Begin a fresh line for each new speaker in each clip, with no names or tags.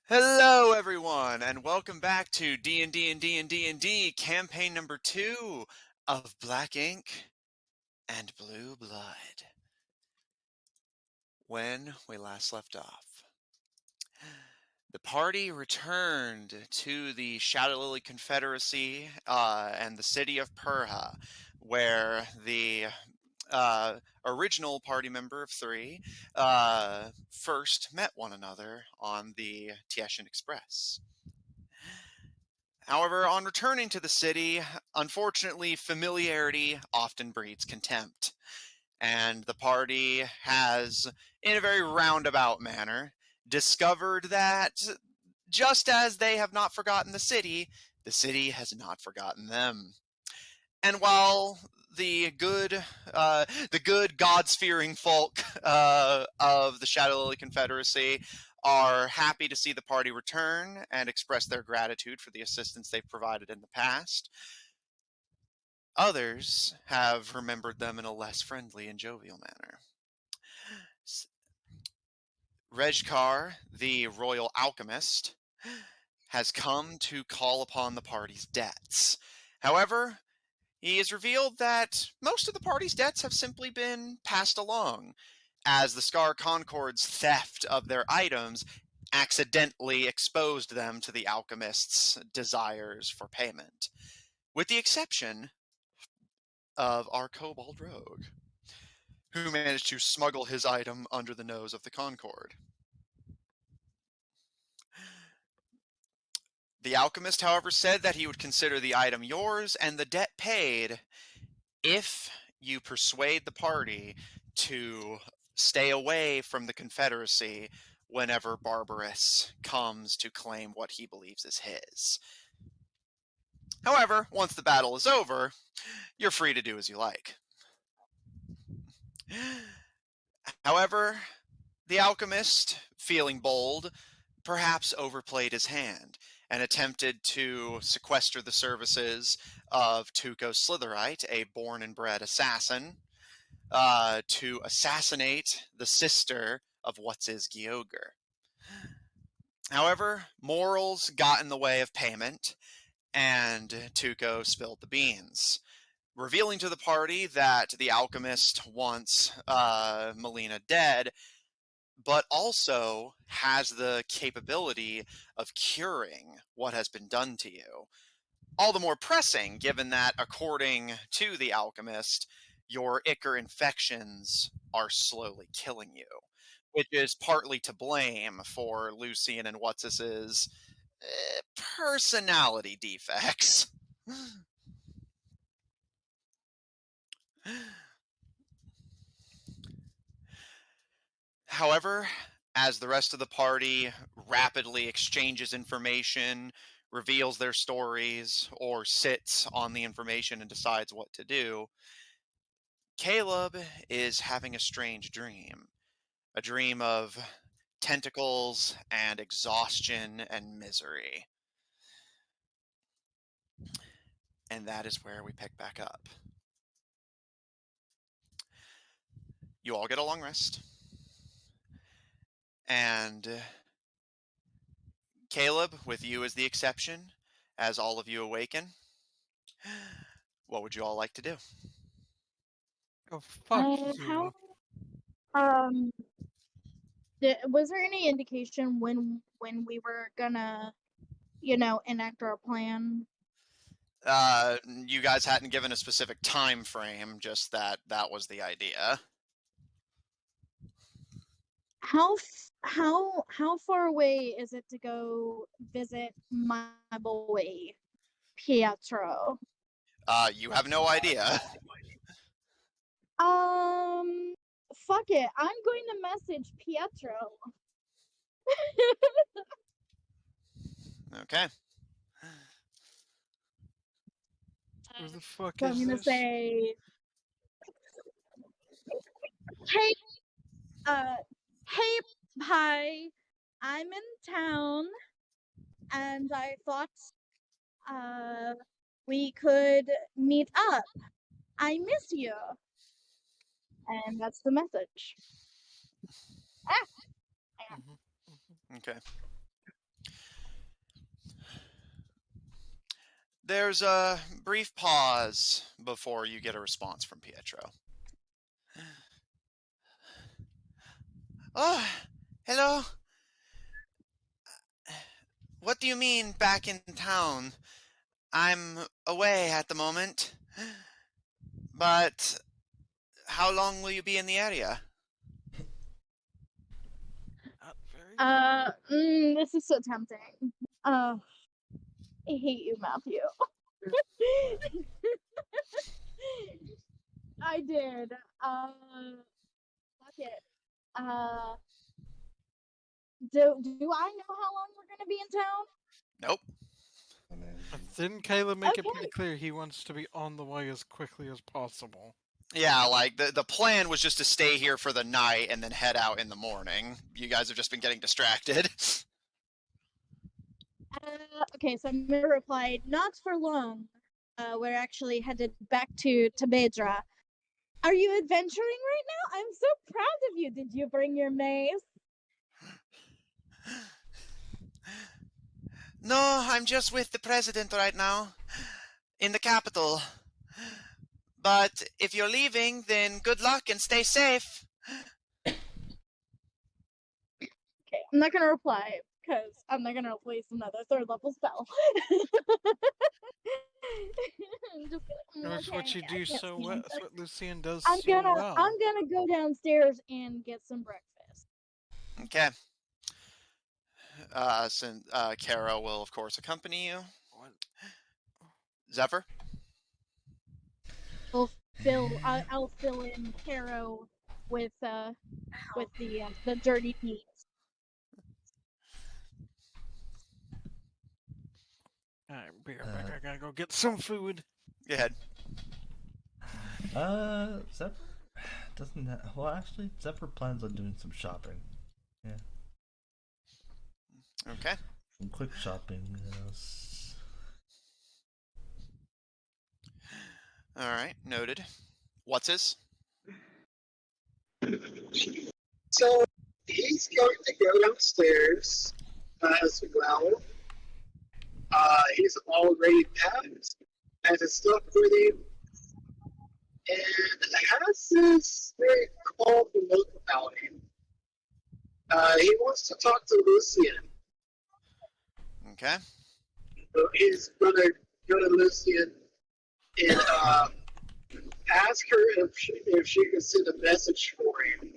Hello, everyone, and welcome back to D&D&D&D&D campaign number 2 of Black Ink and Blue Blood. When we last left off, the party returned to the Shadow Lily Confederacy and the city of Purha, where the original party member of 3 first met one another on the Tieshan Express. However, on returning to the city, unfortunately, familiarity often breeds contempt. And the party has, in a very roundabout manner, discovered that just as they have not forgotten the city has not forgotten them. And while the good gods-fearing folk of the Shadow Lily Confederacy are happy to see the party return and express their gratitude for the assistance they've provided in the past, others have remembered them in a less friendly and jovial manner. Regkar, the royal alchemist, has come to call upon the party's debts. However, he has revealed that most of the party's debts have simply been passed along, as the Scar Concord's theft of their items accidentally exposed them to the alchemist's desires for payment, with the exception of our kobold rogue, who managed to smuggle his item under the nose of the Concord. The alchemist, however, said that he would consider the item yours and the debt paid if you persuade the party to stay away from the Confederacy whenever Barbarous comes to claim what he believes is his. However, once the battle is over, you're free to do as you like. However, the alchemist, feeling bold, perhaps overplayed his hand and attempted to sequester the services of Tuco Slitherite, a born and bred assassin, to assassinate the sister of What's-His Gyogre. However, morals got in the way of payment, and Tuco spilled the beans, revealing to the party that the alchemist wants Melina dead, but also has the capability of curing what has been done to you. All the more pressing, given that, according to the alchemist, your ichor infections are slowly killing you, which is partly to blame for Lucian and What's-His personality defects. However, as the rest of the party rapidly exchanges information, reveals their stories, or sits on the information and decides what to do, Caleb is having a strange dream. A dream of tentacles and exhaustion and misery. And that is where we pick back up. You all get a long rest. And Caleb, with you as the exception, as all of you awaken, what would you all like to do?
Oh, fuck you.
How was there any indication when we were gonna, enact our plan?
You guys hadn't given a specific time frame, just that was the idea.
How far away is it to go visit my boy Pietro?
You have no idea.
Fuck it. I'm going to message Pietro.
Okay.
Who the fuck
So
is
I'm gonna
this?
say, hey, hey, hi. I'm in town, and I thought, we could meet up. I miss you. And that's the message.
Okay. There's a brief pause before you get a response from Pietro. Oh, hello. What do you mean back in town? I'm away at the moment. But how long will you be in the area?
This is so tempting. I hate you, Matthew. I did. Fuck it. Do I know how long we're gonna be in town?
Nope.
Didn't Caleb make it
Okay.
pretty clear he wants to be on the way as quickly as possible?
Yeah, like the plan was just to stay here for the night and then head out in the morning. You guys have just been getting distracted.
Okay, so Mira replied, not for long. We're actually headed back to Tabedran. Are you adventuring right now? I'm so proud of you. Did you bring your mace?
No, I'm just with the president right now, in the capital. But if you're leaving, then good luck and stay safe.
Okay, I'm not gonna reply because I'm not gonna waste another 3rd level spell. Just kidding.
That's what you do so well. That's what Lucian does
I'm
so
gonna
well.
I'm gonna go downstairs and get some breakfast.
Okay. Kara will, of course, accompany you. Zephyr?
I'll fill in Caro with the dirty meat.
Alright, be right back. I gotta go get some food.
Go ahead.
Zephyr doesn't. Well, actually, Zephyr plans on doing some shopping. Yeah.
Okay.
Some quick shopping.
Alright, noted. What's his?
So he's going to go downstairs as well. He's already packed, has his stuff with him, and has this very calm look about him. He wants to talk to Lucian.
Okay.
So he's gonna go to Lucian and ask her if she can send a message for him.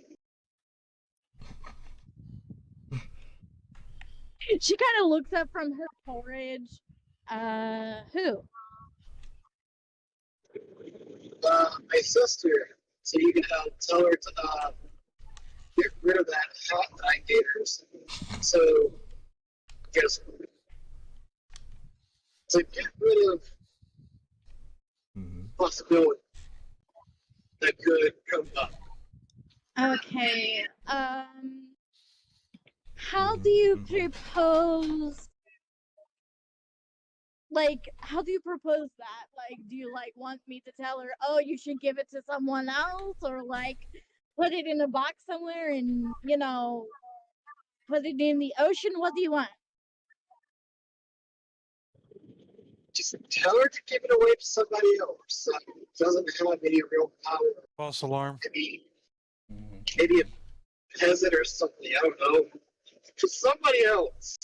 She kind of looks up from her porridge. Who?
My sister. So you can tell her to get rid of that hat that I gave her. So, yes. To get rid of possibility that could come up.
Okay. How do you propose? Like, how do you propose that? Like, do you want me to tell her, oh, you should give it to someone else, or put it in a box somewhere and put it in the ocean? What do you want?
Just tell her to give it away to somebody else. Doesn't have any real power.
False alarm.
Maybe a peasant or something. I don't know. To somebody else.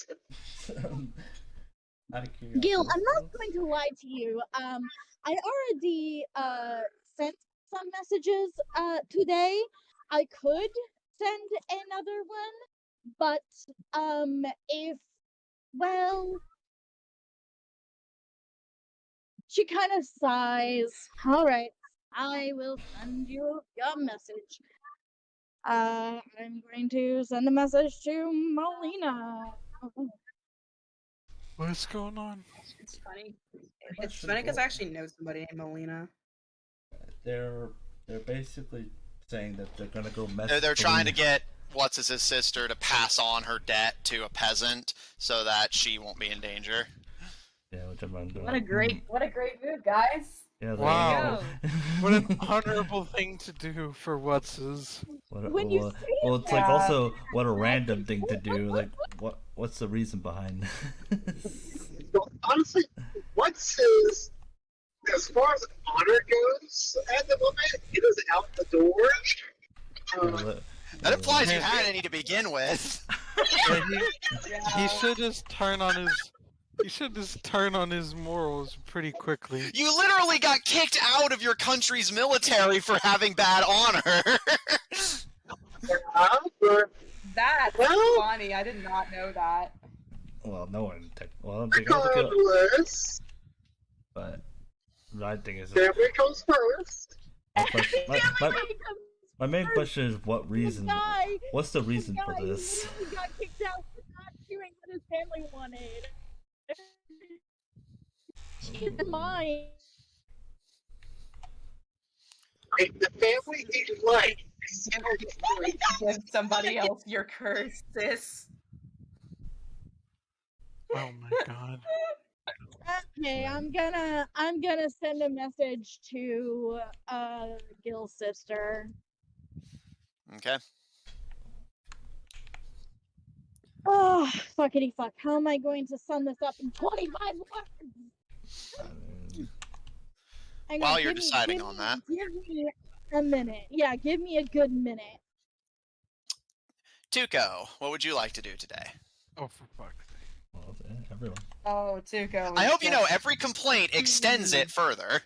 Gil, I'm not going to lie to you. I already sent some messages today. I could send another one, but she kind of sighs. All right, I will send you your message. I'm going to send a message to Molina.
What's going on?
It's funny. It's funny because I actually know somebody named Molina.
They're basically saying that they're gonna go mess.
They're trying to get his sister to pass on her debt to a peasant so that she won't be in danger.
Yeah, which I'm doing.
What a great move, guys.
Yeah,
wow. What an honorable thing to do for what's-his.
Well, it's like also what a random thing to do. Like, what's the reason behind this?
Well, honestly, what's his, as far as honor goes at the moment, it is out the door.
That implies you had any to begin with.
He should just turn on his. He should just turn on his morals pretty quickly.
You literally got kicked out of your country's military for having bad honor.
That's
Well-
funny. I did not know that.
Well, no one. Well, they got to kill.
Regardless,
But my thing is,
family comes first.
my main question is, what reason?
guy-
What's the reason
guy
for this?
literally got kicked out for not doing what his family wanted. Keep in mind.
Like, the family he likes.
Give somebody else your curse, sis.
Oh my god.
Okay, I'm gonna send a message to Gil's sister.
Okay.
Oh, fuckity fuck. How am I going to sum this up in 25 words? Hang on,
While you're
give me-
deciding
give
on
me-
that.
Give me a minute. Yeah, give me a good minute.
Tuco, what would you like to do today?
Oh, for fuck's sake.
Well, everyone.
Oh, Tuco.
I hope you know
just-
every complaint extends it further.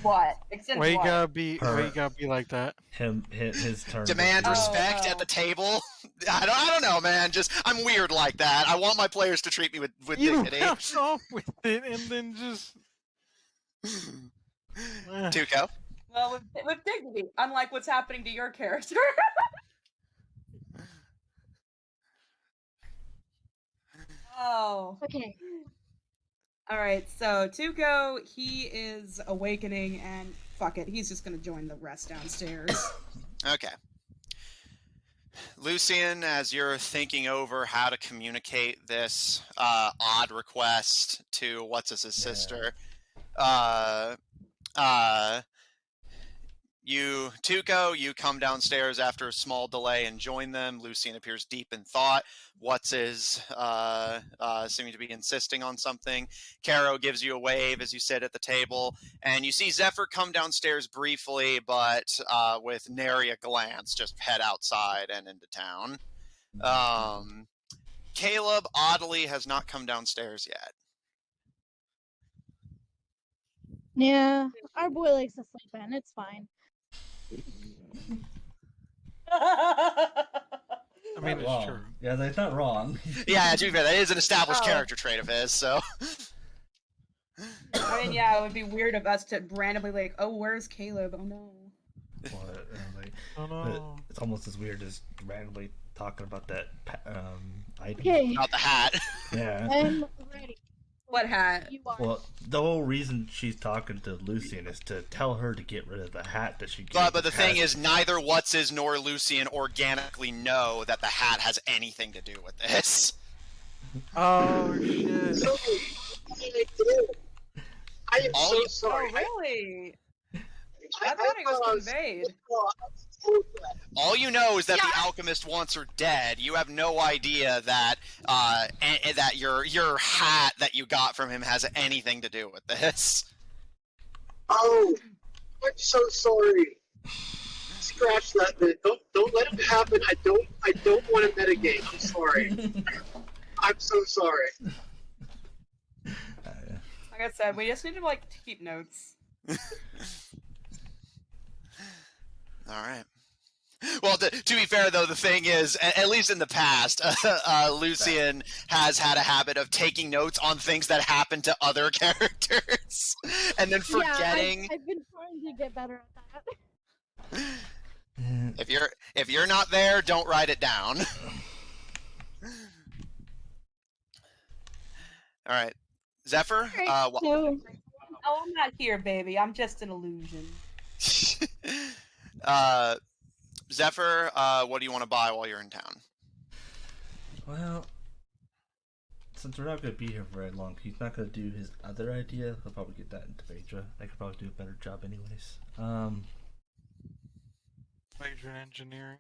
What? Extend
Why you
what?
gotta be? Why
Her.
you gotta be like that?
His turn.
Demand
Oh,
respect at
oh.
the table. I don't know, man. Just I'm weird like that. I want my players to treat me with
You
dignity.
have off with it and then just.
Tuco.
Well, with dignity, unlike what's happening to your character. Oh.
Okay.
All right, so Tuco, he is awakening, and fuck it, he's just gonna join the rest downstairs.
Okay. Lucian, as you're thinking over how to communicate this odd request to what's his sister, Tuco, you come downstairs after a small delay and join them. Lucian appears deep in thought. What's is seeming to be insisting on something. Caro gives you a wave as you sit at the table, and you see Zephyr come downstairs briefly, but with nary a glance, just head outside and into town. Caleb, oddly, has not come downstairs yet.
Yeah, our boy likes to sleep in. It's fine.
I mean, it's
wrong.
true.
Yeah, that's not wrong.
Yeah, to be fair, that is an established
Oh.
character trait of his, so...
I mean, yeah, it would be weird of us to randomly like, oh, where's Caleb? Oh no.
What? Like,
Oh no.
it's almost as weird as randomly talking about that item.
Okay,
Not the hat.
Yeah.
I'm ready.
What hat?
You are.
Well, the whole reason she's talking to Lucian is to tell her to get rid of the hat that she gave.
But the thing is, neither What's-His nor Lucian organically know that the hat has anything to do with this.
Oh shit.
So, I am
All
so
you-
sorry.
Oh, really?
I
I thought it was conveyed.
All you know is that
Yeah.
the alchemist wants her dead. You have no idea that that your hat that you got from him has anything to do with this.
Oh, I'm so sorry. Scratch that bit. Don't let it happen. I don't want to metagame. I'm sorry. I'm so sorry.
Like I said, we just need to like keep notes.
All right. Well, to be fair, though, the thing is, at least in the past, Lucian has had a habit of taking notes on things that happen to other characters, and then forgetting.
Yeah, I've been trying to get better at that.
If you're not there, don't write it down. All right, Zephyr.
Alright, so
Oh, I'm not here, baby. I'm just an illusion.
Zephyr, what do you want to buy while you're in town?
Well, since we're not going to be here for very long, he's not going to do his other idea. He'll probably get that into Tabedran. I could probably do a better job anyways.
Major in engineering.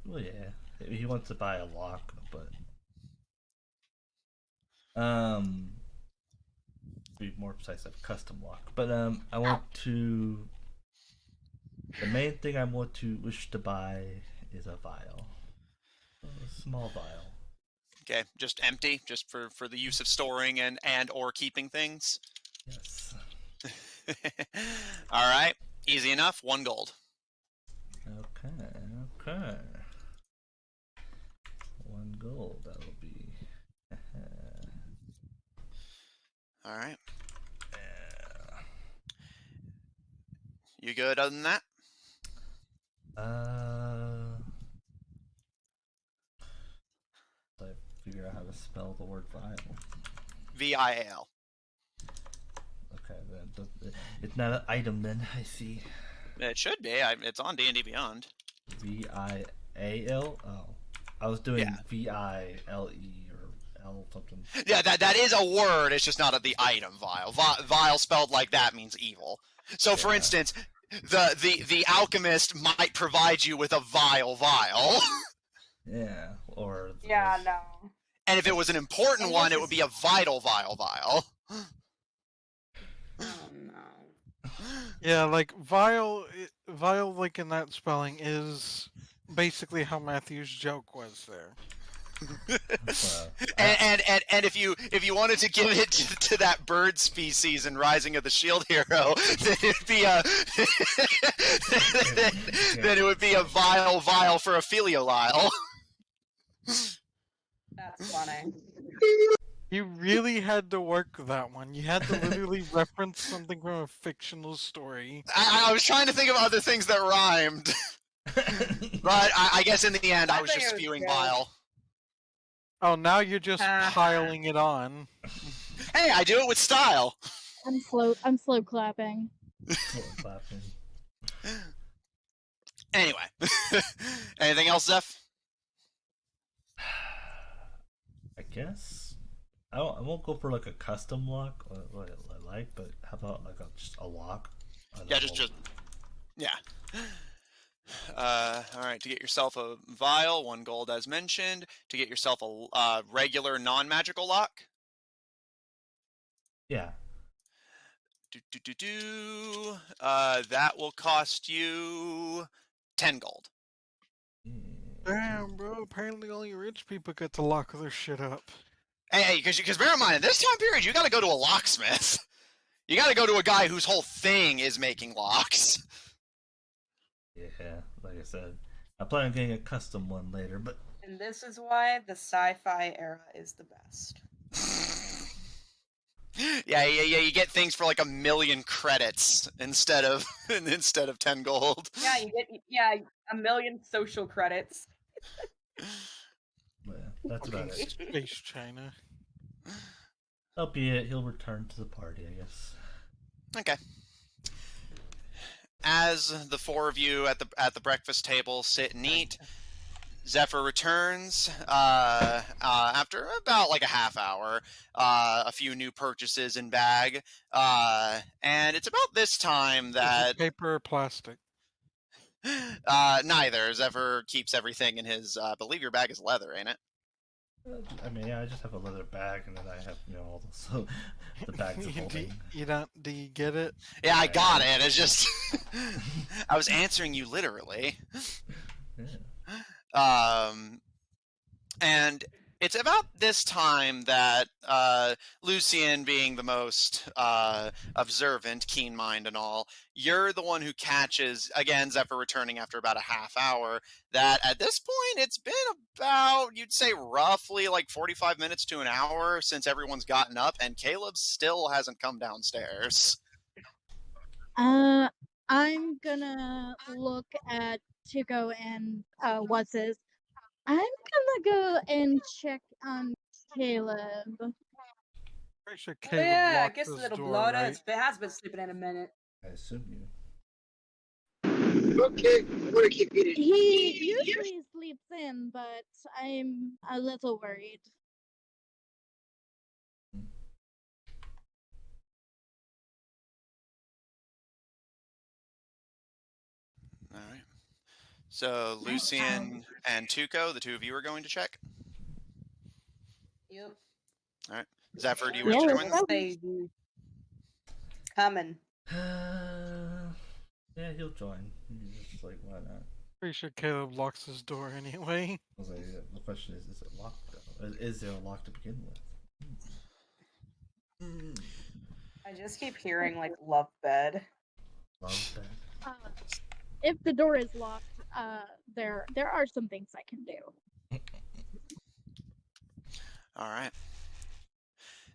Well, yeah. He wants to buy a lock, but Be more precise, a custom lock. But I want to. The main thing I wish to buy is a vial, a small vial.
Okay, just empty, just for the use of storing and or keeping things.
Yes.
All right, easy enough. 1 gold.
Okay. 1 gold. That will be.
All right.
Yeah.
You good other than that?
I figure out how to spell the word vial.
VIAL.
Okay, then it's not an item then. I see.
It should be. It's on D&D Beyond.
VIAL. Oh, I was doing VILE or L something.
Yeah, that is a word. It's just not the item vial. Vial spelled like that means evil. So, for instance, the alchemist might provide you with a vial.
Yeah, or
no.
And if it was an important one, it would be a vital vial.
Oh no.
Yeah, like vial, like in that spelling is basically how Matthew's joke was there.
And if you wanted to give it to that bird species in Rising of the Shield Hero, then it'd be then it would be a vial for a filiolile.
That's funny.
You really had to work that one. You had to literally reference something from a fictional story.
I was trying to think of other things that rhymed, but I guess in the end I was just spewing bile.
Oh, now you're just piling it on.
Hey, I do it with style.
I'm slow clapping.
Slow clapping.
Anyway, anything else, Zeph?
I guess I won't go for like a custom lock, what I like, but how about like just a lock?
Yeah, just yeah. All right, to get yourself a vial, 1 gold as mentioned. To get yourself a regular non-magical lock.
Yeah.
That will cost you 10 gold.
Damn, bro. Apparently only rich people get to lock their shit up.
Hey, because bear in mind, in this time period, you got to go to a locksmith. You got to go to a guy whose whole thing is making locks.
Yeah, like I said, I plan on getting a custom one later, but...
And this is why the sci-fi era is the best.
Yeah, you get things for like 1 million credits instead of 10 gold.
Yeah, you get 1 million social credits.
Yeah, that's about it.
Space China.
That'll be it. He'll return to the party, I guess.
Okay. As the 4 of you at the breakfast table sit and eat, Zephyr returns after about like a half hour. A few new purchases in bag, and it's about this time that
paper or plastic.
Neither. Zephyr keeps everything in his. I believe your bag is leather, ain't it?
I mean, yeah, I just have a leather bag, and then I have, all the bags of holding.
Do you get it?
Yeah, I got it. It's just I was answering you literally.
Yeah.
And it's about this time that Lucian, being the most observant, keen mind and all, you're the one who catches, again, Zephyr returning after about a half hour, that at this point it's been about, you'd say roughly like 45 minutes to an hour since everyone's gotten up, and Caleb still hasn't come downstairs.
I'm gonna look at Chico and I'm gonna go and check on Caleb.
Pretty sure Caleb
I
locked
guess
his
little
door,
blood
right?
has been sleeping in a minute.
I assume you.
Okay, I'm gonna keep eating.
He usually sleeps in, but I'm a little worried.
All right. So Lucian and Tuco, the 2 of you are going to check.
Yep.
All right. Zephyr, do you wish
Yeah,
to
let's
join?
go.
Say coming.
Yeah, he'll join. He's just like, why not?
Pretty sure Caleb locks his door anyway.
I was like, the question is it locked though? Is there a lock to begin with?
I just keep hearing like love bed.
Love that.
If the door is locked, there are some things I can do.
All right.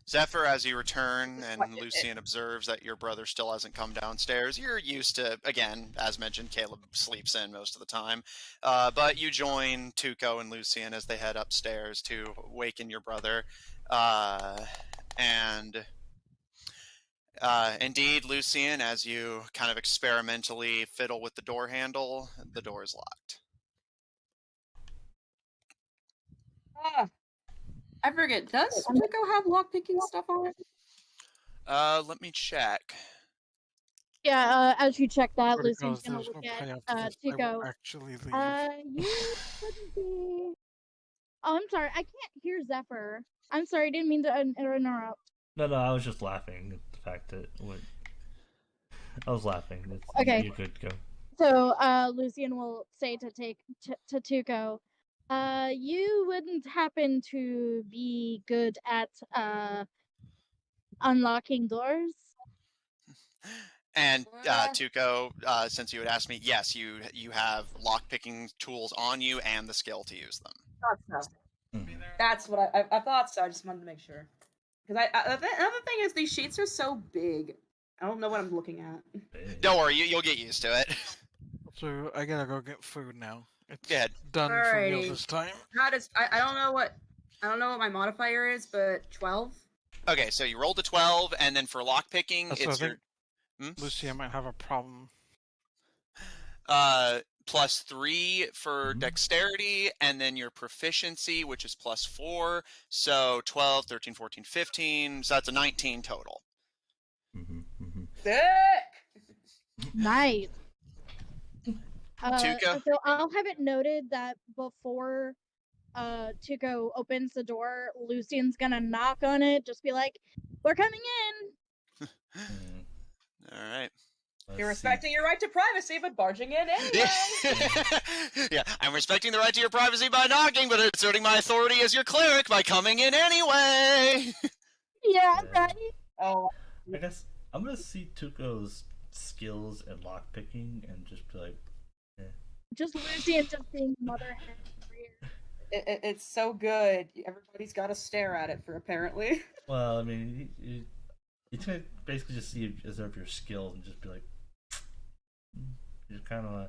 Zephyr, as you return and Lucian observes that your brother still hasn't come downstairs, you're used to, again, as mentioned, Caleb sleeps in most of the time. But you join Tuco and Lucian as they head upstairs to waken your brother. Indeed, Lucian, as you kind of experimentally fiddle with the door handle, the door is locked.
I forget. Does Tuco have lockpicking stuff on it?
Let me check.
Yeah, as you check that,
Swear to
Lucian's
God,
gonna
there's no
look
payoff
at
to this. I
Tuco.
will actually leave.
You shouldn't be. Oh, I'm sorry. I can't hear Zephyr. I'm sorry. I didn't mean to interrupt.
No, I was just laughing at the fact that I was laughing.
Okay.
You're good, go.
So, Lucian will say to Tuco, you wouldn't happen to be good at unlocking doors?
And Tuco, since you had asked me, yes, you have lockpicking tools on you and the skill to use them.
Thought so. That's what I thought so. I just wanted to make sure. Because another thing is these sheets are so big. I don't know what I'm looking at.
Don't worry, you'll get used to it.
So I gotta go get food now. It's
Go ahead.
done for real
Alrighty.
this time.
How does I don't know what my modifier is, but 12.
Okay, so you rolled a 12, and then for lockpicking,
So I
it's your
think Lucy, I might have a problem.
plus 3 for dexterity, and then your proficiency, which is plus 4. So 12, 13, 14, 15. So that's a 19 total.
Sick!
Nice.
Tuco?
So I'll have it noted that before Tuco opens the door, Lucian's gonna knock on it, just be like, "We're coming in."
All right.
You're respecting your right to privacy, but barging in anyway.
Yeah, I'm respecting the right to your privacy by knocking, but asserting my authority as your cleric by coming in anyway.
Yeah, right.
Oh,
I guess I'm gonna see Tuco's skills at lockpicking and just be like,
Just Lucian just being mother hen career.
it's so good. Everybody's got to stare at it for apparently.
well, I mean, you can basically just see observe your skills and just be like, just kind of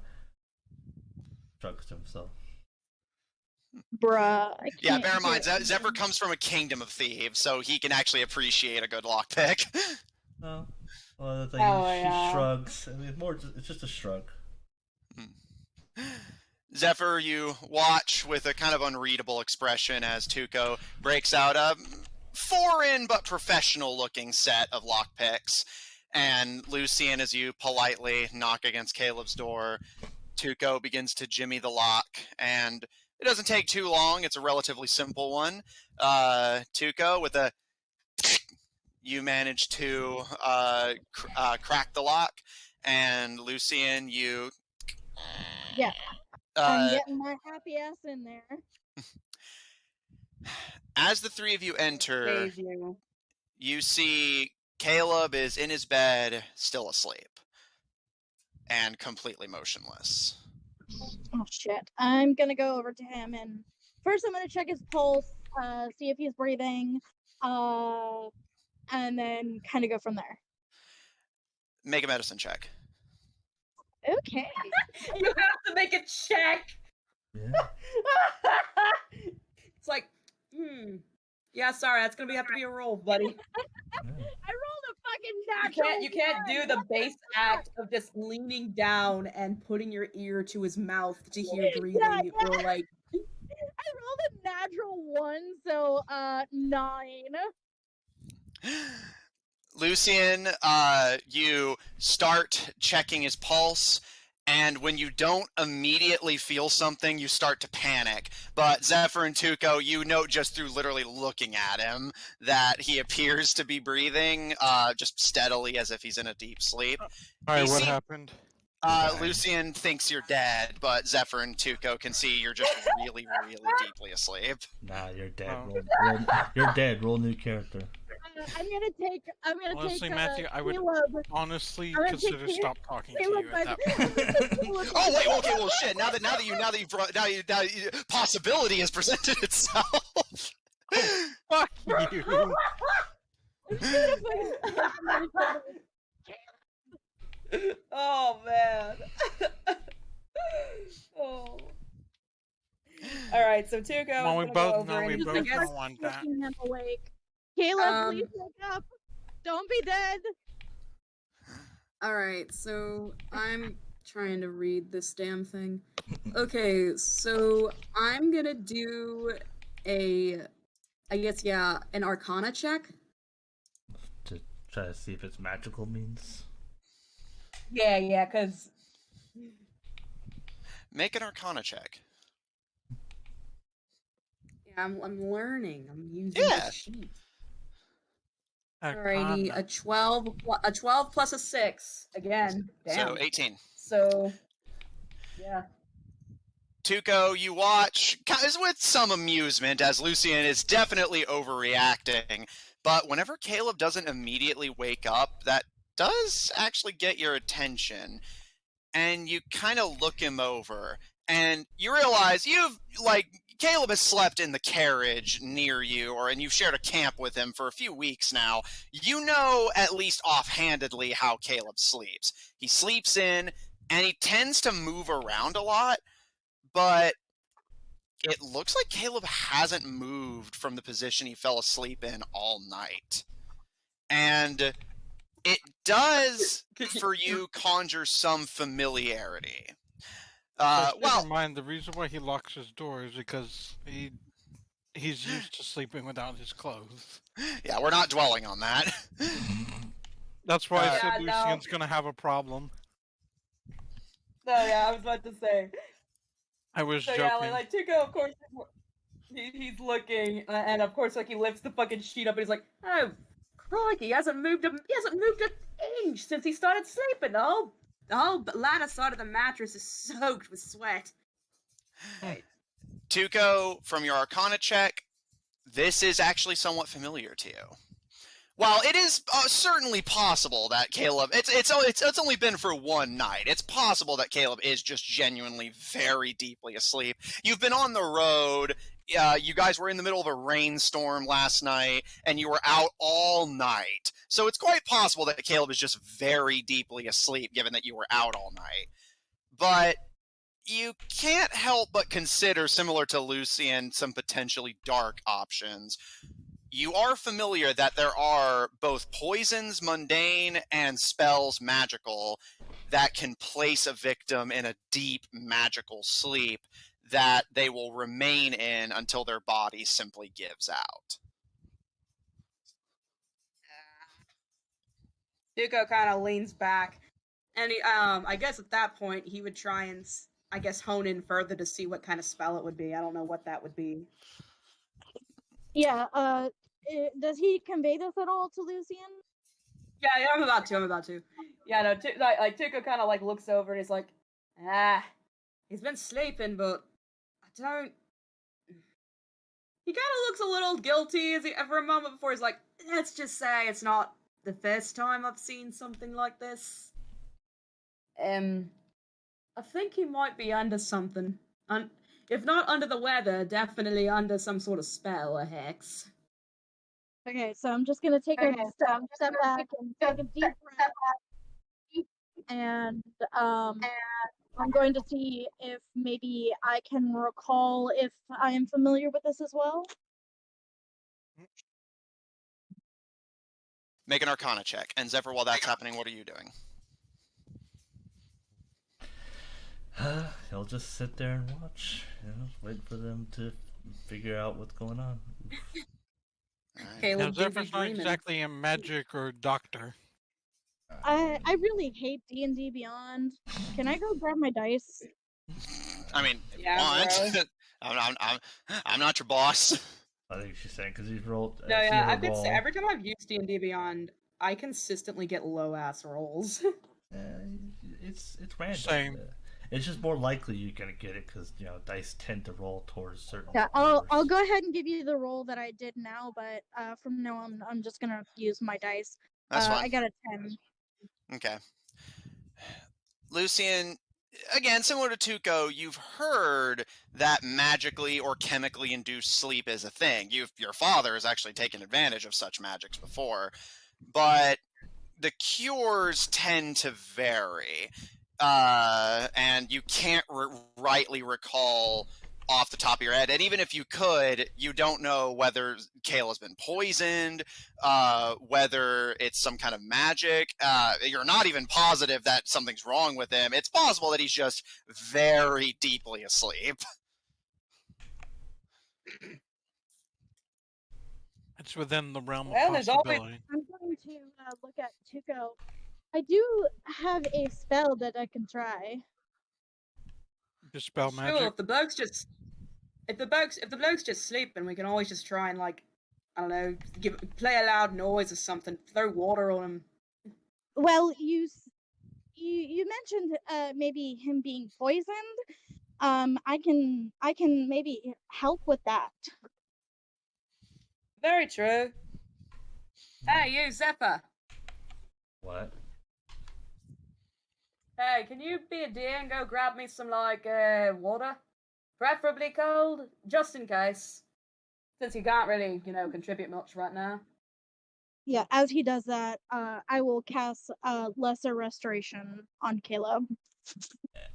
shrugs to himself.
Bruh.
Yeah, bear in mind, Zephyr comes from a kingdom of thieves, so he can actually appreciate a good lockpick.
Well, the thing
yeah.
She shrugs. I mean, it's just a shrug.
Zephyr, you watch with a kind of unreadable expression as Tuco breaks out a foreign but professional-looking set of lockpicks. And Lucian, as you politely knock against Caleb's door, Tuco begins to jimmy the lock, and it doesn't take too long. It's a relatively simple one. Tuco, with a... You manage to crack the lock, and Lucian, you...
Yeah. I'm getting my happy ass in there.
As the three of you enter,
Save you.
you see Caleb is in his bed, still asleep, and completely motionless.
Oh shit. I'm gonna go over to him and first I'm gonna check his pulse, see if he's breathing, and then kind of go from there.
Make a medicine check.
Okay.
You have to make a check.
Yeah.
It's like, yeah, sorry, that's gonna have to be a roll, buddy.
I rolled a fucking natural.
You can't do the base act of just leaning down and putting your ear to his mouth to hear breathing, or like.
I rolled a natural 1, so 9.
Lucian, you start checking his pulse, And when you don't immediately feel something, you start to panic. But Zephyr and Tuco, you note just through literally looking at him that he appears to be breathing just steadily as if he's in a deep sleep.
Alright, what happened?
Lucian thinks you're dead, but Zephyr and Tuco can see you're just really, really deeply asleep.
Nah, you're dead.
Oh.
You're dead. Roll new character.
I'm gonna take.
Honestly, Matthew, I would
Caleb.
honestly
I'm gonna
consider
take
stop talking to
Caleb
you
by
at that
the-
point.
Oh wait, okay, well shit. Now that possibility has presented itself.
Fuck you!
Oh man. Oh. All right, so Tuco.
Well, we
is gonna
both
go over
know we
and
both
I guess-
don't want that.
Making him awake. Caleb, please wake up. Don't be dead.
Alright, so I'm trying to read this damn thing. Okay, so I'm gonna do an Arcana check.
To try to see if it's magical means.
Yeah, because...
Make an Arcana check.
Yeah, I'm learning. I'm using
Yeah.
the sheet. Alrighty, a 12 plus a 6. Again, damn.
So 18.
So, yeah.
Tuco, you watch with some amusement as Lucian is definitely overreacting, but whenever Caleb doesn't immediately wake up, that does actually get your attention, and you kind of look him over, and you realize Caleb has slept in the carriage near you, and you've shared a camp with him for a few weeks now. You know, at least offhandedly, how Caleb sleeps. He sleeps in, and he tends to move around a lot, but it looks like Caleb hasn't moved from the position he fell asleep in all night. And it does, for you, conjure some familiarity.
Never mind, the reason why he locks his door is because he's used to sleeping without his clothes.
Yeah, we're not dwelling on that.
That's why I said
Yeah,
Lucian's gonna have a problem.
No, yeah, I was about to say.
I was
So
joking.
yeah, like Tuco, of course, he's looking, and of course, like he lifts the fucking sheet up, and he's like, "Oh, crikey, he hasn't moved an inch since he started sleeping. The whole latter side of the mattress is soaked with sweat."
Tuco, from your Arcana check, this is actually somewhat familiar to you. While it is certainly possible that Caleb, it's only been for one night. It's possible that Caleb is just genuinely very deeply asleep. You've been on the road. You guys were in the middle of a rainstorm last night, and you were out all night. So it's quite possible that Caleb is just very deeply asleep, given that you were out all night. But you can't help but consider, similar to Lucian, some potentially dark options. You are familiar that there are both poisons, mundane, and spells, magical, that can place a victim in a deep magical sleep that they will remain in until their body simply gives out.
Tuco kind of leans back, and he, I guess at that point he would try and, I guess, hone in further to see what kind of spell it would be. I don't know what that would be.
Yeah. Does he convey this at all to Lucian?
Yeah, I'm about to. Yeah, no, Tuco kind of like looks over and he's like, he's been sleeping, but I don't. He kind of looks a little guilty for a moment before he's like, let's just say it's not the first time I've seen something like this. I think he might be under something. If not under the weather, definitely under some sort of spell or hex.
Okay, so I'm just gonna take a step back and take a deep breath, and I'm going to see if maybe I can recall if I am familiar with this as well.
Make an Arcana check. And Zephyr, while that's happening, what are you doing?
He'll just sit there and watch. Wait for them to figure out what's going on.
Right.
Caleb,
Now, Zephyr's not exactly a magic or doctor.
I really hate D&D Beyond. Can I go grab my dice?
I mean, if
Yeah,
you
bro.
want. I'm not your boss.
I think she's saying because he's rolled.
No,
see
yeah,
her
I've been
roll.
every time I've used D&D Beyond, I consistently get low ass rolls.
It's random.
Same.
It's just more likely you're gonna get it because dice tend to roll towards certain.
Yeah, I'll
numbers.
go ahead and give you the roll that I did now, but from now on, I'm just gonna use my dice.
That's fine.
I got a 10.
Okay. Lucian, again, similar to Tuco, you've heard that magically or chemically induced sleep is a thing. Your father has actually taken advantage of such magics before, but the cures tend to vary, and you can't rightly recall off the top of your head. And even if you could, you don't know whether Kayla's been poisoned, whether it's some kind of magic. You're not even positive that something's wrong with him. It's possible that he's just very deeply asleep.
It's within the realm
Well,
of
there's always-
possibility.
I'm going to look at Tuco. I do have a spell that I can try.
Dispel
Sure,
magic.
if the bloke's just sleeping, we can always just try and I don't know, play a loud noise or something, throw water on him.
Well, you mentioned maybe him being poisoned. I can maybe help with that.
Very true. Hey, you, Zephyr.
What?
Hey, can you be a dear and go grab me some water? Preferably cold, just in case. Since you can't really, contribute much right now.
Yeah, as he does that, I will cast Lesser Restoration on Caleb.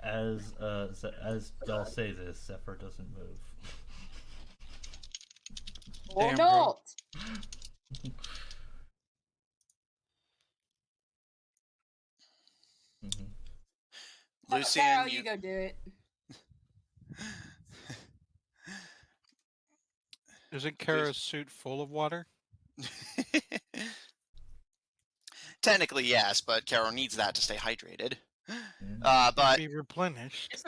As y'all say this, Zephyr doesn't move.
Or
Damn, bro.
not.
Mm-hmm.
Lucian,
Carol, you go do it.
Isn't Kara's suit full of water?
Technically, yes, but Carol needs that to stay hydrated.
But be replenished.
Just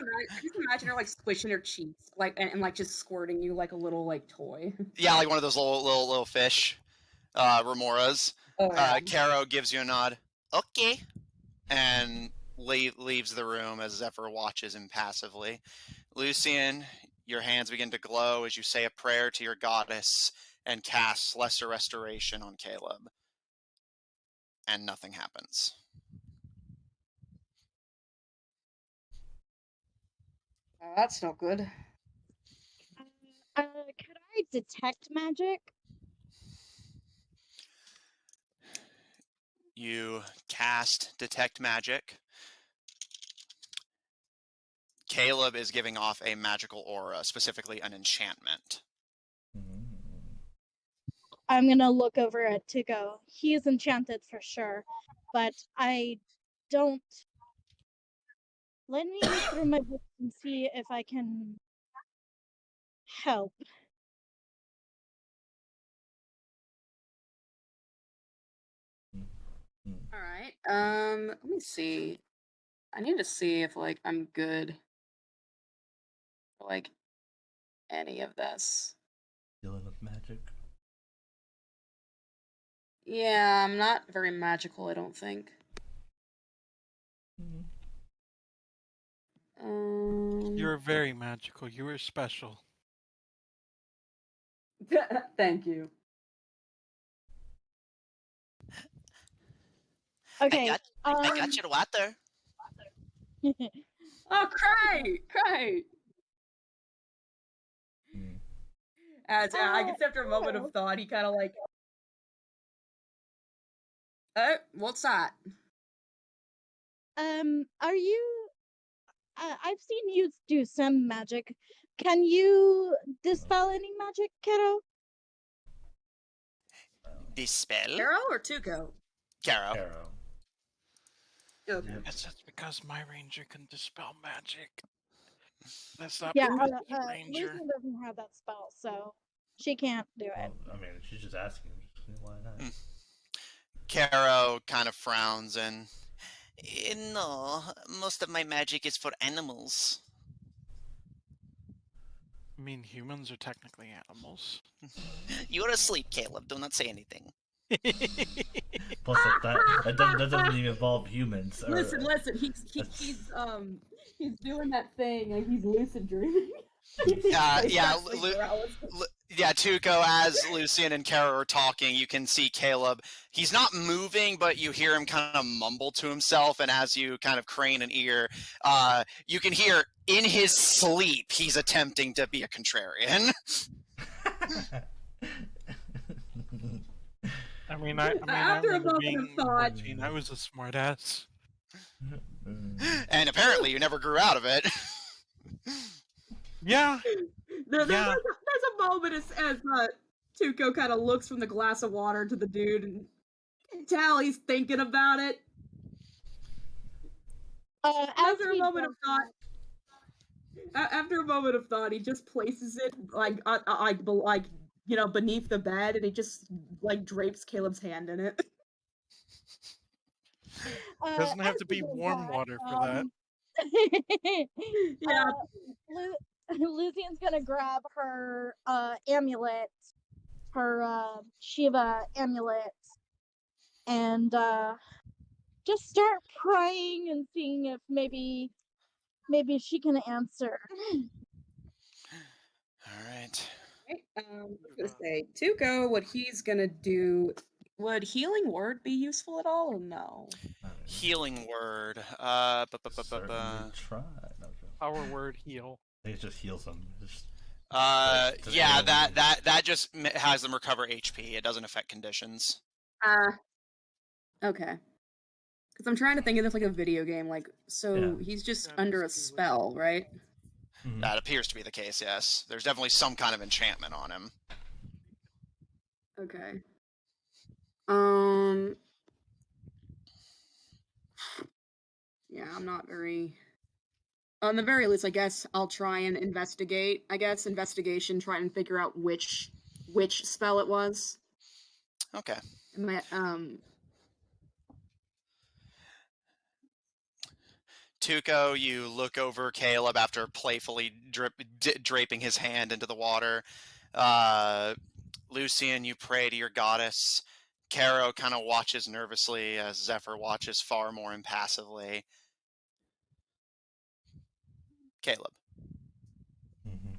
imagine her squishing her cheeks, and just squirting you like a little toy.
Yeah, like one of those little fish, remoras.
Oh, yeah.
Caro gives you a nod. Okay, and leaves the room as Zephyr watches impassively. Lucian, your hands begin to glow as you say a prayer to your goddess and cast Lesser Restoration on Caleb. And nothing happens.
That's not good.
Could I detect magic?
You cast Detect Magic. Caleb is giving off a magical aura, specifically an enchantment.
I'm gonna look over at Tuco. He is enchanted for sure, but I don't. Let me look through my books and see if I can help.
All right. Let me see. I need to see if I'm good for any of this.
Dealing with magic.
Yeah, I'm not very magical, I don't think.
You're very magical. You are special.
Thank you.
Okay.
I got your water.
Oh, great! As I guess after a moment of thought, he kind of what's that?
Are you? I've seen you do some magic. Can you dispel any magic, kiddo?
Dispel?
Caro or Tuco?
Caro.
Okay.
That's because my ranger can dispel magic. That's not
Yeah,
ranger.
Lucian doesn't have that spell, so she can't do it.
Well, I mean, she's just asking. Why not?
Caro kind of frowns and, no, most of my magic is for animals.
I mean, humans are technically animals.
You're asleep, Caleb. Do not say anything.
Plus, that doesn't even involve humans.
Listen, he's doing that thing, like he's lucid dreaming.
Yeah, Tuco, as Lucian and Kara are talking, you can see Caleb. He's not moving, but you hear him kind of mumble to himself, and as you kind of crane an ear, you can hear in his sleep he's attempting to be a contrarian.
I mean,
after a moment of thought,
I was a smartass.
And apparently you never grew out of it.
Yeah.
There's a moment as Tuco kind of looks from the glass of water to the dude, and you can tell he's thinking about it. After a moment of thought, he just places it beneath the bed, and he just drapes Caleb's hand in it.
Doesn't have to be warm water for that.
Yeah.
Lucian's gonna grab her amulet, her Shiva amulet, and just start praying and seeing if maybe she can answer.
All right.
I'm gonna say Tuco, what he's gonna do. Would healing word be useful at all, or no?
Healing word.
Certainly try. No,
Our word heal.
I think it just heals them.
Yeah, that just has them recover HP. It doesn't affect conditions.
Okay. Because I'm trying to think of this like a video game, he's just under a spell, right?
Mm-hmm.
That appears to be the case, yes. There's definitely some kind of enchantment on him.
Okay. Yeah, I'm not very... On the very least, I guess I'll try and investigate. Investigation, try and figure out which spell it was.
Okay. Tuco, you look over Caleb after playfully draping his hand into the water. Lucian, you pray to your goddess. Caro kind of watches nervously as Zephyr watches far more impassively. Caleb.
Mm-hmm.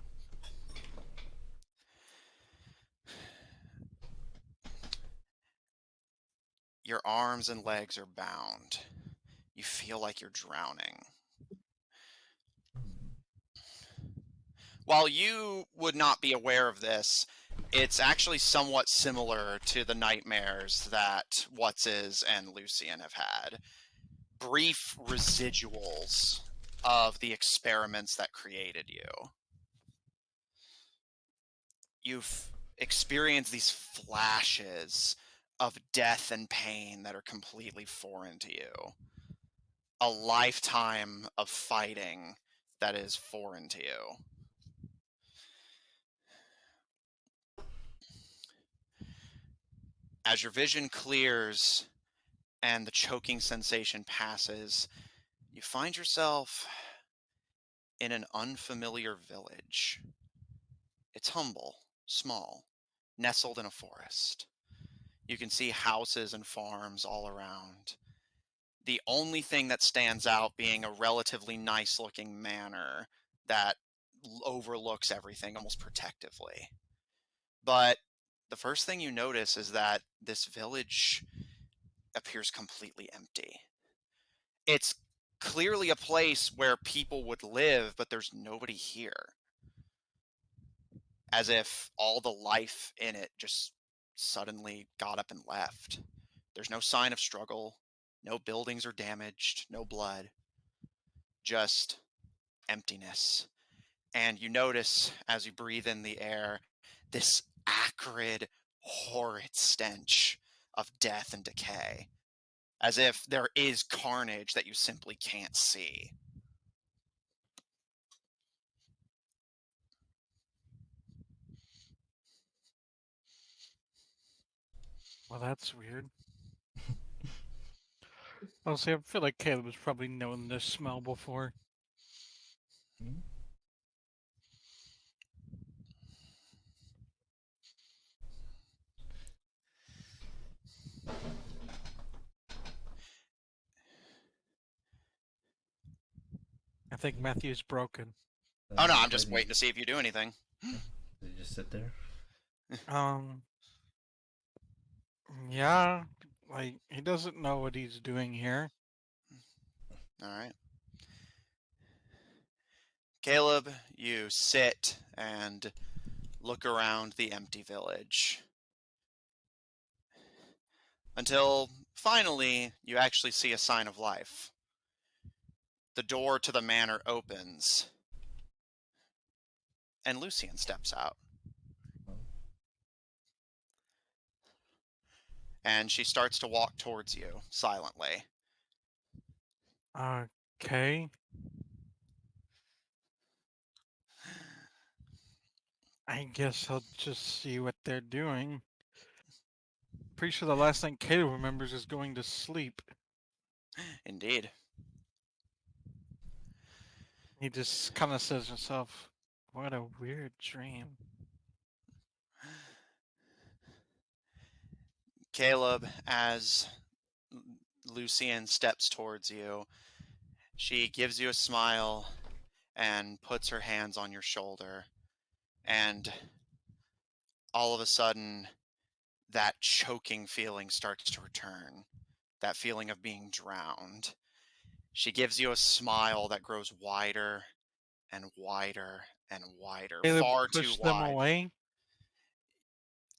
Your arms and legs are bound. You feel like you're drowning. While you would not be aware of this, it's actually somewhat similar to the nightmares that What's-Is and Lucian have had. Brief residuals of the experiments that created you. You've experienced these flashes of death and pain that are completely foreign to you. A lifetime of fighting that is foreign to you. As your vision clears and the choking sensation passes, you find yourself in an unfamiliar village. It's humble, small, nestled in a forest. You can see houses and farms all around. The only thing that stands out being a relatively nice-looking manor that overlooks everything almost protectively. But the first thing you notice is that this village appears completely empty. It's clearly a place where people would live, but there's nobody here. As if all the life in it just suddenly got up and left. There's no sign of struggle. No buildings are damaged. No blood. Just emptiness. And you notice, as you breathe in the air, this acrid, horrid stench of death and decay. As if there is carnage that you simply can't see.
Well, that's weird. Honestly, I feel like Caleb has probably known this smell before.
Hmm?
I think Matthew's broken.
Oh no, I'm
Why
just
do
waiting to see if you do anything.
Did you just sit there?
Yeah, like, he doesn't know what he's doing here.
All right. Caleb, you sit and look around the empty village. Until finally you actually see a sign of life. The door to the manor opens, and Lucian steps out. And she starts to walk towards you silently.
Okay. I guess I'll just see what they're doing. Pretty sure the last thing Caleb remembers is going to sleep.
Indeed.
He just kind of says to himself, what a weird dream.
Caleb, as Lucian steps towards you, she gives you a smile and puts her hands on your shoulder. And all of a sudden, that choking feeling starts to return. That feeling of being drowned. She gives you a smile that grows wider and wider and wider,
Caleb
far too
pushed them
wide.
away.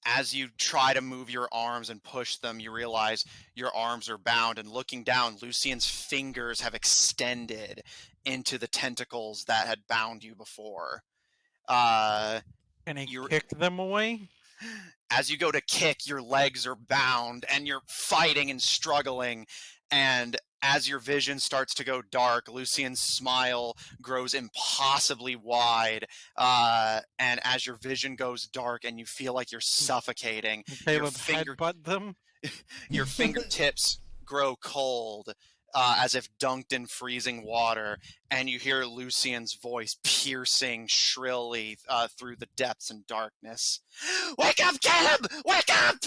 As you try to move your arms and push them, you realize your arms are bound, and looking down, Lucian's fingers have extended into the tentacles that had bound you before.
Can he kick them away?
As you go to kick, your legs are bound, and you're fighting and struggling, and as your vision starts to go dark, Lucian's smile grows impossibly wide, and as your vision goes dark and you feel like you're suffocating,
Caleb headbutt them?
Your fingertips grow cold, as if dunked in freezing water, and you hear Lucian's voice piercing shrilly through the depths and darkness. Wake up, Caleb! Wake up!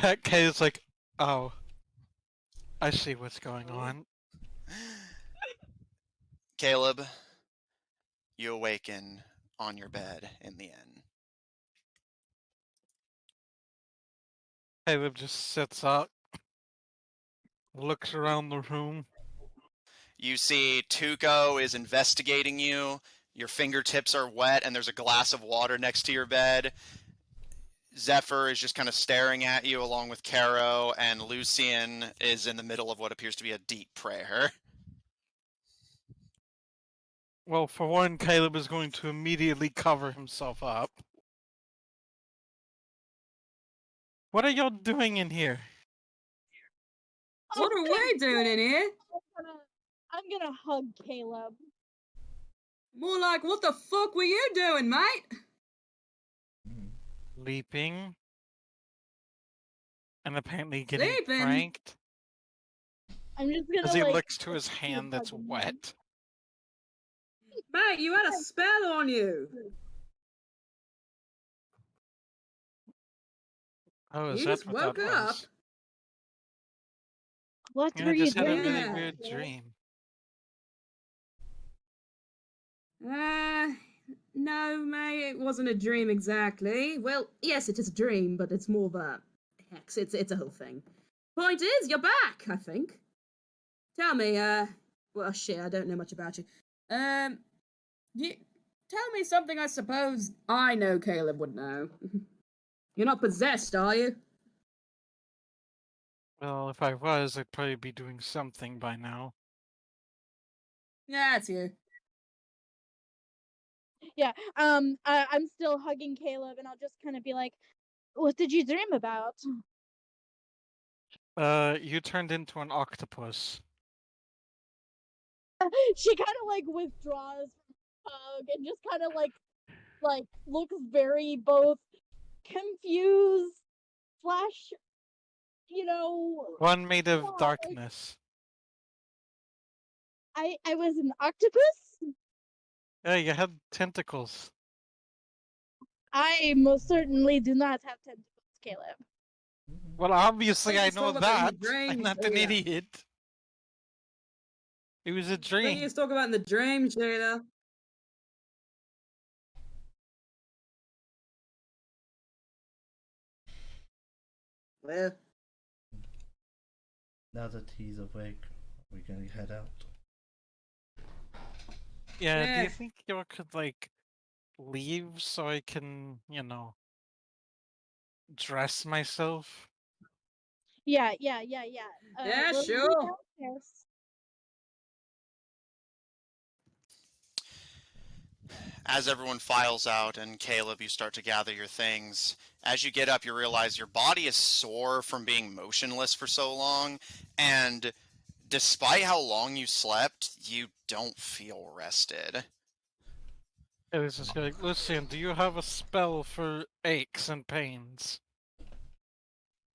That Caleb's like, oh, I see what's going on.
Caleb, you awaken on your bed in the inn.
Caleb just sits up, looks around the room.
You see Tuco is investigating you. Your fingertips are wet, and there's a glass of water next to your bed. Zephyr is just kind of staring at you along with Caro, and Lucian is in the middle of what appears to be a deep prayer.
Well, for one, Caleb is going to immediately cover himself up. What are y'all doing in here?
What are we doing in here?
I'm gonna hug Caleb.
More like, what the fuck were you doing, mate?
Leaping. And apparently getting
Sleeping?
pranked.
I'm just gonna
As he
like,
licks to his hand that's wet.
Mate, you had a spell on you.
Oh, is
You
that
just
what
woke
that
up.
was?
What
Yeah,
were
I
you
just had a
doing?
really
Yeah.
weird dream.
No, mate, it wasn't a dream exactly. Well, yes, it is a dream, but it's more of a hex. It's a whole thing. Point is, you're back, I think. Tell me, well, shit, I don't know much about you. You tell me something I suppose I know Caleb would know. You're not possessed, are you?
Well, if I was, I'd probably be doing something by now.
Yeah, it's you.
Yeah. I'm still hugging Caleb, and I'll just kind of be like, "What did you dream about?"
You turned into an octopus.
She kind of like withdraws from the hug and just kind of like looks very both confused slash you know,
One made of
yeah, like,
darkness.
I was an octopus.
Yeah, you had tentacles.
I most certainly do not have tentacles, Caleb.
Well, obviously
Let's
I
just
know
talk about in the
that. I'm
dreams.
not
Oh,
an
yeah.
idiot. It was a dream.
Please talk about in the dream, Jada. Well,
Now that he's awake, we're gonna head out.
Yeah, do you
Yeah.
think you could, like, leave so I can, dress myself?
Yeah.
Yeah,
We'll be
sure.
downstairs.
As everyone files out and Caleb, you start to gather your things. As you get up, you realize your body is sore from being motionless for so long, and despite how long you slept, you don't feel rested.
It was just like, Lucian, do you have a spell for aches and pains?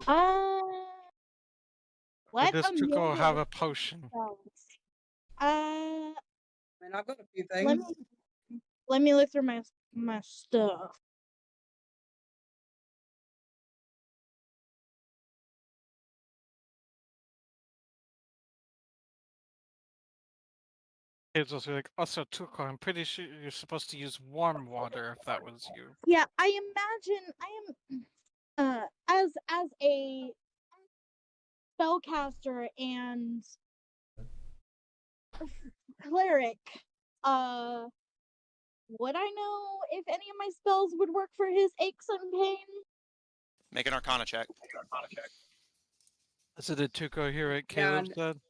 Uh,
Or
let
does Tuko
Amelia
have a
look for
potion?
spells.
I mean, I've got a few
Let
things.
let me look through my stuff.
It was also like, also Tuko, I'm pretty sure you're supposed to use warm water if that was you.
Yeah, I imagine I am as a spellcaster and cleric, would I know if any of my spells would work for his aches and pain?
Make an Arcana check.
So did Tuko hear it
Yeah,
Caleb said?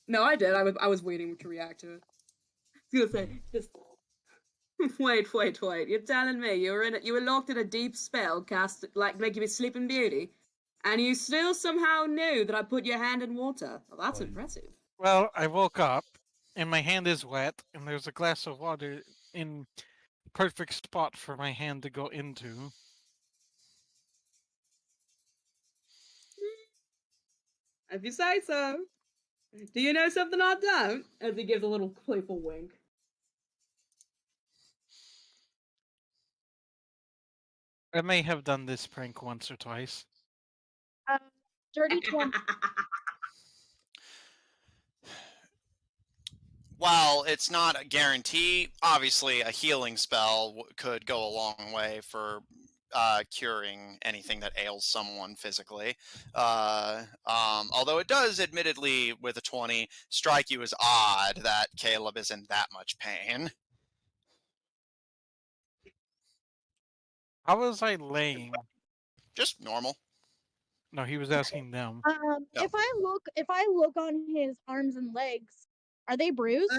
No, I did. I was waiting to react to it. I was gonna say, just wait. You're telling me you were locked in a deep spell cast like making me Sleeping Beauty, and you still somehow knew that I put your hand in water. Well, that's
Oh,
impressive.
Well, I woke up, and my hand is wet, and there's a glass of water in perfect spot for my hand to go into.
If you say so. Do you know something I don't? As he gives a little playful wink.
I may have done this prank once or twice.
Dirty 20.
While it's not a guarantee, obviously a healing spell could go a long way for curing anything that ails someone physically. Although it does, admittedly, with a 20, strike you as odd that Caleb is in that much pain.
How was I laying?
Just normal.
No, he was asking them.
No.
If I look on his arms and legs, are they bruised?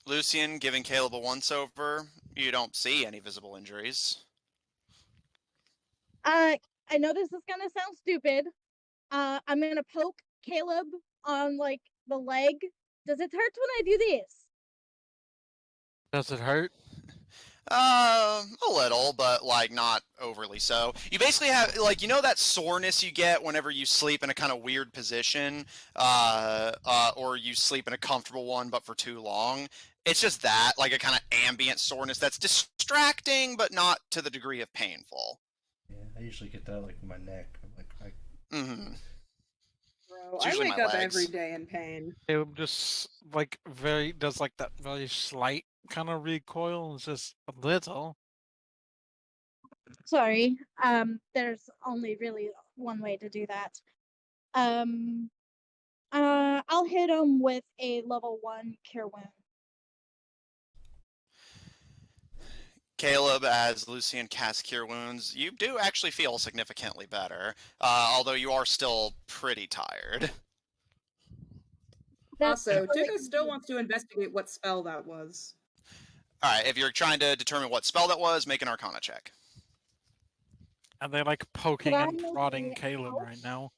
Lucian giving Caleb a once-over. You don't see any visible injuries.
I know this is gonna sound stupid. I'm gonna poke Caleb on like the leg. Does it hurt when I do this?
Does it hurt?
A little, but like not overly so. You basically have like that soreness you get whenever you sleep in a kind of weird position, or you sleep in a comfortable one but for too long. It's just that, like a kind of ambient soreness that's distracting but not to the degree of painful.
Yeah, I usually get that like in my neck. I'm like,
Mm-hmm.
Bro,
It's
I
usually
wake
my
up
legs.
every day in pain.
Caleb just does like that very slight kind of recoil. It's just a little.
Sorry. There's only really one way to do that. I'll hit him with a level 1 cure wound.
Caleb, as Lucian casts Cure Wounds, you do actually feel significantly better, although you are still pretty tired.
Also,
really
Tuko still wants to investigate what spell that was.
Alright, if you're trying to determine what spell that was, make an Arcana check.
And they're like poking
Could I
and
make
prodding
a
Caleb
help?
right now.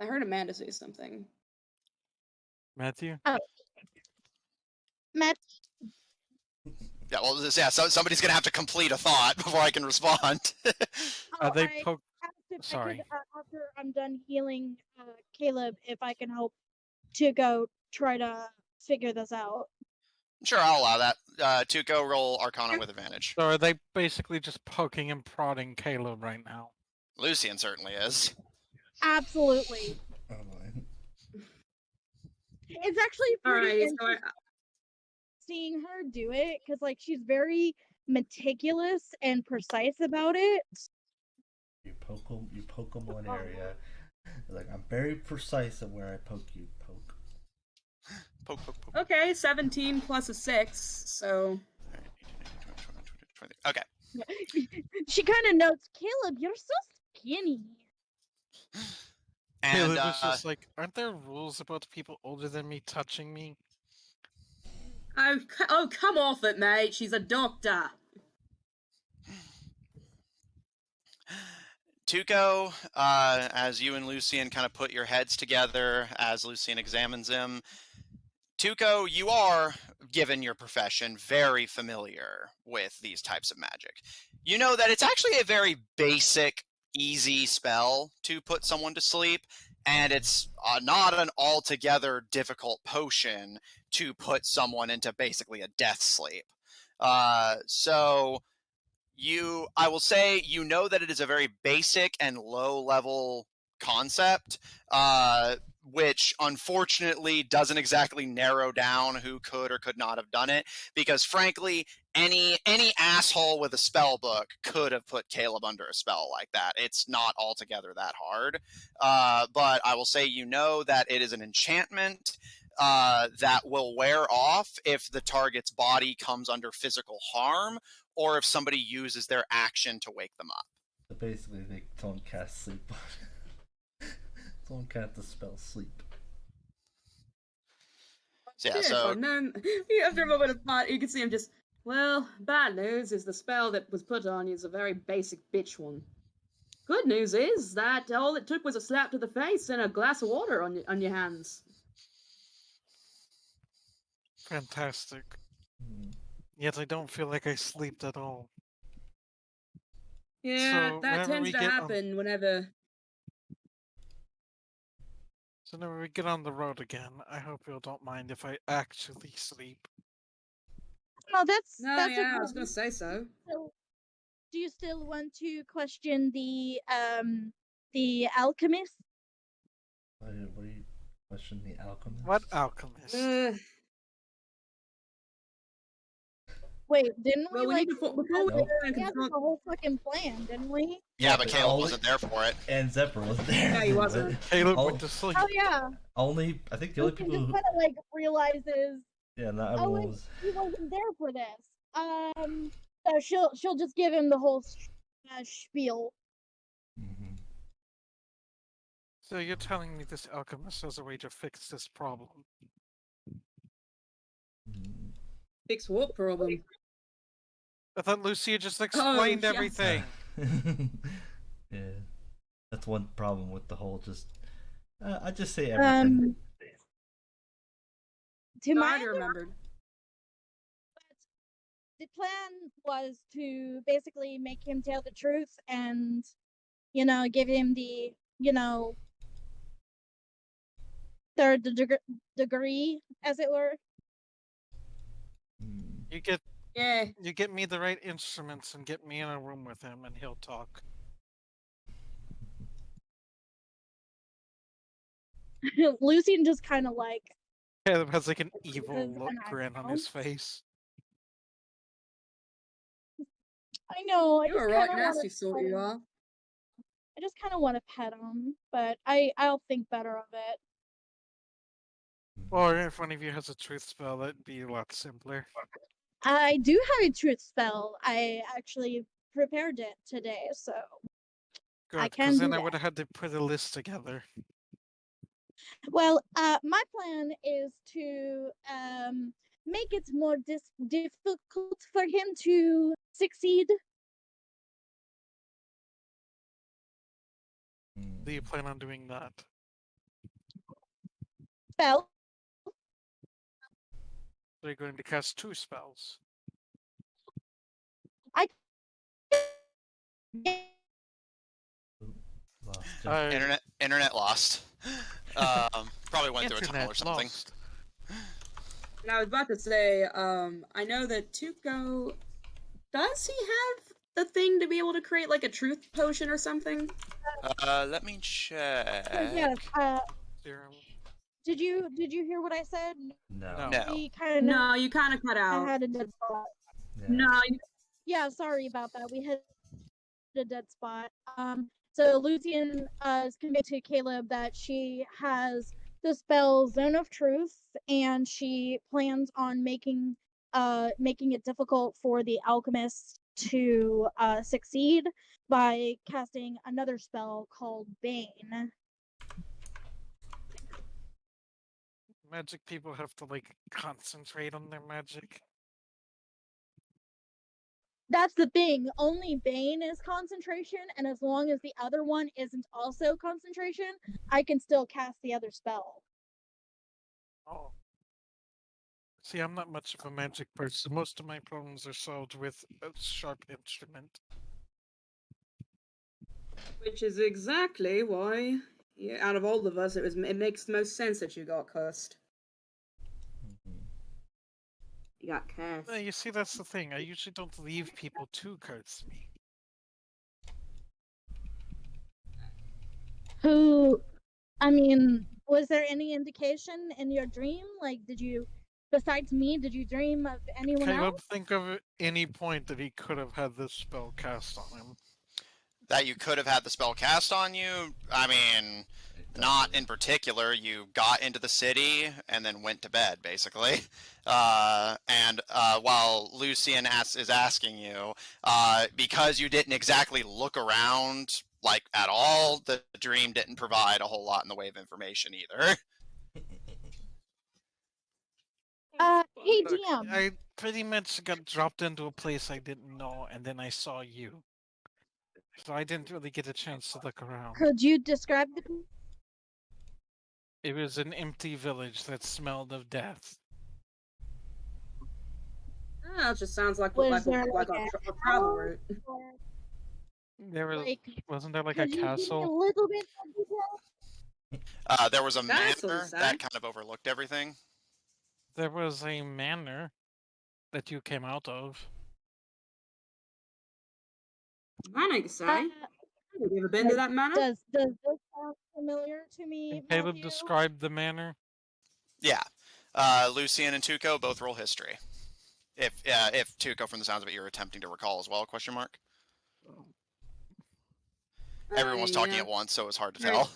I heard Amanda say something.
Matthew?
Matt,
Yeah, well, yeah. So somebody's gonna have to complete a thought before I can respond.
Are they
I
poke?
asked if I
Sorry.
could, after I'm done healing Caleb, if I can help to go try to figure this out.
Sure, I'll allow that. Tuco, roll Arcana with advantage.
So are they basically just poking and prodding Caleb right now?
Lucian certainly is.
Absolutely.
Oh boy.
It's actually pretty
Alright, so
interesting seeing her do it because, like, she's very meticulous and precise about it.
You poke them one area. Like, I'm very precise at where I poke you. Poke.
Poke, poke, poke.
okay, 17 plus a 6, so...
Okay.
She kind of notes, Caleb, you're so skinny.
And
Caleb was just like, aren't there rules about people older than me touching me?
Oh, come off it, mate. She's a doctor.
Tuco, as you and Lucian kind of put your heads together as Lucian examines him, Tuco, you are, given your profession, very familiar with these types of magic. You know that it's actually a very basic, easy spell to put someone to sleep, and it's not an altogether difficult potion to put someone into basically a death sleep. So I will say, you know that it is a very basic and low-level concept, which unfortunately doesn't exactly narrow down who could or could not have done it, because frankly, any asshole with a spell book could have put Caleb under a spell like that. It's not altogether that hard. But I will say, you know that it is an enchantment that will wear off if the target's body comes under physical harm, or if somebody uses their action to wake them up.
So basically, they don't cast sleep. Don't cast the spell sleep.
So, yeah,
Shit,
so
and then after a moment of thought, you can see him just. Well, bad news is the spell that was put on you is a very basic bitch one. Good news is that all it took was a slap to the face and a glass of water on your hands.
Fantastic. Yet I don't feel like I slept at all.
Yeah,
So
that
whenever
tends
we
to
get on-
happen whenever.
So whenever we get on the road again, I hope you don't mind if I actually sleep.
No, that's
No,
that's
yeah, I
okay.
was gonna say so.
So, do you still want to question the alchemist?
What do you question the alchemist?
What alchemist?
Wait, didn't we
Well, we
like
need to before we
Nope.
try and
we had
confront.
the whole fucking plan, didn't we?
yeah, but
but
Caleb
only-
wasn't there for it.
And Zephyr was there.
Yeah, he wasn't.
Caleb
Oh,
went to sleep.
Oh yeah.
Only, I think the only
Lucian
people
just
who.
kind of like realizes,
Yeah, not
oh
everyone
wait,
was.
he wasn't there for this. So she'll just give him the whole spiel.
Mm-hmm.
So you're telling me this alchemist has a way to fix this problem?
Fix what problem?
I thought Lucia just explained
yeah.
everything.
Yeah, that's one problem with the whole just. I just say everything.
To
No,
my
I already remembered.
the plan was to basically make him tell the truth and, give him the, third degree, as it were.
You get
Yeah.
you get me the right instruments and get me in a room with him and he'll talk.
Lucian just kind of like,
Caleb has like an evil
Because
look
an
grin on
iPhone?
his face.
I know.
You're a right nasty sort, you are.
I just kind of want to pet him, but I'll think better of it.
Or if one of you has a truth spell, that'd be a lot simpler.
I do have a truth spell. I actually prepared it today, so
Good,
can
because
do
then I
that.
would have had to put a list together.
well, my plan is to make it more difficult for him to succeed.
Do you plan on doing that?
spell.
They're going to cast 2 spells.
Lost you.
Internet lost. Probably went through a tunnel or
Internet
something.
lost.
And I was about to say, I know that Tuco, does he have the thing to be able to create like a truth potion or something?
Let me check.
Yes.
Serum.
Did you hear what I said?
No.
No.
We kind of
No, you kind of cut out.
had a dead spot.
Yeah.
No,
Yeah, sorry about that. We had a dead spot. So Lucian is conveyed to Caleb that she has the spell Zone of Truth, and she plans on making it difficult for the alchemist to succeed by casting another spell called Bane.
Magic people have to, like, concentrate on their magic.
That's the thing. Only Bane is concentration, and as long as the other one isn't also concentration, I can still cast the other spell.
Oh. See, I'm not much of a magic person. Most of my problems are solved with a sharp instrument.
which is exactly why, out of all of us, it makes the most sense that you got cursed.
Mhm.
You got cursed.
You see, that's the thing. I usually don't leave people to curse me.
Was there any indication in your dream? Like, besides me, did you dream of anyone
Caleb,
else?
think of any point that he could have had this spell cast on him.
That you could have had the spell cast on you? I mean, not in particular. You got into the city and then went to bed, basically. While Lucian is asking you, because you didn't exactly look around like at all, the dream didn't provide a whole lot in the way of information either.
Hey
Look,
DM.
I pretty much got dropped into a place I didn't know, and then I saw you. So I didn't really get a chance to look around.
Could you describe the?
It was an empty village that smelled of death.
Oh, it just sounds like
Was there
a travel route.
Or,
There was wasn't there like a
could you give me a
castle?
little bit of detail?
There was a
Castle,
manor
say?
that kind of overlooked everything.
There was a manor that you came out of.
Manor, you say?
Uh,
Have you ever been to that manor?
Does this sound familiar to me,
Can Caleb
Matthew?
describe the manor?
Yeah. Lucian and Tuco both roll history. If Tuco, from the sounds of it, you're attempting to recall as well? Question mark. Everyone was talking
yeah.
at once, so it was hard to
Right.
tell.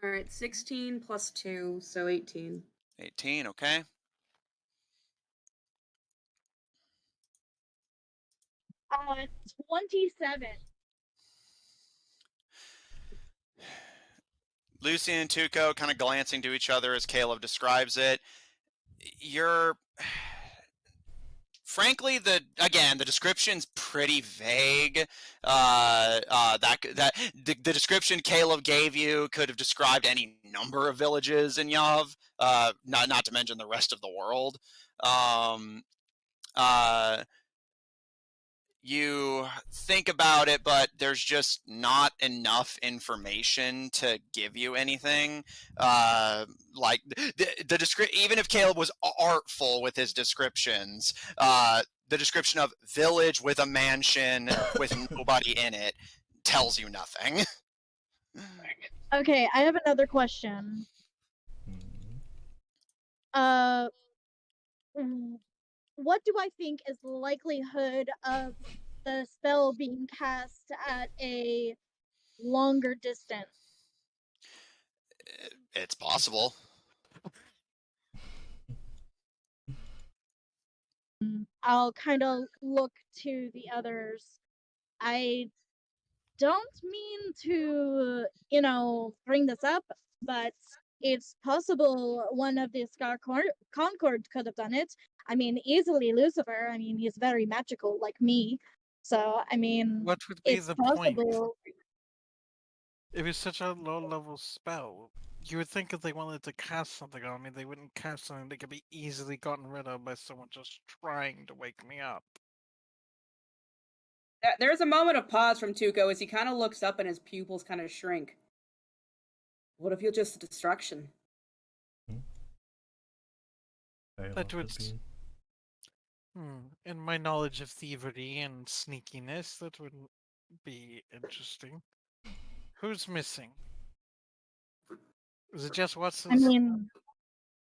Alright, 16 plus 2, so 18.
18. Okay.
Uh, 27.
Lucian and Tuco kind of glancing to each other as Caleb describes it. You're frankly, the description's pretty vague. The description Caleb gave you could have described any number of villages in Yav, not to mention the rest of the world. You think about it, but there's just not enough information to give you anything. Like even if Caleb was artful with his descriptions, the description of village with a mansion with nobody in it tells you nothing.
Okay, I have another question. What do I think is the likelihood of the spell being cast at a longer distance?
It's possible.
I'll kind of look to the others. I don't mean to, bring this up, but it's possible one of the Scar Concord could have done it. I mean, easily Lucifer. I mean, he's very magical like me. So, I mean,
What would be
it's
the point?
possible.
It was such a low-level spell. You would think if they wanted to cast something on me, they wouldn't cast something that could be easily gotten rid of by someone just trying to wake me up.
There's a moment of pause from Tuco as he kind of looks up and his pupils kind of shrink. What if you're just a distraction?
Very well
That
could
would.
be.
In my knowledge of thievery and sneakiness, that would be interesting. Who's missing? Is it just
I
Watson's?
mean,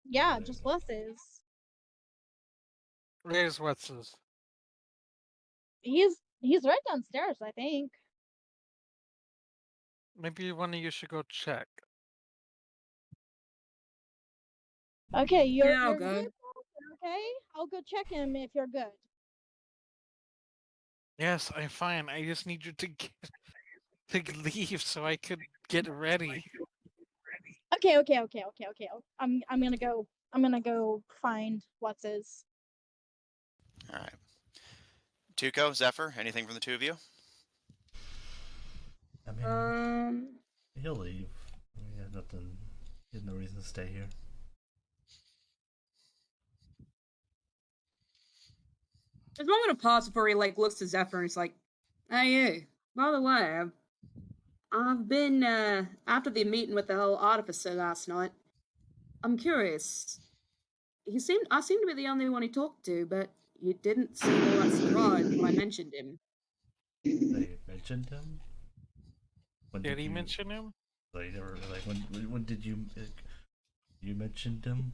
yeah, just Wes's.
Where's Watson's?
He's right downstairs, I think.
Maybe one of you should go check.
Okay, you're
Yeah, I'll
you're
go.
good. Okay, I'll go check him if you're good.
Yes, I'm fine. I just need you to leave so I could get ready.
Okay. I'm gonna go find Wes's.
All right. Tuco, Zephyr, anything from the two of you?
I mean, he'll leave. I mean, he has nothing. He has no reason to stay here.
There's a moment of pause before he like looks to Zephyr and he's like, "Hey, you. By the way, I've been after the meeting with the whole artificer last night. I'm curious. I seemed to be the only one he talked to, but you didn't seem all that surprised when I mentioned him.
They mentioned him. When
Did he mention him?
Like never. Like when did you? You mentioned him.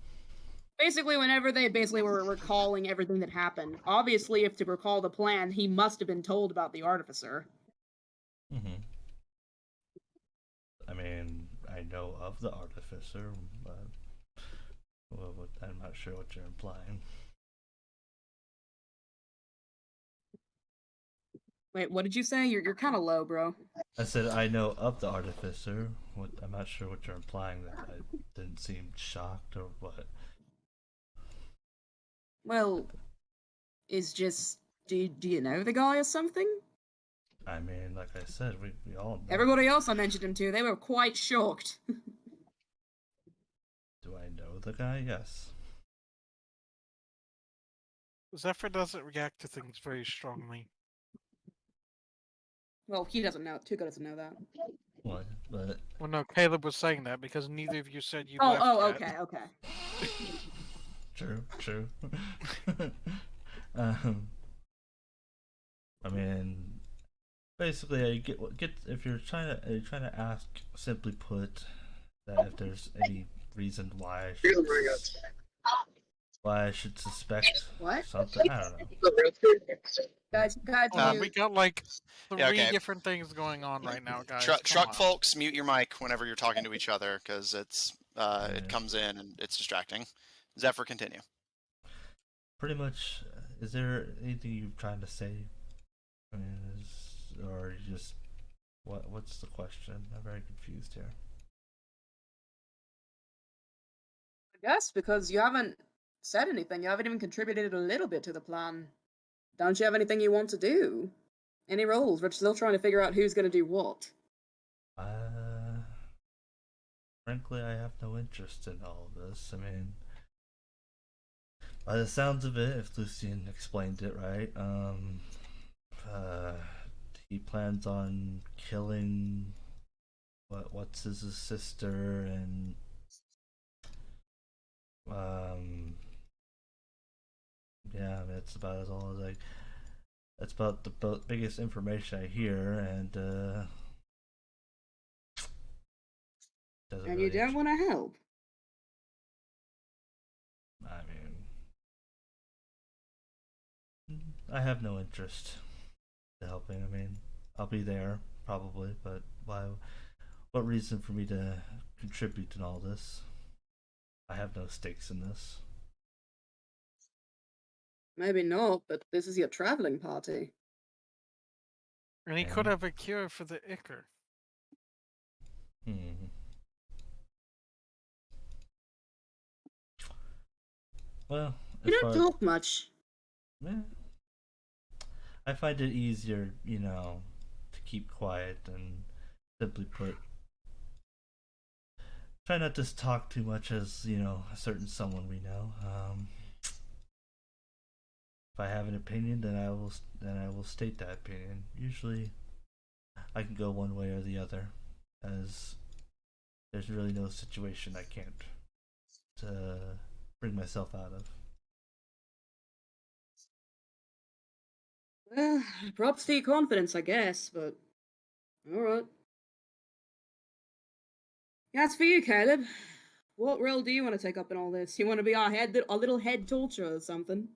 Basically, whenever they were recalling everything that happened. Obviously, if to recall the plan, he must have been told about the artificer.
I mean, I know of the artificer, but I'm not sure what you're implying.
Wait, what did you say? You're kind of low, bro.
I said I know of the artificer. I'm not sure what you're implying. That I didn't seem shocked or what.
Well, do you know the guy or something?
I mean, like I said, we all know.
Everybody else I mentioned him to, they were quite shocked.
Do I know the guy? Yes.
Zephyr doesn't react to things very strongly.
Well, he doesn't know. Tuco doesn't know that.
What? But
Well, no, Caleb was saying that because neither of you said you
Oh,
left yet.
okay.
True. I mean, basically, I get if you're trying to ask, simply put, that if there's any reason why I should suspect
What?
something. I don't know.
Guys,
We got like three
okay.
different things going on right now, guys.
Truck
Come on.
folks, mute your mic whenever you're talking to each other because it comes in and it's distracting. Zephyr, continue.
Pretty much, is there anything you're trying to say? I mean, or just what's the question? I'm very confused here.
I guess because you haven't said anything. You haven't even contributed a little bit to the plan. Don't you have anything you want to do? Any roles? We're still trying to figure out who's going to do what.
Frankly, I have no interest in all of this. I mean, by the sounds of it, if Lucian explained it right, he plans on killing what's his sister and yeah, I mean, it's about as all as that's about the biggest information I hear, and
And you don't want to help?
I mean, I have no interest in helping. I mean, I'll be there probably, but why? What reason for me to contribute in all this? I have no stakes in this.
Maybe not, but this is your traveling party.
And he could have a cure for the ichor.
Well,
You don't talk much.
Yeah. I find it easier, to keep quiet and simply put, try not to talk too much as, a certain someone we know. If I have an opinion, then I will state that opinion. Usually, I can go one way or the other, as there's really no situation I can't bring myself out of.
Props to your confidence, I guess, but alright. As for you, Caleb, what role do you want to take up in all this? You want to be our little head torturer or something?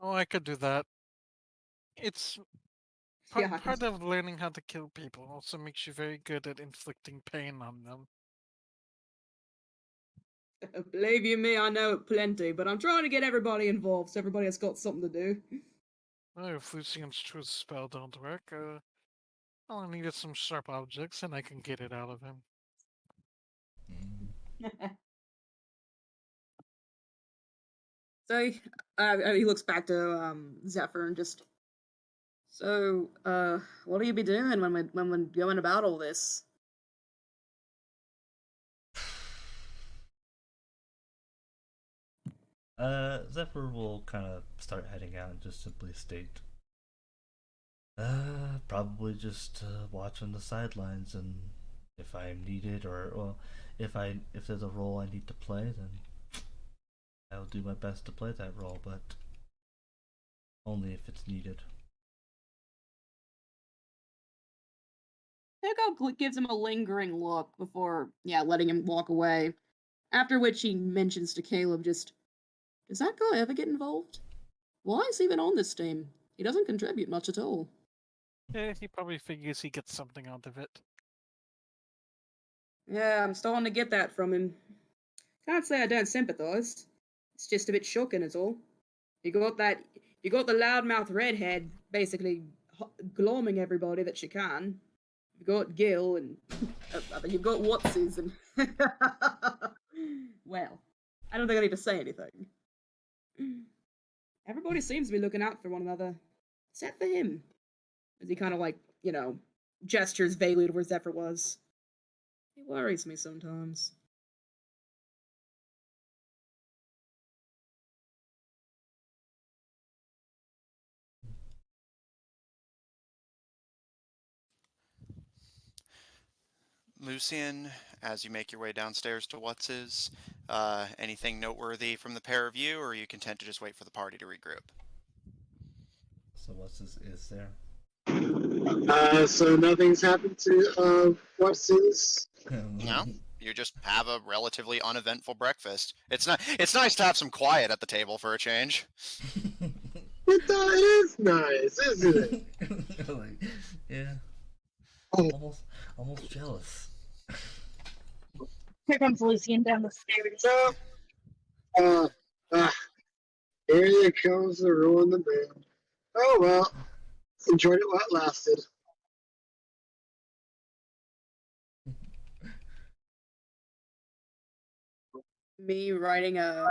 Oh, I could do that. It's part of learning how to kill people. Also makes you very good at inflicting pain on them.
Believe you me, I know plenty, but I'm trying to get everybody involved so everybody has got something to do.
Well, if Lucian's truth spell don't work, all I need is some sharp objects and I can get it out of him.
So he looks back to Zephyr and just. So, what do you be doing when we're going about all this?
Zephyr will kind of start heading out and just simply state, probably just watch on the sidelines, and if I'm needed, or if there's a role I need to play, then I'll do my best to play that role, but only if it's needed.
Hugo gives him a lingering look before, letting him walk away. After which he mentions to Caleb just, does that guy ever get involved? Why is he even on this team? He doesn't contribute much at all.
Yeah, he probably figures he gets something out of it.
Yeah, I'm starting to get that from him. Can't say I don't sympathize. It's just a bit shocking, is all. You got the loudmouth redhead basically glomming everybody that she can. You've got Gil and you've got Watses and well, I don't think I need to say anything. Everybody seems to be looking out for one another, except for him. As he kind of gestures vaguely to where Zephyr was. He worries me sometimes.
Lucian, as you make your way downstairs to What's anything noteworthy from the pair of you, or are you content to just wait for the party to regroup?
So What's is there?
So nothing's happened to What's
No, you just have a relatively uneventful breakfast. It's nice to have some quiet at the table for a change.
It is nice, isn't it?
Yeah. Almost jealous.
Here comes Lucian down the stairs.
So, here comes the ruin the moon. Oh well, enjoyed it while it lasted.
Me writing a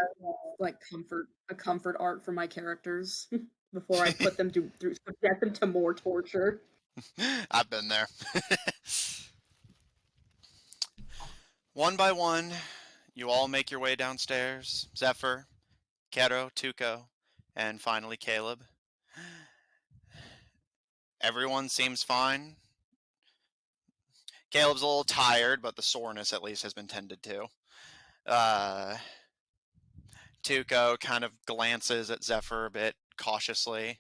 comfort art for my characters before I put them subject them to more torture.
I've been there. One by one, you all make your way downstairs. Zephyr, Kero, Tuco, and finally Caleb. Everyone seems fine. Caleb's a little tired, but the soreness at least has been tended to. Tuco kind of glances at Zephyr a bit cautiously.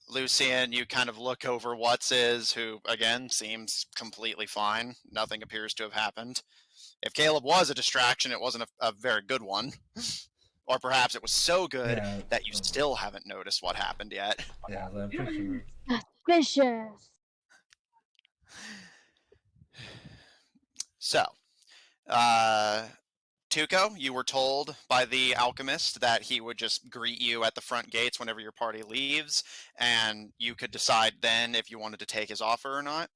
Lucian, you kind of look over who, again, seems completely fine. Nothing appears to have happened. If Caleb was a distraction, it wasn't a very good one. Or perhaps it was so good that you still haven't noticed what happened yet.
Yeah, I'm pretty sure.
Suspicious.
So, Tuco, you were told by the alchemist that he would just greet you at the front gates whenever your party leaves, and you could decide then if you wanted to take his offer or not.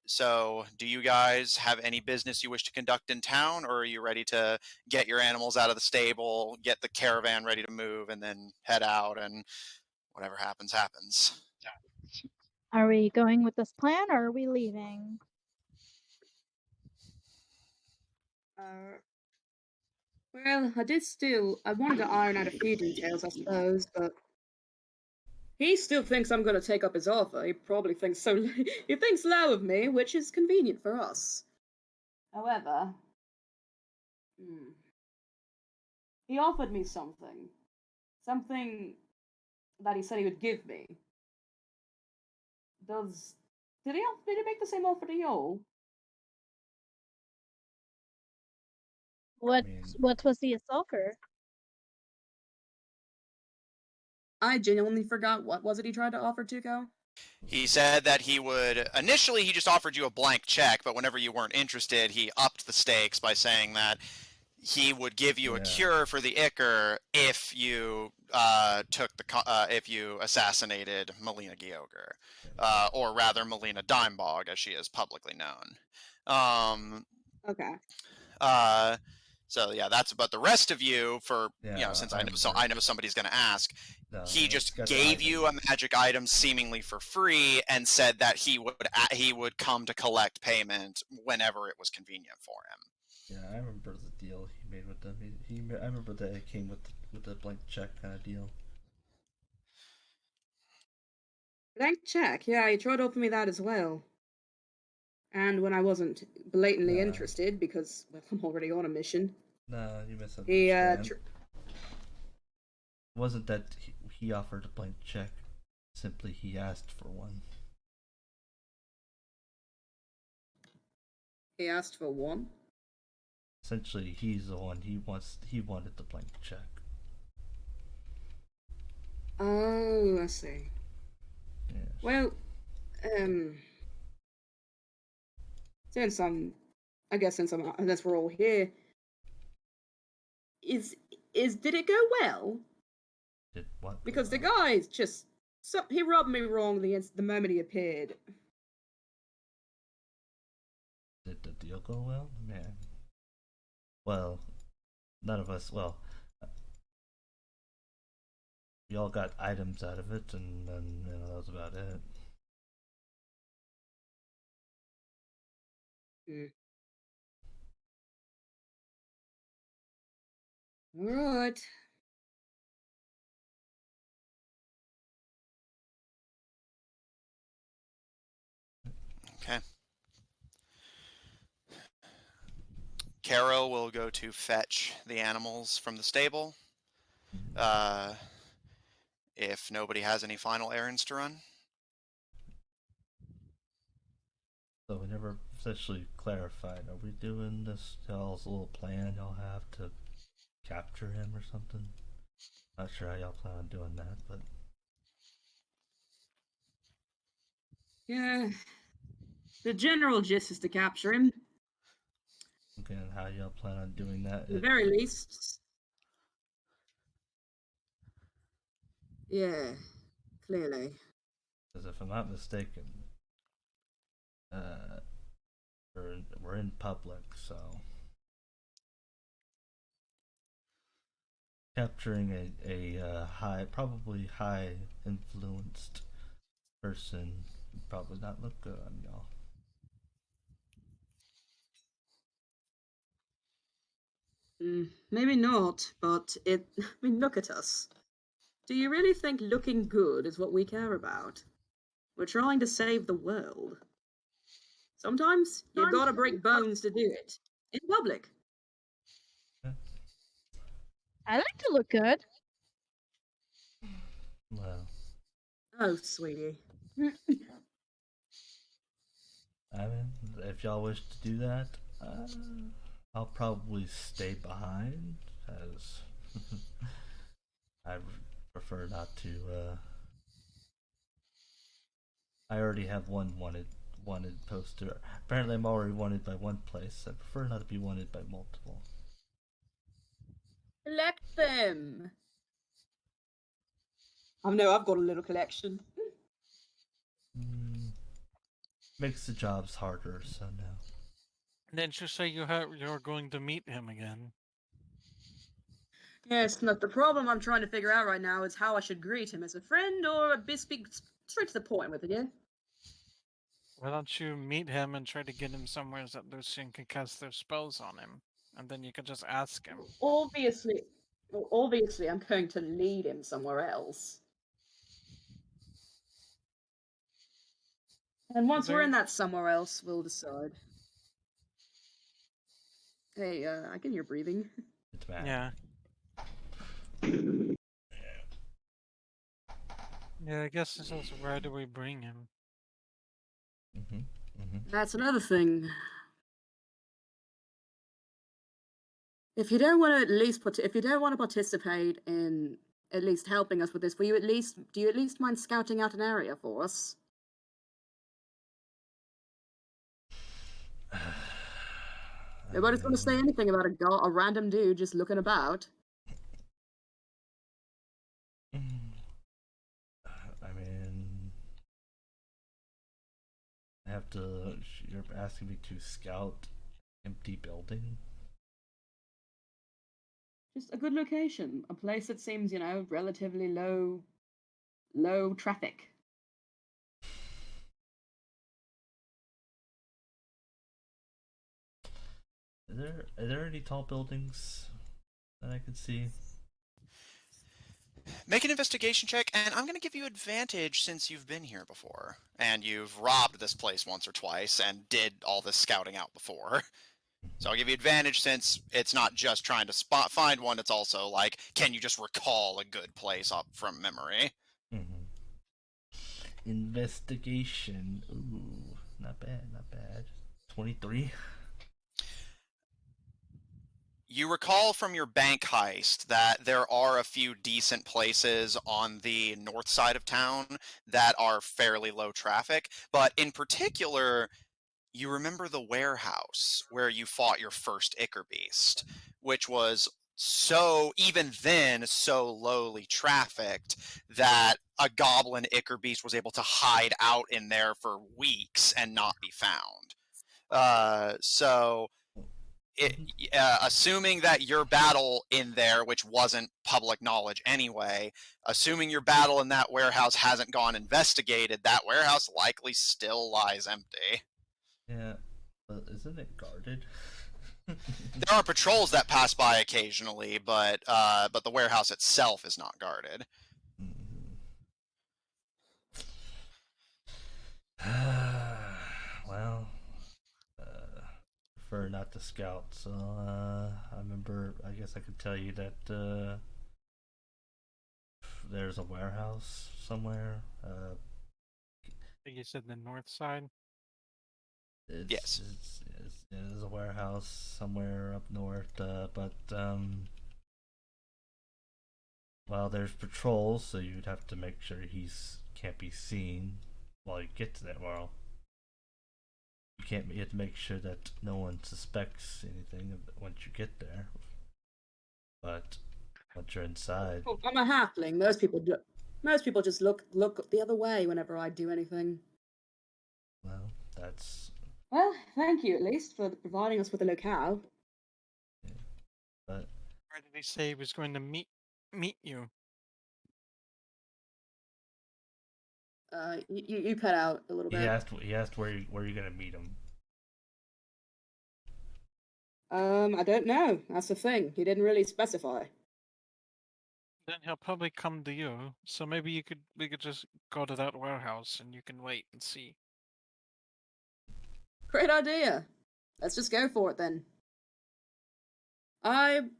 So, do you guys have any business you wish to conduct in town, or are you ready to get your animals out of the stable, get the caravan ready to move, and then head out, and whatever happens, happens?
Are we going with this plan or are we leaving?
Well, I wanted to iron out a few details, I suppose, but he still thinks I'm going to take up his offer. He probably thinks so. He thinks low of me, which is convenient for us. However, he offered me something that he said he would give me. Did he make the same offer to you?
What
mean-
what was the offer?
I genuinely forgot what was it he tried to offer, Tuco?
He said that he would initially he just offered you a blank check, but whenever you weren't interested, he upped the stakes by saying that he would give you a cure for the ichor if you if you assassinated Melina Gioger, or rather Melina Dimebog, as she is publicly known.
Okay.
So yeah, that's about the rest of you. For since I know somebody's going to ask. He just gave you a magic item seemingly for free and said that he would come to collect payment whenever it was convenient for him.
Yeah, I remember the deal he made with them. I remember that it came with a blank check kind of deal.
Blank check? Yeah, he tried to offer me that as well. And when I wasn't blatantly interested, because well, I'm already on a mission.
No, you misunderstand. It wasn't that he offered a blank check. Simply, he asked for one.
He asked for one?
Essentially, he's the one. He wanted the blank check.
Oh, I see.
Yes.
Well, since we're all here, did it go well?
Did what?
Because the guy's just he rubbed me wrong the moment he appeared.
Did the deal go well? Man. Well, none of us. Well, we all got items out of it, and then that was about it.
All right.
Okay. Caro will go to fetch the animals from the stable. If nobody has any final errands to run.
So we never essentially clarified. Are we doing this y'all's little plan y'all have to capture him or something? Not sure how y'all plan on doing that, but
Yeah. The general gist is to capture him.
again, how y'all plan on doing that?
At the very least. Yeah, clearly.
Because if I'm not mistaken, we're in public, so capturing a probably high influenced person would probably not look good on y'all.
Maybe not, but I mean, look at us. Do you really think looking good is what we care about? We're trying to save the world. Sometimes you gotta break bones to do it. In public.
I like to look good.
Well.
Oh, sweetie.
I mean, if y'all wish to do that, I'll probably stay behind, as I prefer not to. I already have one wanted poster. Apparently, I'm already wanted by one place. I prefer not to be wanted by multiple.
Collect them. I know I've got a little collection.
Makes the jobs harder, so no.
Didn't you say you're going to meet him again?
Yes, not the problem I'm trying to figure out right now is how I should greet him, as a friend or speak straight to the point with it, yeah?
Why don't you meet him and try to get him somewhere that Lucian can cast their spells on him? and then you can just ask him.
Obviously, I'm going to lead him somewhere else. And once we're in that somewhere else, we'll decide. Hey, I can hear breathing.
It's bad.
Yeah. Yeah, I guess this is where do we bring him?
That's another thing. If you don't want to if you don't want to participate in at least helping us with this, do you at least mind scouting out an area for us? Nobody's going to say anything about a random dude just looking about.
I mean, you're asking me to scout empty building?
Just a good location, a place that seems, relatively low traffic.
Are there any tall buildings that I could see?
Make an investigation check, and I'm going to give you advantage since you've been here before. And you've robbed this place once or twice and did all this scouting out before. So I'll give you advantage since it's not just trying to find one, it's also like, can you just recall a good place up from memory?
Investigation. Ooh, not bad, not bad. 23.
You recall from your bank heist that there are a few decent places on the north side of town that are fairly low traffic, but in particular, you remember the warehouse where you fought your first Ichor Beast, which was even then, so lowly trafficked that a goblin Ichor Beast was able to hide out in there for weeks and not be found. Assuming that your battle in there, which wasn't public knowledge anyway, assuming your battle in that warehouse hasn't gone investigated, that warehouse likely still lies empty.
Yeah, but isn't it guarded?
There are patrols that pass by occasionally, but the warehouse itself is not guarded.
Well, prefer not to scout, so I guess I could tell you that there's a warehouse somewhere.
I think you said the north side?
Yes.
There's a warehouse somewhere up north, but well, there's patrols, so you'd have to make sure can't be seen while you get to that. Well, you have to make sure that no one suspects anything once you get there. But once you're inside,
I'm a halfling. Most people just look the other way whenever I do anything.
well, that's.
Well, thank you at least for providing us with a locale.
Yeah, but
Where did he say he was going to meet you?
You cut out a little bit.
he asked where you're gonna meet him.
I don't know. That's the thing. He didn't really specify.
Then he'll probably come to you. So maybe we could just go to that warehouse and you can wait and see.
Great idea. Let's just go for it then. After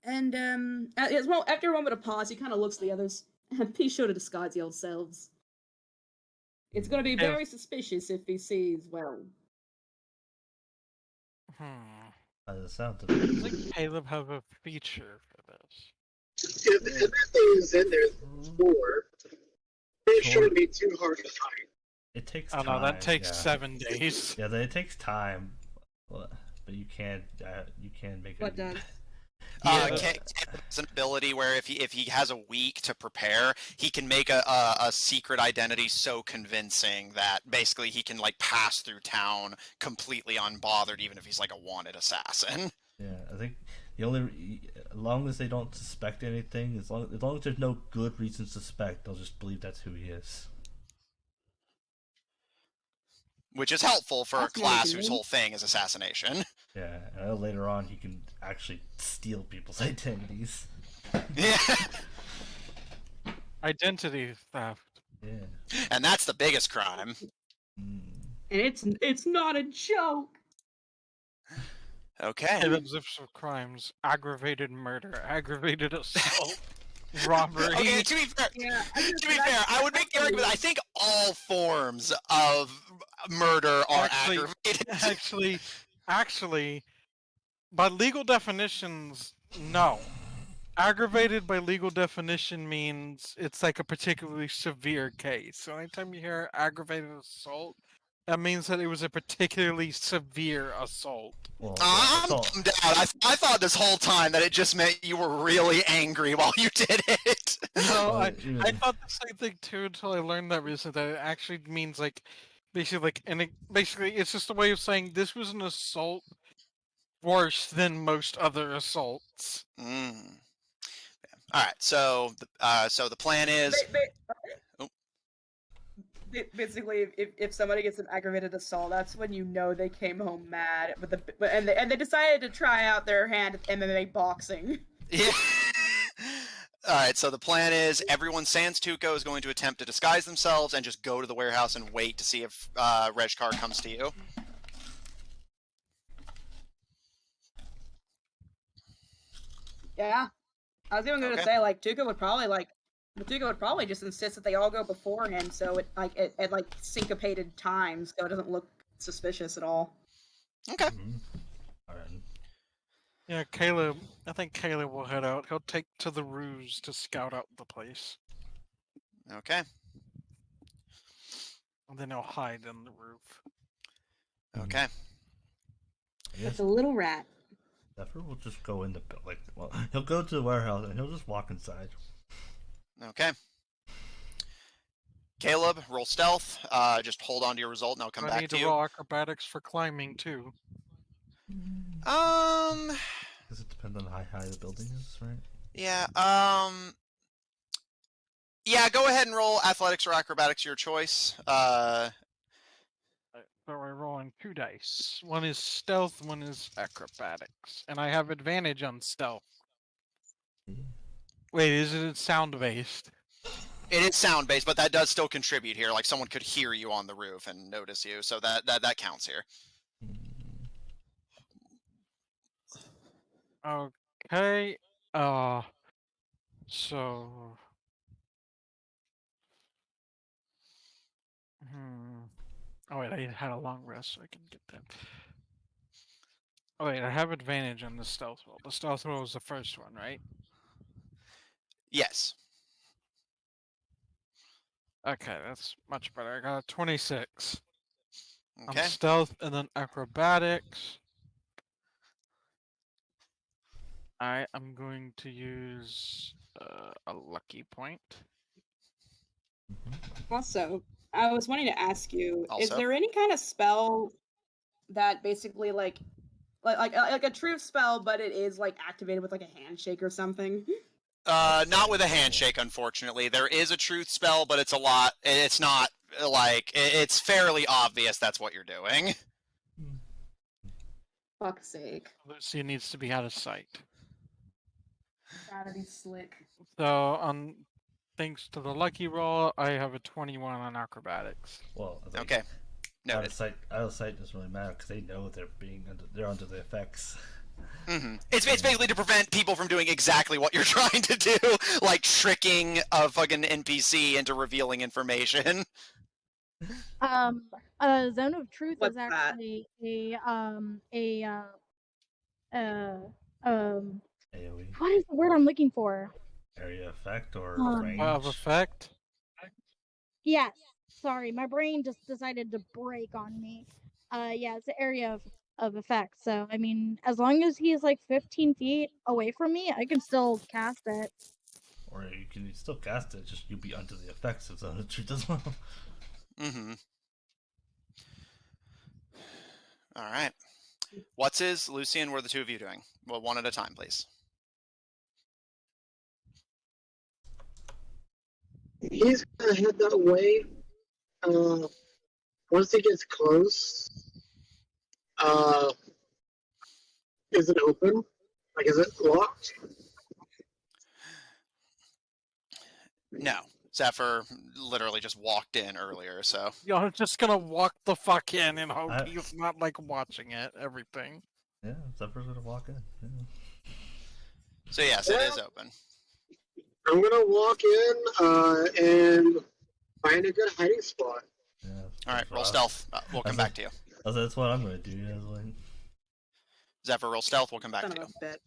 a moment of pause, he kind of looks at the others and be sure to disguise your selves. It's going to be very suspicious if he sees, well.
By the sound of it.
I think Caleb have a feature for this.
If everything is in there before, it shouldn't be too hard to find.
It takes
time. Oh no, that takes 7 days.
Yeah, it takes time, but you can make it.
What does?
Caleb has an ability where if he has a week to prepare, he can make a secret identity so convincing that basically he can like pass through town completely unbothered, even if he's like a wanted assassin.
Yeah, I think as long as they don't suspect anything, as long as there's no good reason to suspect, they'll just believe that's who he is.
Which is helpful for a class whose whole thing is assassination.
Yeah, and later on he can actually steal people's identities.
Yeah.
Identity theft.
Yeah.
And that's the biggest crime.
Mm.
And it's not a joke.
Okay.
Caleb's list of crimes: aggravated murder, aggravated assault, robbery.
Okay, to be fair,
Yeah,
I would make the argument. I think all forms of murder are
Actually-
aggravated.
Actually, by legal definitions, no. Aggravated by legal definition means it's like a particularly severe case. So anytime you hear aggravated assault, that means that it was a particularly severe assault.
Well,
I'm
assault.
bummed out. I thought this whole time that it just meant you were really angry while you did it.
No, I
even-
thought the same thing too until I learned that recently. That it actually means like, basically it's just a way of saying this was an assault worse than most other assaults.
Mm. All right, so the plan is. Oh.
Basically, if somebody gets an aggravated assault, that's when you know they came home mad. And they decided to try out their hand at MMA boxing.
Yeah. All right, so the plan is everyone sans Tuco is going to attempt to disguise themselves and just go to the warehouse and wait to see if Regcar comes to you.
Yeah, I was even going to
Okay.
say like Tuco would probably just insist that they all go beforehand, so it at like syncopated times, so it doesn't look suspicious at all.
Okay.
Mhm. Alright.
Yeah, Caleb. I think Caleb will head out. He'll take to the ruse to scout out the place,
Okay.
and then he'll hide in the roof.
Okay.
I guess
a little rat.
Zephyr will just go in the he'll go to the warehouse and he'll just walk inside.
Okay. Caleb, roll stealth. Just hold on to your result, and I'll come
I
back
need
to
to
you.
roll acrobatics for climbing too.
Does it depend on how high the building is, right?
Yeah. Yeah. Go ahead and roll athletics or acrobatics, your choice.
So we're rolling 2 dice. One is stealth, one is acrobatics, and I have advantage on stealth.
Yeah.
Wait, is it sound based?
It is sound based, but that does still contribute here. Like someone could hear you on the roof and notice you, so that counts here.
Okay. So. Oh wait, I had a long rest, so I can get that. Oh wait, I have advantage on the stealth roll. The stealth roll is the first one, right?
Yes.
Okay, that's much better. I got a 26 on
Okay.
stealth, and then acrobatics. I am going to use a lucky point.
Also, I was wanting to ask you: is
Also?
there any kind of spell that basically like a truth spell, but it is like activated with like a handshake or something?
Not with a handshake, unfortunately. There is a truth spell, but it's a lot. It's not like it's fairly obvious that's what you're doing.
Fuck's sake!
Lucy needs to be out of sight.
Gotta be slick.
So, thanks to the lucky roll, I have a 21 on acrobatics.
Well,
Okay.
Out
Noted.
of sight doesn't really matter because they know they're under the effects.
Mm-hmm. It's basically to prevent people from doing exactly what you're trying to do, like tricking a fucking NPC into revealing information.
A zone of truth
What's
is
that?
actually
AoE,
what is the word I'm looking for?
area effect, or range.
Of effect.
Yes. Sorry, my brain just decided to break on me. Yeah, it's an area of effect. So, I mean, as long as he's like 15 feet away from me, I can still cast it.
Or you can still cast it, just you'll be under the effects of Zone of Truth as well.
Mm-hmm. All right. What's his, Lucian, what are the two of you doing? Well, one at a time, please.
He's gonna head that way. Once he gets close, is it open? Like, is it locked?
No. Zephyr literally just walked in earlier, so.
You're just gonna walk the fuck in and hope
I-
he's not like watching it, everything.
Yeah, Zephyr's gonna walk in. Yeah.
So yes, it is open.
I'm gonna walk in and find a good hiding spot.
Yeah,
All right,
that's
roll
what
stealth. We'll come back to you.
That's what I'm gonna do. Yeah, like,
Zephyr, roll stealth. We'll come back
Son
to
of
you.
a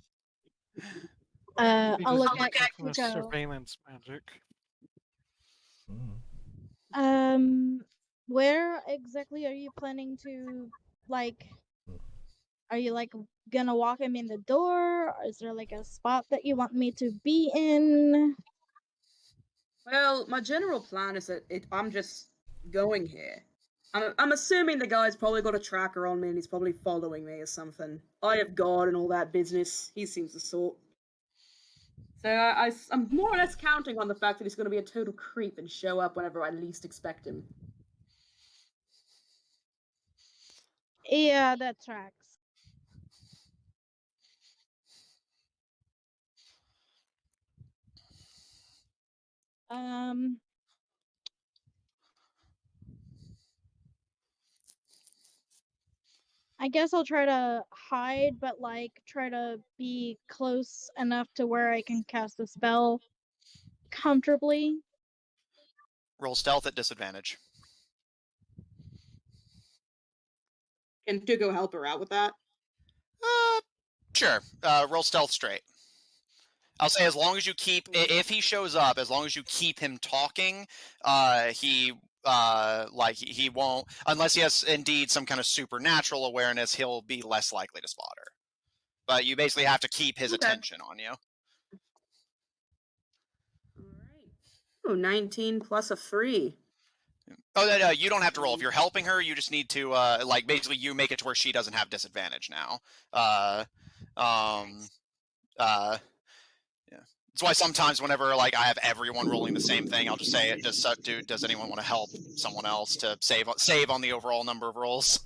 bitch.
I'll look at
From the
Kiko.
surveillance magic.
Where exactly are you planning to, like, are you like gonna walk him in the door? Or is there like a spot that you want me to be in?
Well, my general plan is that I'm just going here. I'm assuming the guy's probably got a tracker on me and he's probably following me or something. I have God and all that business. He seems the sort. So I'm more or less counting on the fact that he's going to be a total creep and show up whenever I least expect him.
Yeah, that tracks. I guess I'll try to hide, but like try to be close enough to where I can cast a spell comfortably.
Roll stealth at disadvantage.
Can Dugo help her out with that?
Sure. Roll stealth straight. I'll say as long as you keep, if he shows up, as long as you keep him talking, he won't, unless he has indeed some kind of supernatural awareness, he'll be less likely to spot her. But you basically have to keep his attention on you.
Alright. Oh, 19 plus a 3.
Oh, no, you don't have to roll. If you're helping her, you just need to, basically you make it to where she doesn't have disadvantage now. Yeah. That's why sometimes whenever, I have everyone rolling the same thing, I'll just say, does anyone want to help someone else to save on the overall number of rolls?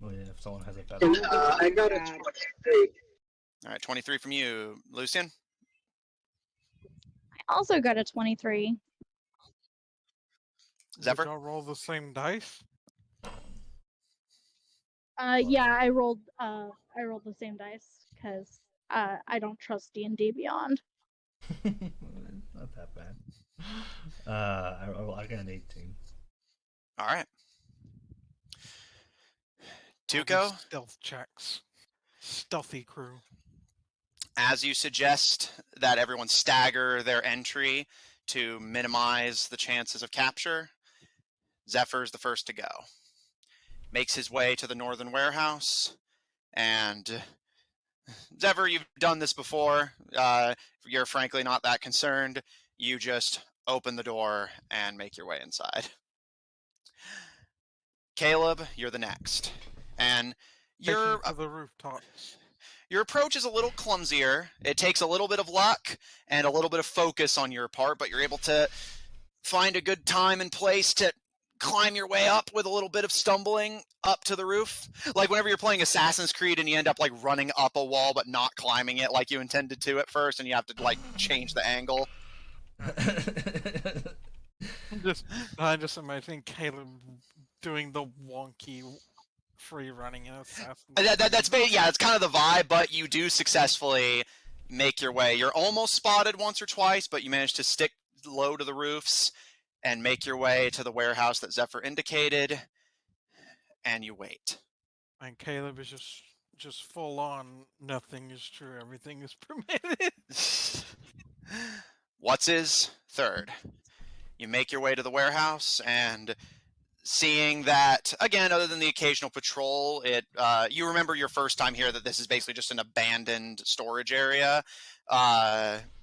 oh yeah, if someone has a better.
And I got a 23.
All right, 23 from you, Lucian.
I also got a 23.
Zephyr?
Did y'all roll the same dice?
Yeah, I rolled the same dice because I don't trust D&D Beyond.
Not that bad. I got an 18.
All right.
All these
Tuco,
stealth checks. Stealthy crew.
as you suggest that everyone stagger their entry to minimize the chances of capture, Zephyr's the first to go. Makes his way to the northern warehouse, and Zephyr, you've done this before. You're frankly not that concerned. You just open the door and make your way inside. Caleb, you're the next. And
Taking to the rooftops.
your approach is a little clumsier. It takes a little bit of luck and a little bit of focus on your part, but you're able to find a good time and place to climb your way up with a little bit of stumbling up to the roof. Like whenever you're playing Assassin's Creed and you end up running up a wall but not climbing it like you intended to at first, and you have to change the angle.
I'm just imagining Caleb doing the wonky free running in Assassin's
That's kind of the vibe, but you do successfully make your way. You're almost spotted once or twice, but you manage to stick low to the roofs and make your way to the warehouse that Zephyr indicated, and you wait.
And Caleb is just full on. Nothing is true. Everything is permitted.
What's his third? You make your way to the warehouse, and seeing that, again, other than the occasional patrol, you remember your first time here that this is basically just an abandoned storage area.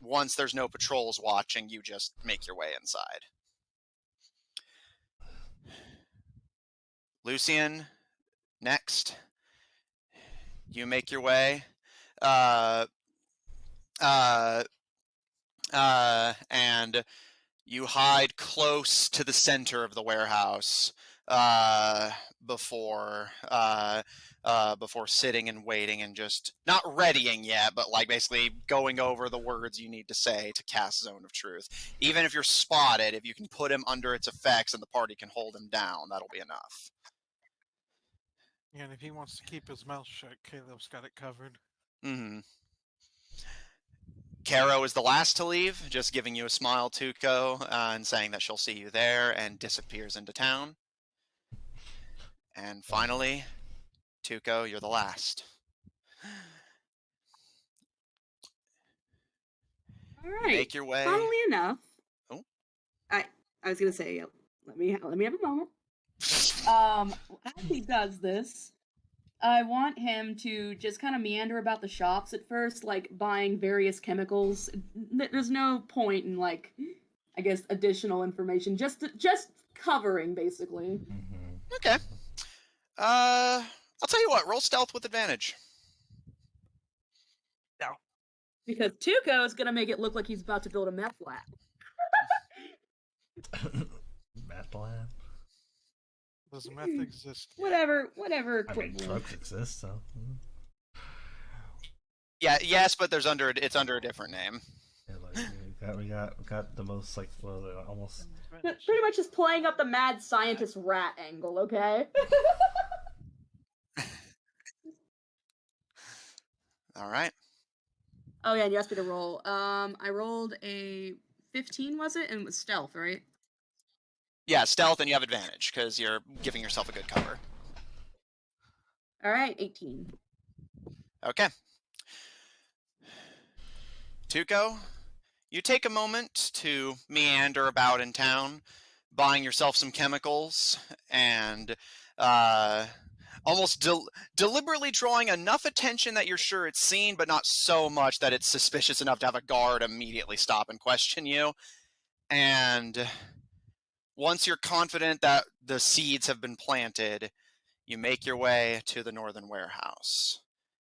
Once there's no patrols watching, you just make your way inside. Lucian, next. You make your way. And you hide close to the center of the warehouse before before sitting and waiting and just not readying yet, but like basically going over the words you need to say to cast Zone of Truth. Even if you're spotted, if you can put him under its effects and the party can hold him down, that'll be enough.
And if he wants to keep his mouth shut, Caleb's got it covered.
Mm-hmm. Caro is the last to leave, just giving you a smile, Tuco, and saying that she'll see you there, and disappears into town. And finally, Tuco, you're the last.
All right.
Make your way.
Funnily enough,
Oh.
I was gonna say, let me have a moment. As he does this, I want him to just kind of meander about the shops at first, like buying various chemicals. There's no point in like, I guess, additional information. Just covering, basically.
Mm-hmm.
Okay. I'll tell you what. Roll stealth with advantage.
Because Tuco is gonna make it look like he's about to build a meth lab.
Meth lab?
Does meth exist?
Whatever
I mean,
equivalent.
drugs exist, so.
Yeah. Yes, but it's under a different name.
Yeah, like, we got the most, like, well, almost.
Pretty much just playing up the mad scientist rat angle, okay?
All right.
Oh yeah, and you asked me to roll. I rolled a 15, was it? And it was stealth, right?
Yeah, stealth, and you have advantage because you're giving yourself a good cover.
All right, 18.
Okay. Tuco, you take a moment to meander about in town, buying yourself some chemicals, and almost deliberately drawing enough attention that you're sure it's seen, but not so much that it's suspicious enough to have a guard immediately stop and question you. And once you're confident that the seeds have been planted, you make your way to the northern warehouse.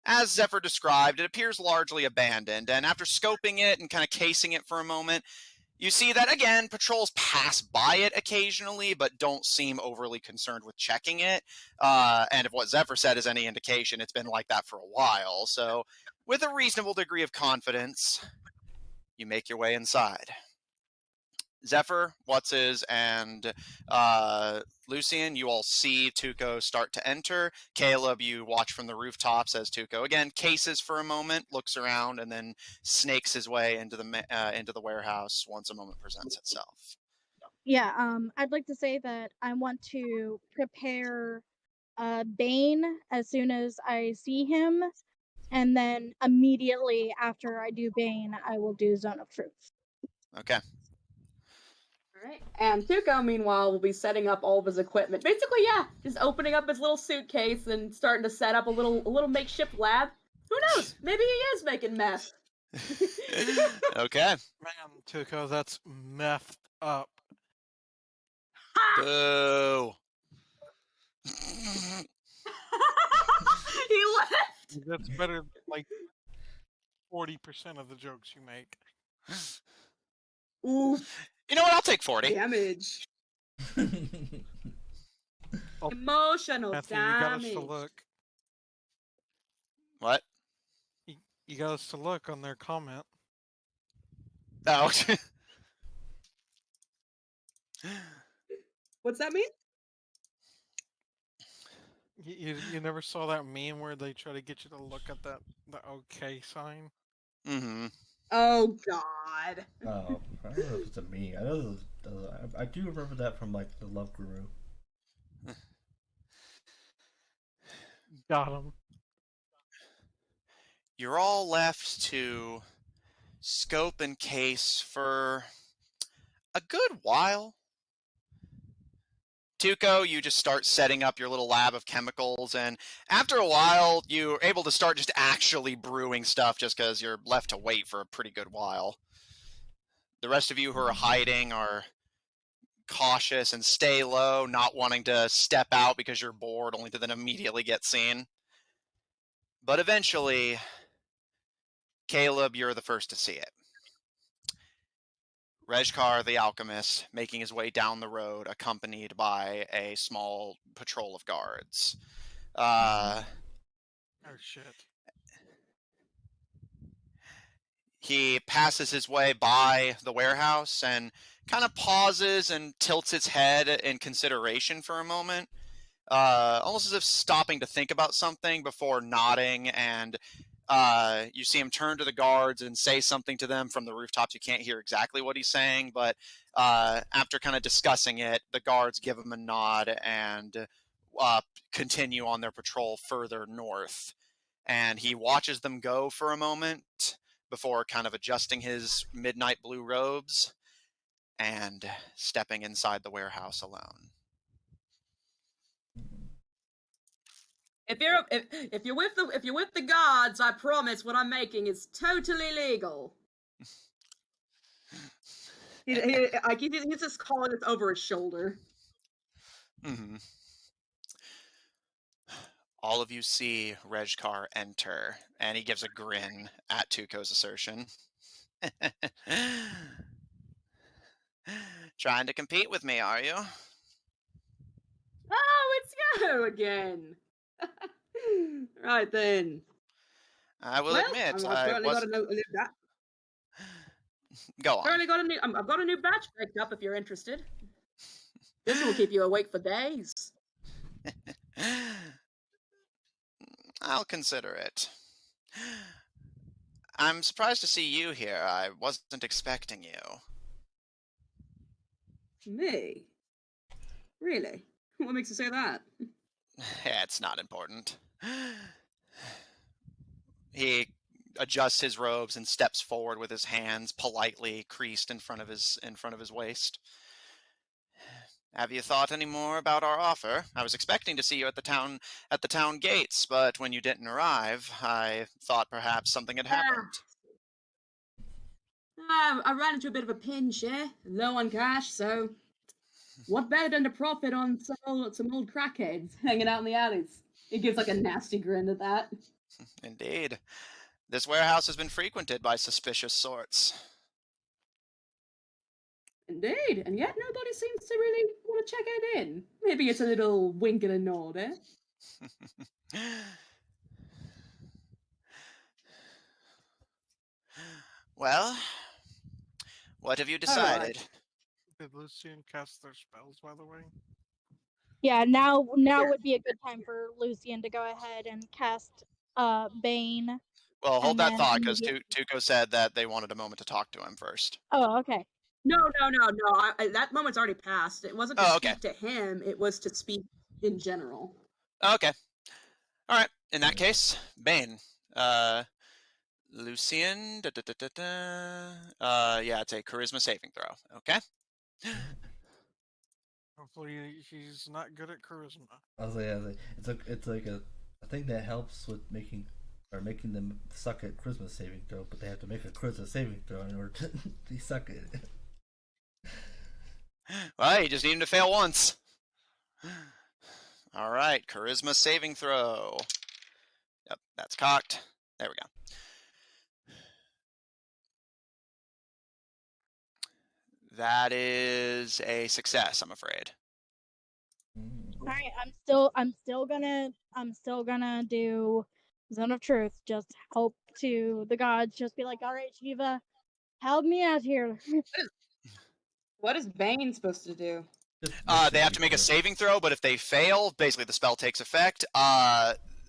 As Zephyr described, it appears largely abandoned, and after scoping it and kind of casing it for a moment, you see that, again, patrols pass by it occasionally, but don't seem overly concerned with checking it. And if what Zephyr said is any indication, it's been like that for a while. So, with a reasonable degree of confidence, you make your way inside. Zephyr, What's-His, and Lucian, you all see Tuco start to enter. Caleb, you watch from the rooftops as Tuco, again, cases for a moment, looks around, and then snakes his way into the warehouse once a moment presents itself.
Yeah, I'd like to say that I want to prepare Bane as soon as I see him, and then immediately after I do Bane, I will do Zone of Truth.
Okay.
Alright. And Tuco, meanwhile, will be setting up all of his equipment. Basically, yeah, just opening up his little suitcase and starting to set up a little makeshift lab. Who knows? Maybe he is making meth.
Okay.
Man, Tuco, that's methed up.
Boo.
He left!
That's better than, like, 40% of the jokes you make.
Ooh,
You know what? I'll take 40.
damage.
Oh,
Emotional
Matthew, you got us
damage.
to look.
What?
You got us to look on their comment.
Oh.
What's that mean?
You never saw that meme where they try to get you to look at the OK sign?
Mm-hmm.
Oh God.
Oh, I don't know if it's a me. I know I do remember that from like the Love Guru.
Got him.
You're all left to scope and case for a good while. Tuco, you just start setting up your little lab of chemicals, and after a while, you're able to start just actually brewing stuff just because you're left to wait for a pretty good while. The rest of you who are hiding are cautious and stay low, not wanting to step out because you're bored, only to then immediately get seen. But eventually, Caleb, you're the first to see it. Rejkar, the alchemist, making his way down the road, accompanied by a small patrol of guards.
Oh shit.
He passes his way by the warehouse and kind of pauses and tilts its head in consideration for a moment, almost as if stopping to think about something before nodding. And you see him turn to the guards and say something to them from the rooftops. You can't hear exactly what he's saying, but after kind of discussing it, the guards give him a nod and continue on their patrol further north. And he watches them go for a moment before kind of adjusting his midnight blue robes and stepping inside the warehouse alone.
If you're with the guards, I promise what I'm making is totally legal. He's just calling it over his shoulder.
Mm-hmm. All of you see Regkar enter, and he gives a grin at Tuco's assertion. Trying to compete with me, are you?
Oh, it's you again. Right then.
I will admit,
I've
I
currently
was...
got a new
Go on.
Currently got a new. I've got a new batch picked up. If you're interested, this will keep you awake for days.
I'll consider it. I'm surprised to see you here. I wasn't expecting you.
Me? Really? What makes you say that?
It's not important. He adjusts his robes and steps forward with his hands politely creased in front of his waist. Have you thought any more about our offer? I was expecting to see you at the town gates, but when you didn't arrive, I thought perhaps something had happened.
I ran into a bit of a pinch, low on cash, so what better than to profit on some old crackheads hanging out in the alleys? He gives like a nasty grin at that.
Indeed. This warehouse has been frequented by suspicious sorts.
Indeed, and yet nobody seems to really want to check it in. Maybe it's a little wink and a nod, eh?
Well, what have you decided?
Did Lucian cast their spells, by the way?
Yeah, now
Sure.
would be a good time for Lucian to go ahead and cast Bane.
Well, hold
And
that
then
thought, because
immediate-
Tuco said that they wanted a moment to talk to him first.
Oh, okay.
No. That moment's already passed. It wasn't to speak to him. It was to speak in general.
Okay. All right. In that case, Bane. Lucian. Yeah, it's a charisma saving throw. Okay.
Hopefully he's not good at charisma.
I was like, it's like a thing that helps with making them suck at charisma saving throw, but they have to make a charisma saving throw in order to suck at it.
Well, you just need him to fail once. All right, charisma saving throw. Yep, that's cocked. There we go. That is a success, I'm afraid.
All right, I'm still gonna do Zone of Truth. Just hope to the gods. Just be like, all right, Shiva, help me out here.
What is Bane supposed to do?
They have to make a saving throw, but if they fail, basically the spell takes effect.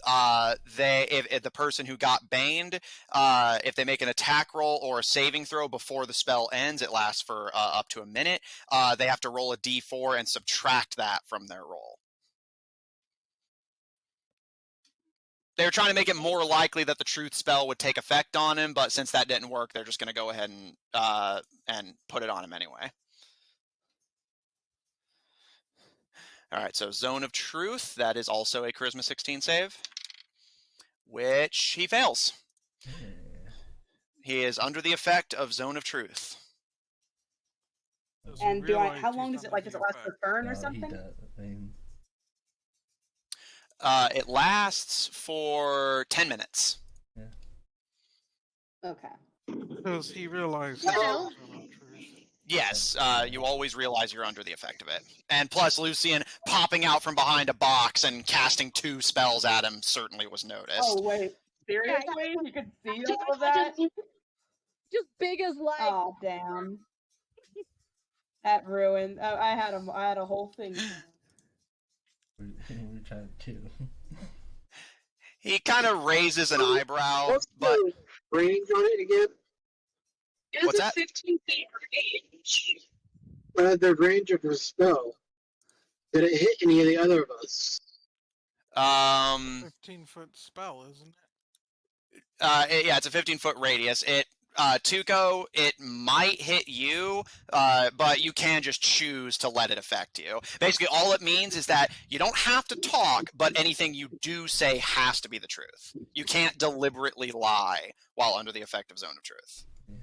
If the person who got baned, if they make an attack roll or a saving throw before the spell ends, it lasts for up to a minute. They have to roll a d4 and subtract that from their roll. They were trying to make it more likely that the truth spell would take effect on him, but since that didn't work, they're just going to go ahead and put it on him anyway. All right, so Zone of Truth, that is also a Charisma 16 save, which he fails. He is under the effect of Zone of Truth.
And how long does it last for turn or something?
It lasts for 10 minutes.
Okay.
Because he realized.
Well,
Yes, you always realize you're under the effect of it. And plus, Lucian popping out from behind a box and casting 2 spells at him certainly was noticed.
Oh wait, seriously? You could see all of that?
Just big as life.
Oh damn. That ruined. I had a whole thing.
We're trying to.
He kind of raises an eyebrow,
What's
but
the range on it again?
what's that?
15 feet range. The range of the spell. Did it hit any of the other of us?
15-foot spell, isn't it?
Yeah, it's a 15-foot radius. Tuco, it might hit you, but you can just choose to let it affect you. Basically, all it means is that you don't have to talk, but anything you do say has to be the truth. You can't deliberately lie while under the effective zone of truth.
Yeah.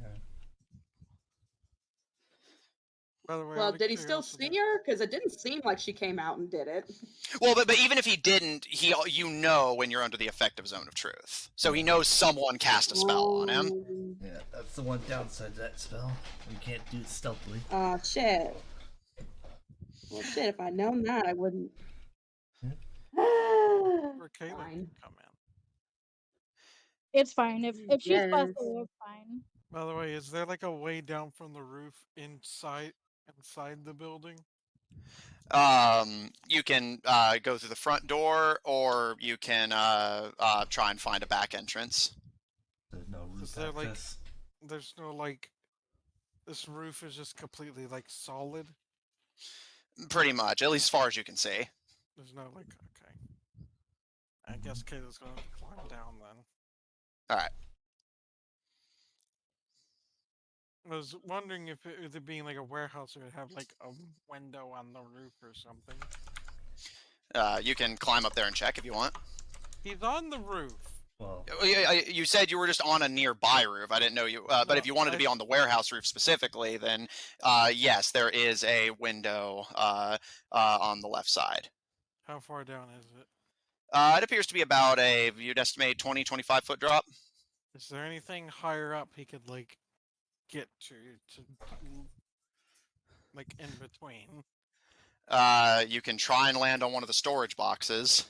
By the way,
Well,
out of
did he still
curiosity-
see her? Because it didn't seem like she came out and did it.
Well, but even if he didn't, you know when you're under the effective zone of truth. So he knows someone cast a spell on him.
Oh.
Yeah, that's the one downside to that spell. You can't do it stealthily.
Oh, shit. Well, shit, if I'd known that, I wouldn't.
Or Caleb
Fine.
can come in.
It's fine. If she's
Yes.
busted, it's fine.
By the way, is there like a way down from the roof inside the building?
You can go through the front door, or you can try and find a back entrance.
There's no roof
Is there, like-
access.
There's no like. This roof is just completely like solid.
Pretty much, at least as far as you can see.
There's no like. Okay. I guess Caleb's gonna have to climb down then.
All right.
I was wondering if with it being like a warehouse, it would have like a window on the roof or something.
You can climb up there and check if you want.
He's on the roof.
Well,
You said you were just on a nearby roof. I didn't know you. But if you wanted to be on the warehouse roof specifically, then yes, there is a window on the left side.
How far down is it?
It appears to be about you'd estimate 20, 25 foot drop.
Is there anything higher up he could like get to like in between?
You can try and land on one of the storage boxes.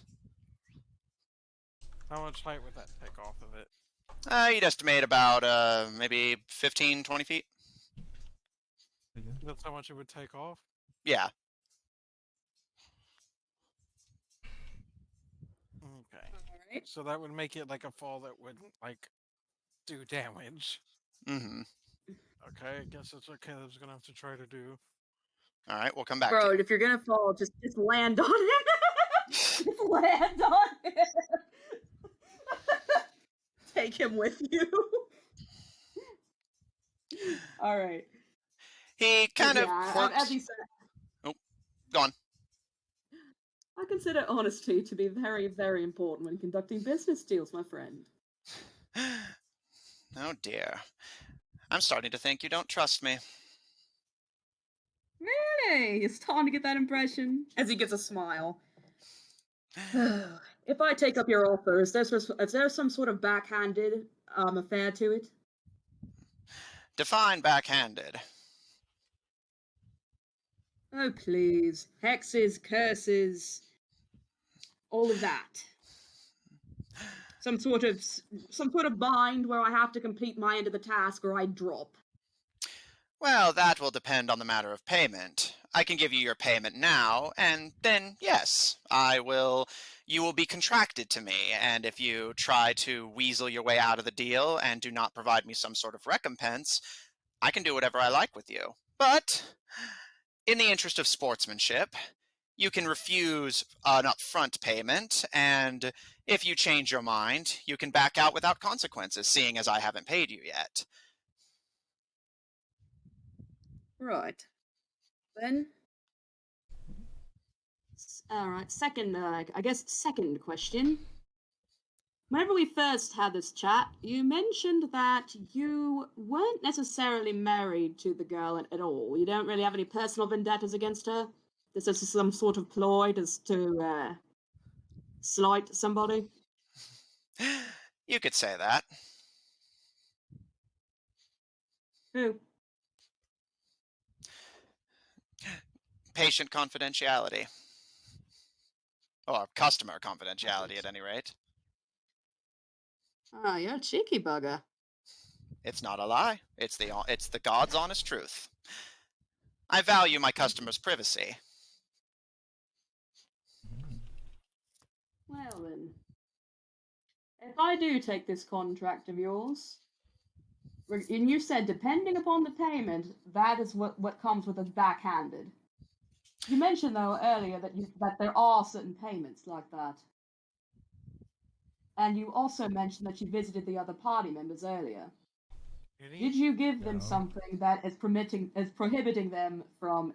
How much height would that take off of it?
You'd estimate about maybe 15, 20 feet.
That's how much it would take off?
Yeah.
Okay.
Alright.
So that would make it like a fall that wouldn't like do damage.
Mm-hmm.
Okay, I guess that's what Caleb's gonna have to try to do.
All right, we'll come back.
Bro,
to you.
if you're gonna fall, just land on it. Just land on it. Take him with you. Alright.
He kind of
Yeah,
quirks.
as he said,
Go on.
I consider honesty to be very, very important when conducting business deals, my friend.
Oh dear. I'm starting to think you don't trust me.
Really? It's time to get that impression. As he gets a smile. If I take up your offer, is there some sort of backhanded affair to it?
Define backhanded.
Oh, please. Hexes, curses, all of that. Some sort of bind where I have to complete my end of the task or I drop.
Well, that will depend on the matter of payment. I can give you your payment now, and then, yes, you will be contracted to me, and if you try to weasel your way out of the deal and do not provide me some sort of recompense, I can do whatever I like with you. But, in the interest of sportsmanship, you can refuse an upfront payment, and if you change your mind, you can back out without consequences, seeing as I haven't paid you yet.
Right. Then. Alright, second question. Whenever we first had this chat, you mentioned that you weren't necessarily married to the girl at all. You don't really have any personal vendettas against her? This is some sort of ploy to slight somebody?
You could say that.
Who?
patient confidentiality. Or customer confidentiality, at any rate.
Ah, you're a cheeky bugger.
It's not a lie. It's the God's honest truth. I value my customers' privacy.
Well then, if I do take this contract of yours, and you said depending upon the payment, that is what comes with it backhanded. You mentioned though earlier that there are certain payments like that, and you also mentioned that you visited the other party members earlier. Did you give them something that is prohibiting them from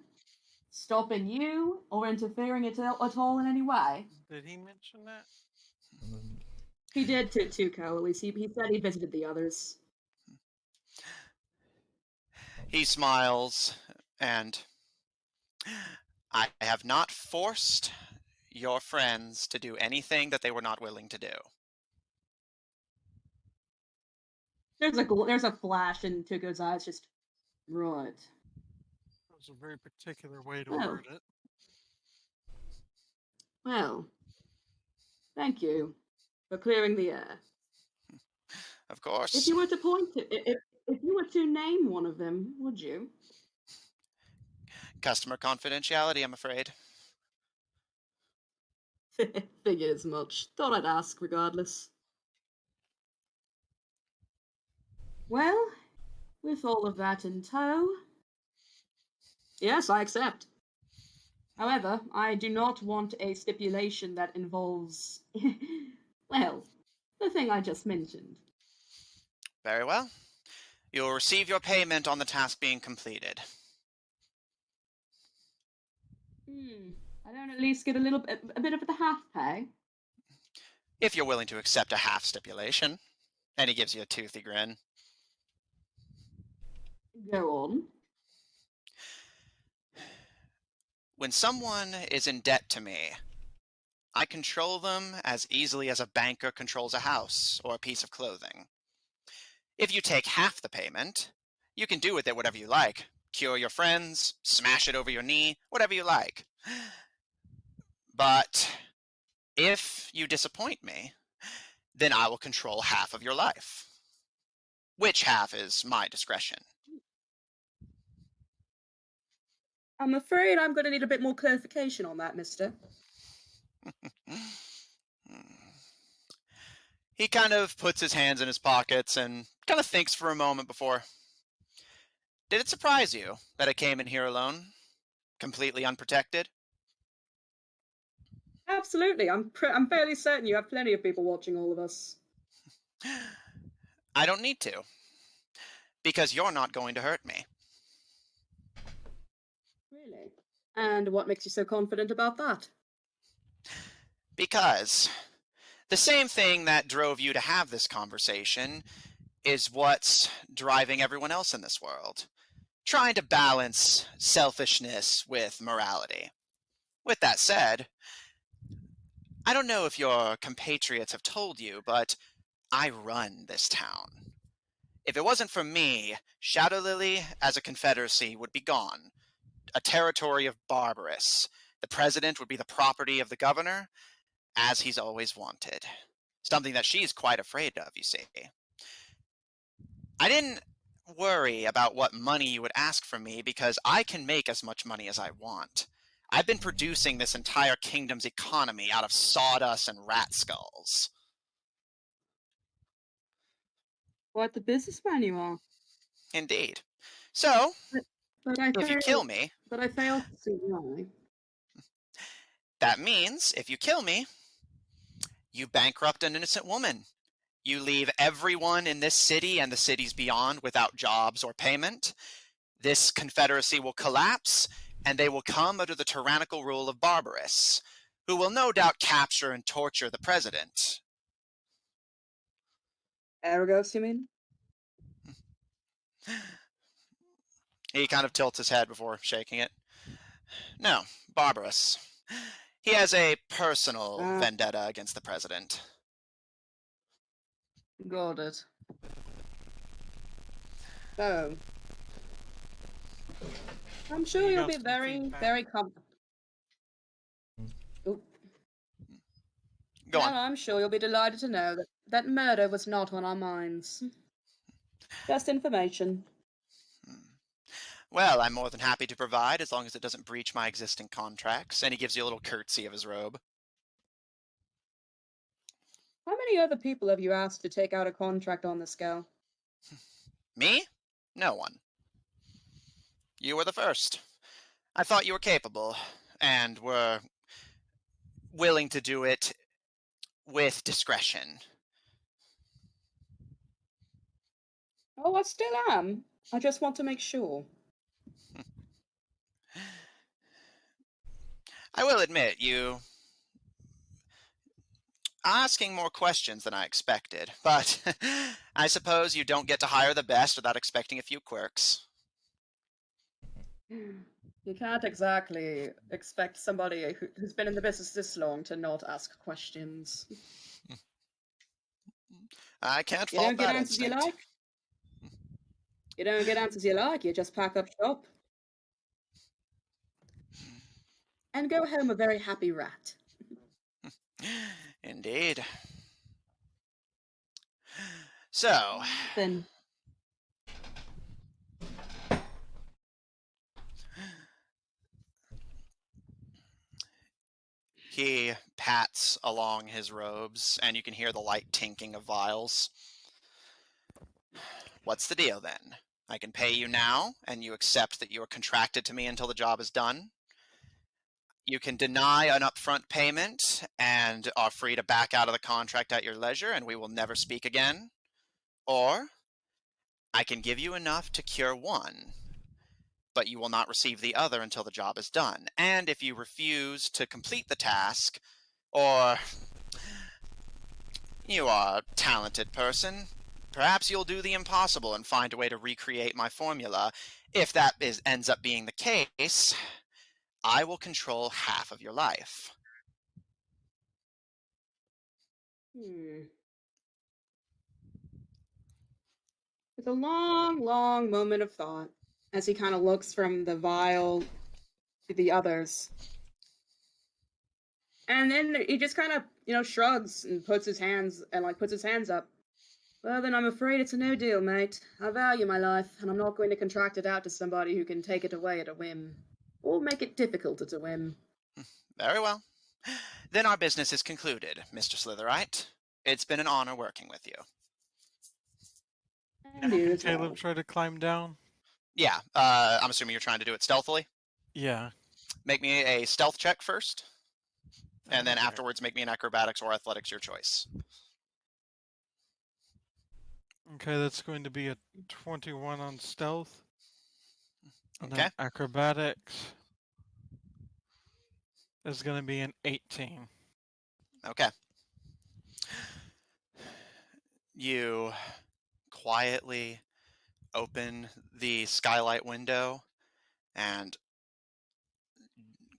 stopping you or interfering at all in any way?
Did he mention that?
He did to Tuco, at least. He said he visited the others.
He smiles, and I have not forced your friends to do anything that they were not willing to do.
There's a flash in Tuco's eyes, just right.
That was a very particular way to word it.
Well, thank you for clearing the air.
Of course.
If you were to if you were to name one of them, would you?
Customer confidentiality, I'm afraid.
Figured as much. Thought I'd ask regardless. Well, with all of that in tow, yes, I accept. However, I do not want a stipulation that involves, well, the thing I just mentioned.
Very well. You will receive your payment on the task being completed.
I don't at least get a bit of the half pay.
If you're willing to accept a half stipulation. And he gives you a toothy grin.
Go on.
When someone is in debt to me, I control them as easily as a banker controls a house or a piece of clothing. If you take half the payment, you can do with it whatever you like. Cure your friends, smash it over your knee, whatever you like. But if you disappoint me, then I will control half of your life. Which half is my discretion.
I'm afraid I'm going to need a bit more clarification on that, mister.
He kind of puts his hands in his pockets and kind of thinks for a moment before. Did it surprise you that I came in here alone? Completely unprotected?
Absolutely. I'm fairly certain you have plenty of people watching all of us.
I don't need to. Because you're not going to hurt me.
Really? And what makes you so confident about that?
Because the same thing that drove you to have this conversation is what's driving everyone else in this world. Trying to balance selfishness with morality. With that said, I don't know if your compatriots have told you, but I run this town. If it wasn't for me, Shadow Lily as a confederacy would be gone. A territory of barbarous. The president would be the property of the governor, as he's always wanted. Something that she's quite afraid of, you see. I didn't worry about what money you would ask from me because I can make as much money as I want. I've been producing this entire kingdom's economy out of sawdust and rat skulls.
What the businessman you are.
Indeed. So,
But
if you kill me...
But I failed to see why.
That means, if you kill me, you bankrupt an innocent woman. You leave everyone in this city and the cities beyond without jobs or payment. This confederacy will collapse, and they will come under the tyrannical rule of Barbarous, who will no doubt capture and torture the president.
Aragos, you mean?
He kind of tilts his head before shaking it. No, Barbarous. He has a personal vendetta against the president.
Got it. So, I'm sure
You
you'll
got
be
some
very,
feedback.
very comfortable.
Go on.
Well, I'm sure you'll be delighted to know that murder was not on our minds. Just information.
Well, I'm more than happy to provide as long as it doesn't breach my existing contracts. And he gives you a little curtsy of his robe.
How many other people have you asked to take out a contract on the scale?
Me? No one. You were the first. I thought you were capable and were willing to do it with discretion.
Oh, I still am. I just want to make sure.
I will admit, you asking more questions than I expected, but I suppose you don't get to hire the best without expecting a few quirks.
You can't exactly expect somebody who's been in the business this long to not ask questions.
I can't
You
fault
don't get
that
answers you
instinct.
like. You don't get answers you like, you just pack up shop. And go home a very happy rat.
Indeed. So,
Then
he pats along his robes, and you can hear the light tinking of vials. What's the deal, then? I can pay you now, and you accept that you are contracted to me until the job is done. You can deny an upfront payment and are free to back out of the contract at your leisure, and we will never speak again. Or I can give you enough to cure one, but you will not receive the other until the job is done. And if you refuse to complete the task, or you are a talented person, perhaps you'll do the impossible and find a way to recreate my formula. If that ends up being the case, I will control half of your life.
With a long, long moment of thought, as he kind of looks from the vial to the others. And then he just kind of, shrugs and puts his hands up. Well, then I'm afraid it's a no deal, mate. I value my life, and I'm not going to contract it out to somebody who can take it away at a whim. Or make it difficult at a whim.
Very well. Then our business is concluded, Mr. Slitherite. It's been an honor working with you.
And you
Can
as well.
Caleb try to climb down?
Yeah, I'm assuming you're trying to do it stealthily.
Yeah.
Make me a stealth check first, and then
Okay.
afterwards make me an acrobatics or athletics, your choice.
Okay, that's going to be a 21 on stealth. And
Okay.
then acrobatics is going to be an 18.
Okay. You quietly open the skylight window and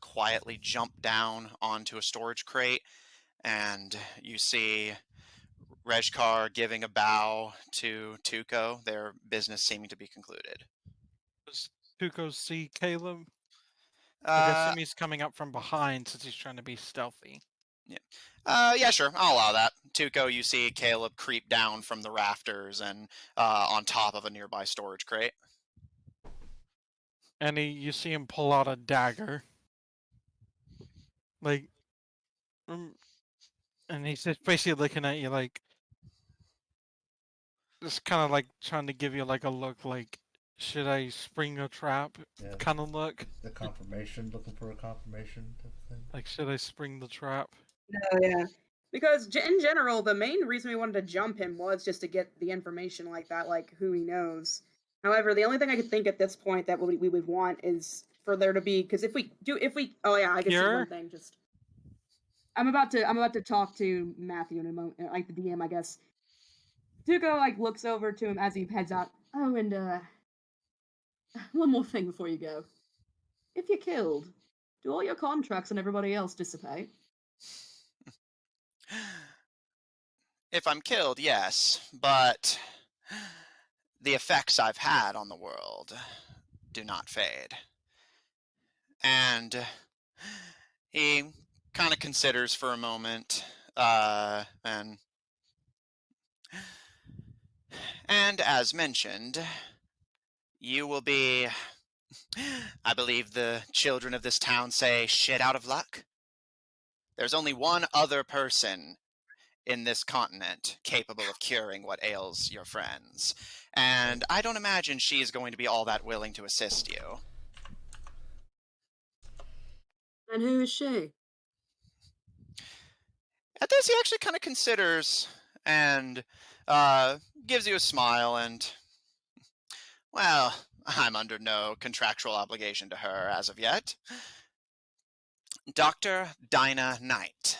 quietly jump down onto a storage crate, and you see Rejkar giving a bow to Tuco, their business seeming to be concluded.
Does Tuco see Caleb? I
Uh,
assume he's coming up from behind since he's trying to be stealthy.
yeah, sure, I'll allow that. Tuco, you see Caleb creep down from the rafters and on top of a nearby storage crate.
And you see him pull out a dagger. Like, and he's just basically looking at you like, just kind of like trying to give you like a look like, should I spring a trap
Yeah.
kind of look?
The confirmation, looking for a confirmation type of thing.
Like, should I spring the trap?
Oh, yeah. Because in general, the main reason we wanted to jump him was just to get the information like that, like who he knows. However, the only thing I could think at this point that we would want is for there to be, because oh yeah, I guess
Here?
one thing. Just I'm about to talk to Matthew in a moment, like the DM, I guess. Tuco like looks over to him as he heads out. Oh, and one more thing before you go. If you're killed, do all your contracts and everybody else dissipate?
If I'm killed, yes, but the effects I've had on the world do not fade. And he kind of considers for a moment, and as mentioned, you will be, I believe the children of this town say, shit out of luck. There's only one other person in this continent capable of curing what ails your friends, and I don't imagine she is going to be all that willing to assist you.
And who is she?
At this, he actually kind of considers and gives you a smile and, well, I'm under no contractual obligation to her as of yet. Dr. Dinah Knight.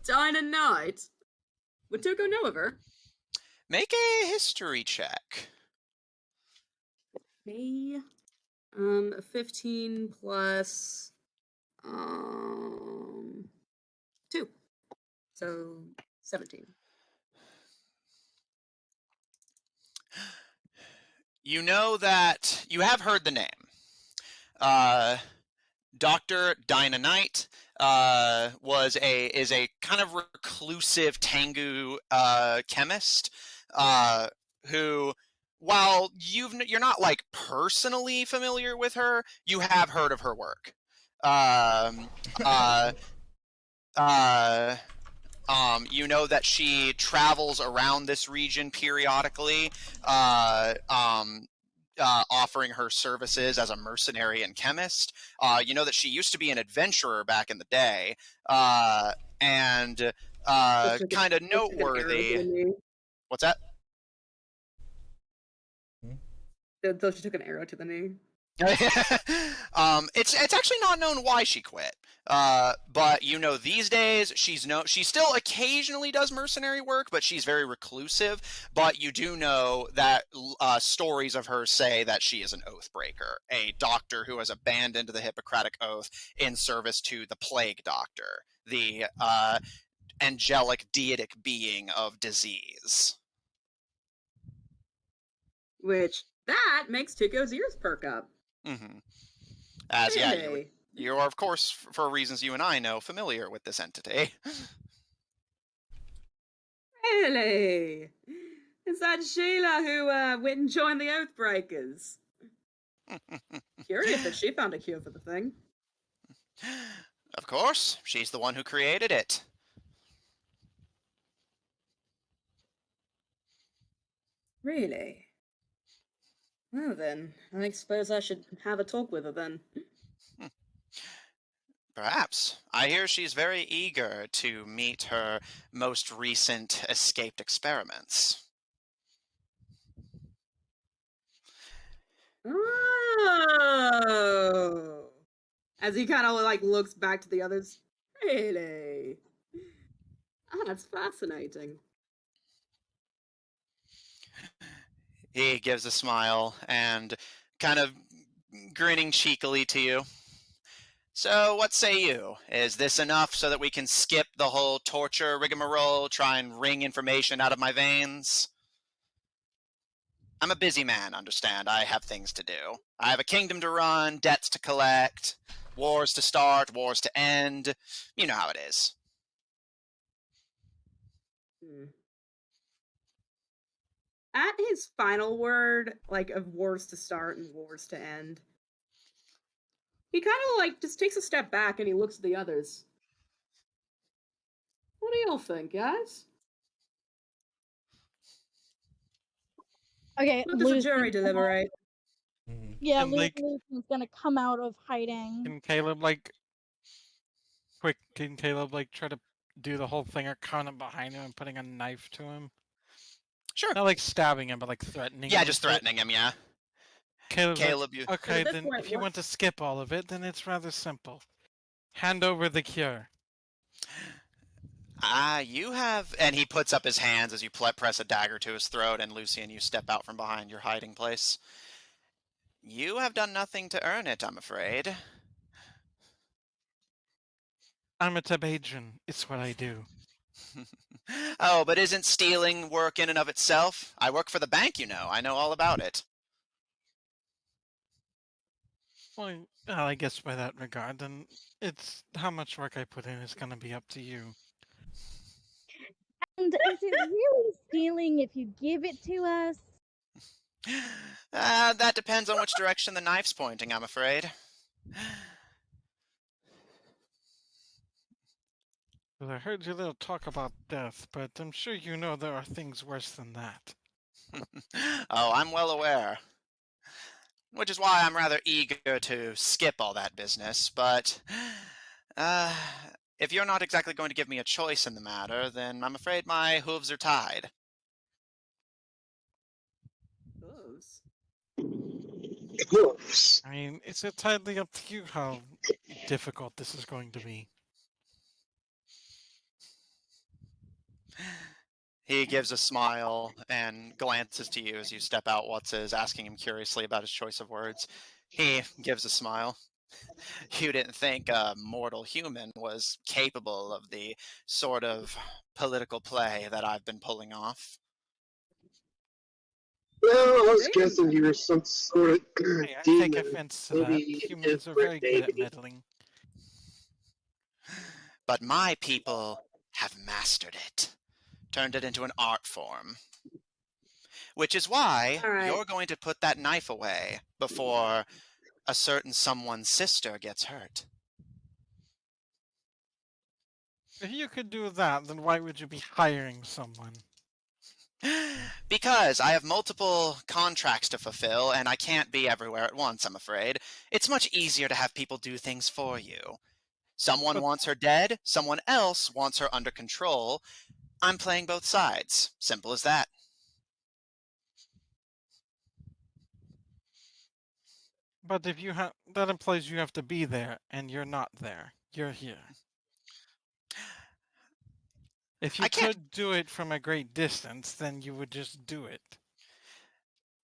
Dinah Knight? Would Tuco know of her?
Make a history check.
Okay. 15 plus 2. So 17.
You know that you have heard the name. Dr. Dinah Knight is a kind of reclusive Tengu chemist who, while you're not like personally familiar with her, you have heard of her work. You know that she travels around this region periodically, offering her services as a mercenary and chemist. You know that she used to be an adventurer back in the day, and kind of noteworthy. What's that?
So she took an arrow to the knee.
It's actually not known why she quit. But you know, these days she still occasionally does mercenary work, but she's very reclusive. But you do know that stories of her say that she is an oathbreaker, a doctor who has abandoned the Hippocratic Oath in service to the Plague Doctor, the angelic deitic being of disease.
Which, that makes Tuco's ears perk up.
Mm-hmm. As
Really?
you are, of course, for reasons you and I know, familiar with this entity.
Really? Is that Sheila who went and joined the Oathbreakers? Curious that she found a cure for the thing.
Of course, she's the one who created it.
Really? Well then, I suppose I should have a talk with her then.
Perhaps. I hear she's very eager to meet her most recent escaped experiments.
Oh! As he kind of like looks back to the others. Really? Oh, that's fascinating.
He gives a smile and kind of grinning cheekily to you. So, what say you? Is this enough so that we can skip the whole torture rigmarole, try and wring information out of my veins? I'm a busy man, understand. I have things to do. I have a kingdom to run, debts to collect, wars to start, wars to end. You know how it is.
At his final word, like, of wars to start and wars to end, he kind of, like, just takes a step back and he looks at the others. What do y'all think, guys?
Okay,
Let the jury
Lucian's
deliberate.
Yeah,
And, like-
Lucian's gonna come out of hiding.
Can Caleb try to do the whole thing or kind of behind him and putting a knife to him?
Sure.
Not like stabbing him, but like threatening
Yeah,
him.
just threatening him, yeah.
Caleb,
you...
okay,
this
then
point,
if you
what-
want to skip all of it, then it's rather simple. Hand over the cure.
You have... And he puts up his hands as you press a dagger to his throat, and Lucian, you step out from behind your hiding place. You have done nothing to earn it, I'm afraid.
I'm a Tabedran. It's what I do.
Oh, but isn't stealing work in and of itself? I work for the bank, you know. I know all about it.
Well, I guess by that regard, then it's how much work I put in is going to be up to you.
And is it really stealing if you give it to us?
That depends on which direction the knife's pointing, I'm afraid.
'Cause I heard your little talk about death, but I'm sure you know there are things worse than that.
Oh, I'm well aware. Which is why I'm rather eager to skip all that business, but if you're not exactly going to give me a choice in the matter, then I'm afraid my hooves are tied.
Hooves.
Hooves.
I mean, it's entirely up to you how difficult this is going to be.
He gives a smile and glances to you as you step out, Watses, asking him curiously about his choice of words. He gives a smile. You didn't think a mortal human was capable of the sort of political play that I've been pulling off.
Well, I was guessing you were some sort of
Hey, I
demon.
take offense to that.
Maybe
Humans are
different,
very good at
maybe.
meddling.
But my people have mastered it, turned it into an art form. Which is why
All right.
you're going to put that knife away before a certain someone's sister gets hurt.
If you could do that, then why would you be hiring someone?
Because I have multiple contracts to fulfill, and I can't be everywhere at once, I'm afraid. It's much easier to have people do things for you. Someone wants her dead, someone else wants her under control. I'm playing both sides. Simple as that.
But if you have, that implies you have to be there, and you're not there. You're here. If you
I can't-
could do it from a great distance, then you would just do it.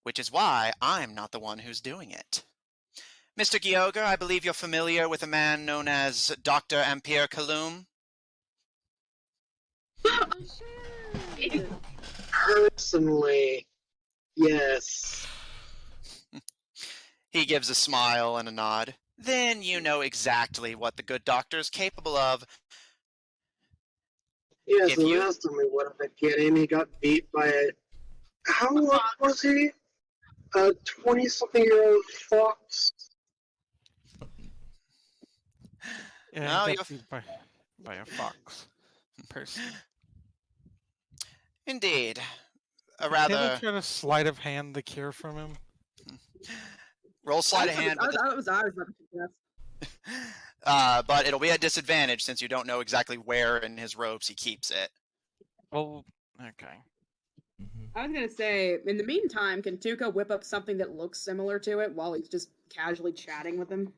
Which is why I'm not the one who's doing it. Mr. Gyoga, I believe you're familiar with a man known as Dr. Ampere Kaloum?
Personally, yes.
He gives a smile and a nod. Then you know exactly what the good doctor is capable of.
Yes,
If
the
you-
last time we went up again, he got beat by a... How old was he? A 20-something-year-old fox?
Yeah,
No,
he
you're
got beat by a fox person.
Indeed. A
Can
rather...
I try to sleight of hand the cure from him?
Roll sleight of hand, but,
That was I was about to suggest.
but it'll be a disadvantage since you don't know exactly where in his robes he keeps it.
Well, okay.
I was gonna say, in the meantime, can Tuca whip up something that looks similar to it while he's just casually chatting with him?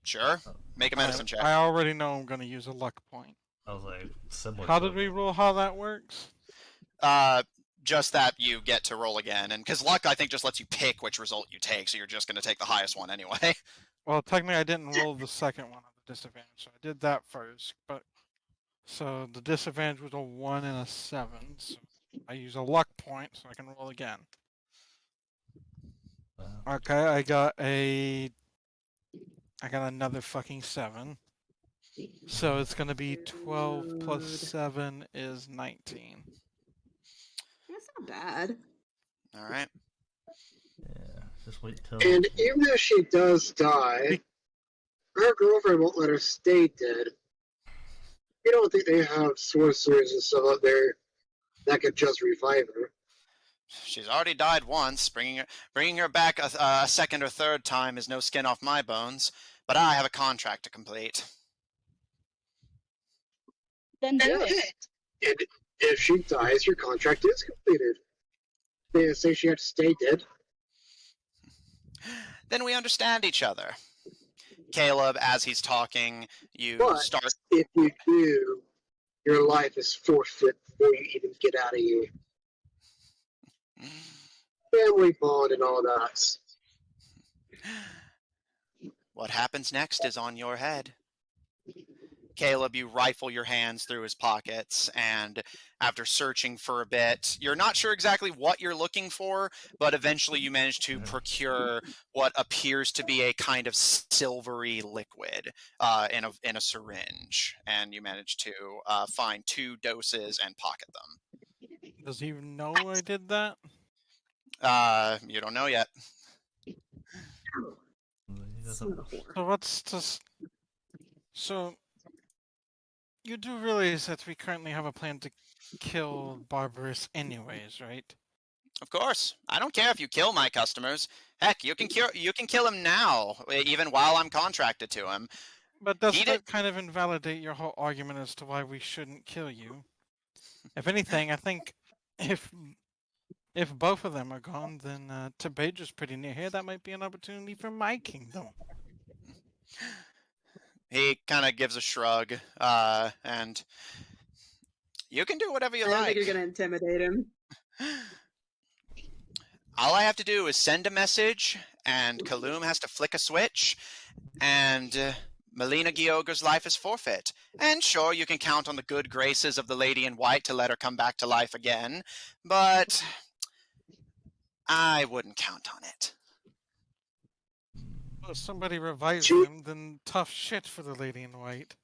Sure. Make a medicine check.
I already know I'm going to use a luck point.
I was like, similar.
How
to
did we rule how that works?
Just that you get to roll again. And because luck, I think, just lets you pick which result you take, so you're just going to take the highest one anyway.
Well, technically, I didn't roll the second one of the disadvantage, so I did that first. But so the disadvantage was a 1 and a 7. So I use a luck point, so I can roll again.
Wow.
Okay, I got another fucking 7. So it's gonna be 12 plus 7 is 19.
That's not bad.
All right.
Yeah, just wait till.
And even if she does die, her girlfriend won't let her stay dead. You don't think they have sorcerers and stuff out there that could just revive her?
She's already died once. Bringing her back a second or third time is no skin off my bones. But I have a contract to complete.
Then do it.
And if she dies, your contract is completed. They say she had to stay dead.
Then we understand each other. Caleb, as he's talking, you
But
start...
if you do, your life is forfeit before you even get out of here. Family bond and all that.
What happens next is on your head. Caleb, you rifle your hands through his pockets, and after searching for a bit, you're not sure exactly what you're looking for, but eventually you manage to procure what appears to be a kind of silvery liquid in a syringe, and you manage to find 2 doses and pocket them.
Does he know I did that?
You don't know yet.
He
Son
doesn't.
of a whore.
So what's just... So, you do realize that we currently have a plan to kill Barbarous anyways, right?
Of course. I don't care if you kill my customers. Heck, you can kill him now, even while I'm contracted to him.
But does
He
that kind of invalidate your whole argument as to why we shouldn't kill you? If anything, I think if both of them are gone, then Tabedra's pretty near here. That might be an opportunity for my kingdom.
He kind of gives a shrug, and you can do whatever you
I don't
like.
think you're gonna intimidate him.
All I have to do is send a message, and Kaloum has to flick a switch, and Melina Gyoger's life is forfeit. And sure, you can count on the good graces of the Lady in White to let her come back to life again, but I wouldn't count on it.
Well, if somebody revives him, then tough shit for the Lady in White.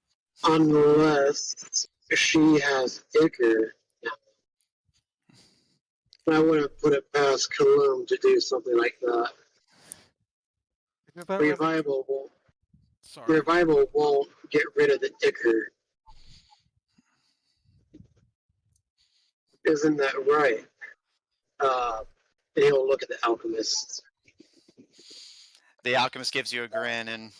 Unless she has Iker. I wouldn't put it past Kaloum to do something like that.
Is that really- Sorry.
Revival won't get rid of the Iker. Isn't that right? And he'll look at the alchemist.
The alchemist gives you a grin, and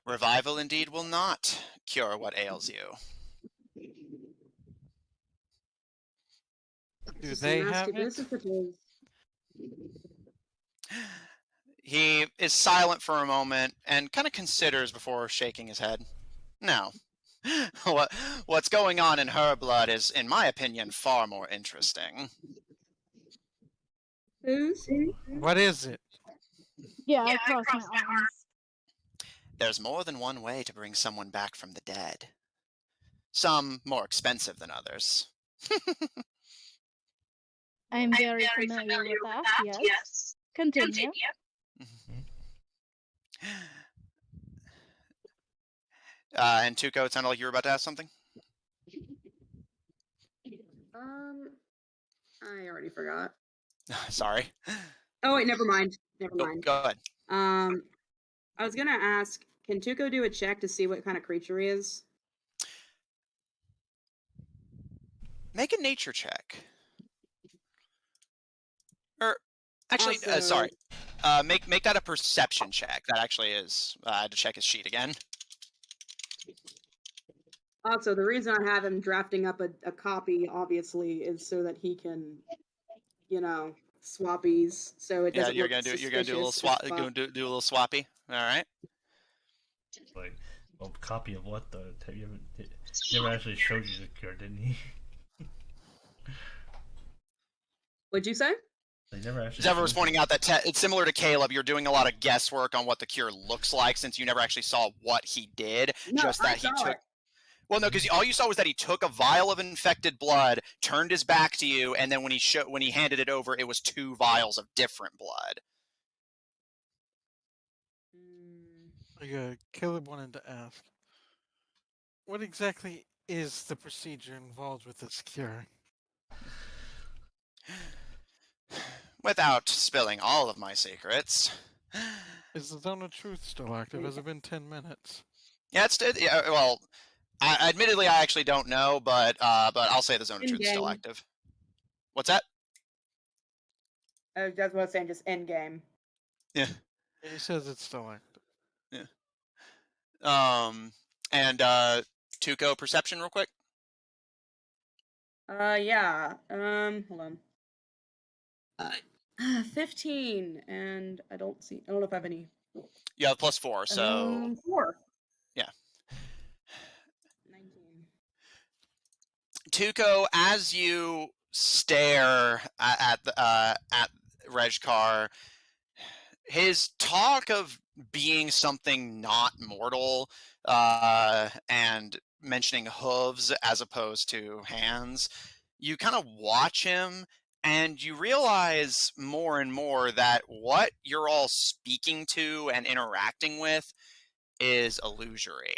revival indeed will not cure what ails you.
Do they have it?
He is silent for a moment and kind of considers before shaking his head. No. What's going on in her blood is, in my opinion, far more interesting.
What is it?
Yeah, I crossed my arms.
There's more than one way to bring someone back from the dead. Some more expensive than others.
I'm very familiar with that, yes. Continue.
And Tuco, it sounded like you were about to ask something?
I already forgot.
Sorry.
Oh wait, never mind. Never
Go
mind.
ahead.
I was gonna ask, can Tuco do a check to see what kind of creature he is?
Make a nature check. Or, actually,
Also-
sorry. Make that a perception check. That actually is, I had to check his sheet again.
Also, the reason I have him drafting up a copy, obviously, is so that he can, swappies. So it
Yeah,
doesn't
you're
look
gonna do a little
suspicious
swap.
if,
Do a little swappy. All right.
Like, a copy of what though? He never actually showed you the cure, didn't he?
What'd you say?
They never actually.
Zevra was
showed
pointing out that it's similar to Caleb. You're doing a lot of guesswork on what the cure looks like since you never actually saw what he did.
No,
just that
I
he
saw
took.
it.
Well, no, because all you saw was that he took a vial of infected blood, turned his back to you, and then when he handed it over, it was 2 vials of different blood.
Yeah, Caleb wanted to ask, what exactly is the procedure involved with this cure?
Without spilling all of my secrets.
Is the Zone of Truth still active? Has it been 10 minutes?
Yeah, well, admittedly, I actually don't know, but I'll say the Zone of Truth is still
In-game.
active. What's that?
That's what I was saying, just end game.
Yeah.
He says it's still active.
And Tuco, perception real quick.
Yeah. Hold on. 15, and I don't know if I have any.
You have +4, so
4.
yeah.
19.
Tuco, as you stare at Regcar, his talk of being something not mortal, and mentioning hooves as opposed to hands, you kind of watch him and you realize more and more that what you're all speaking to and interacting with is illusory.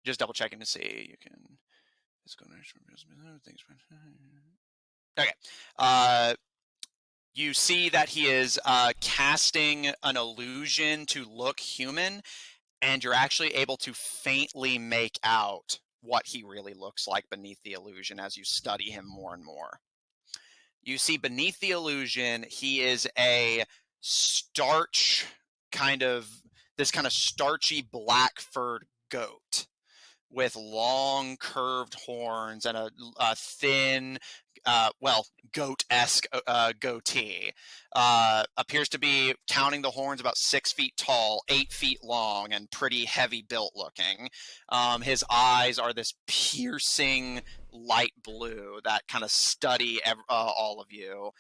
Just double checking to see you can. Okay. You see that he is casting an illusion to look human, and you're actually able to faintly make out what he really looks like beneath the illusion as you study him more and more. You see beneath the illusion, he is a starchy kind of starchy black furred goat with long curved horns and a thin, goat-esque goatee. Appears to be, counting the horns, about 6 feet tall, 8 feet long, and pretty heavy built looking. His eyes are this piercing light blue that kind of study all of you.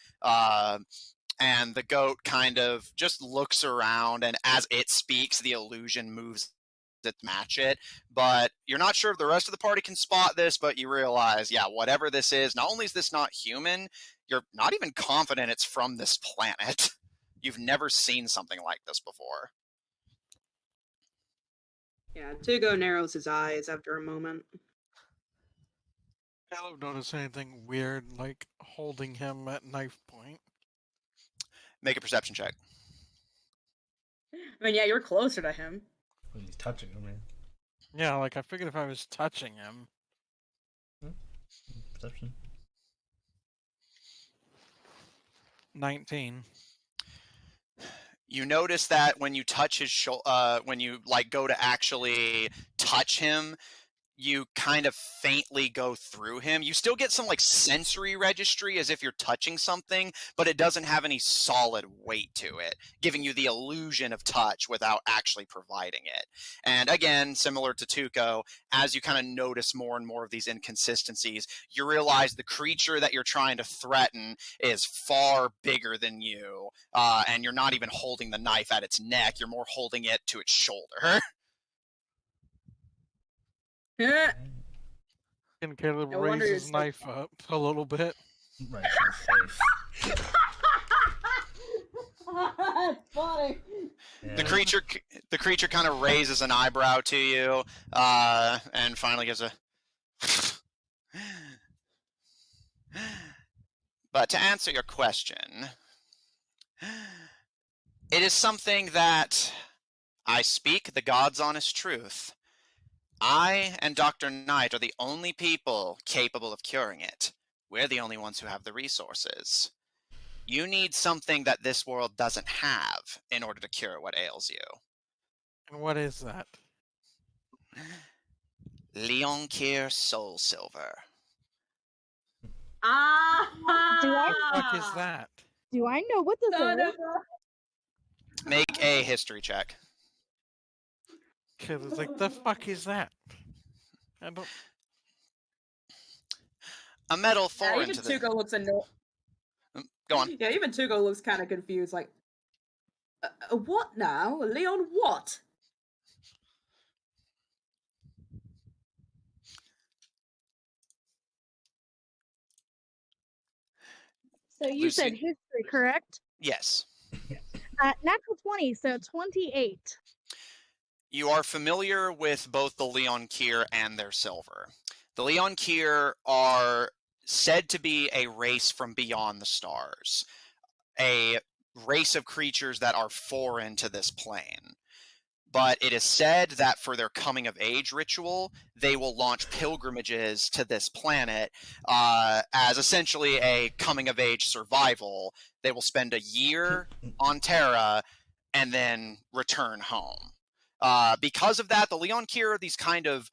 And the goat kind of just looks around, and as it speaks, the illusion moves to match it. But you're not sure if the rest of the party can spot this, but you realize, yeah, whatever this is, not only is this not human, you're not even confident it's from this planet. You've never seen something like this before.
Yeah, Tugo narrows his eyes after a moment.
I don't notice anything weird, like holding him at knife point.
Make a perception check.
I mean, yeah, you're closer to him.
When he's touching him, man.
Yeah, like I figured if I was touching him.
Perception.
19.
You notice that when you touch his when you go to actually touch him, you kind of faintly go through him. You still get some sensory registry as if you're touching something, but it doesn't have any solid weight to it, giving you the illusion of touch without actually providing it. And again, similar to Tuco, as you kind of notice more and more of these inconsistencies, you realize the creature that you're trying to threaten is far bigger than you, and you're not even holding the knife at its neck, you're more holding it to its shoulder.
Yeah.
And Caleb
No wonder
raises his
you're so
knife up a little bit.
Right to his face.
That's funny.
Yeah.
The creature kind of raises an eyebrow to you, and finally gives a. But to answer your question, it is something that I speak the God's honest truth. I and Dr. Knight are the only people capable of curing it. We're the only ones who have the resources. You need something that this world doesn't have in order to cure what ails you.
And what is that?
Leonkir Soul Silver.
Ah!
What the fuck is that?
Do I know what this
Son
is?
of a-
Make a history check.
Caleb's like, the fuck is that? I don't.
A metal
Yeah,
foreign
even
to the.
Tuco looks annoyed.
Go on.
Yeah, even Tuco looks kind of confused, like, what now? Leon, what?
So you said
Lucy.
history, correct?
Yes.
Natural 20, so 28.
You are familiar with both the Leonkir and their silver. The Leonkir are said to be a race from beyond the stars, a race of creatures that are foreign to this plane. But it is said that for their coming of age ritual, they will launch pilgrimages to this planet as essentially a coming of age survival. They will spend a year on Terra and then return home. Because of that, the Leonkir are these kind of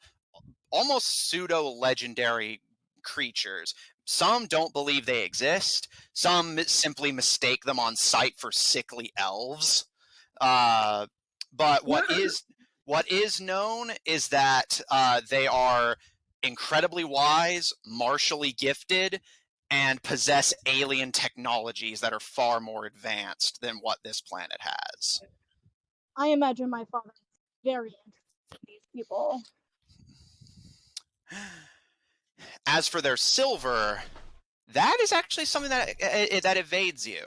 almost pseudo-legendary creatures. Some don't believe they exist. Some simply mistake them on sight for sickly elves. But what is known is that they are incredibly wise, martially gifted, and possess alien technologies that are far more advanced than what this planet has.
I imagine my father is very interested in these people.
As for their silver, that is actually something that that evades you.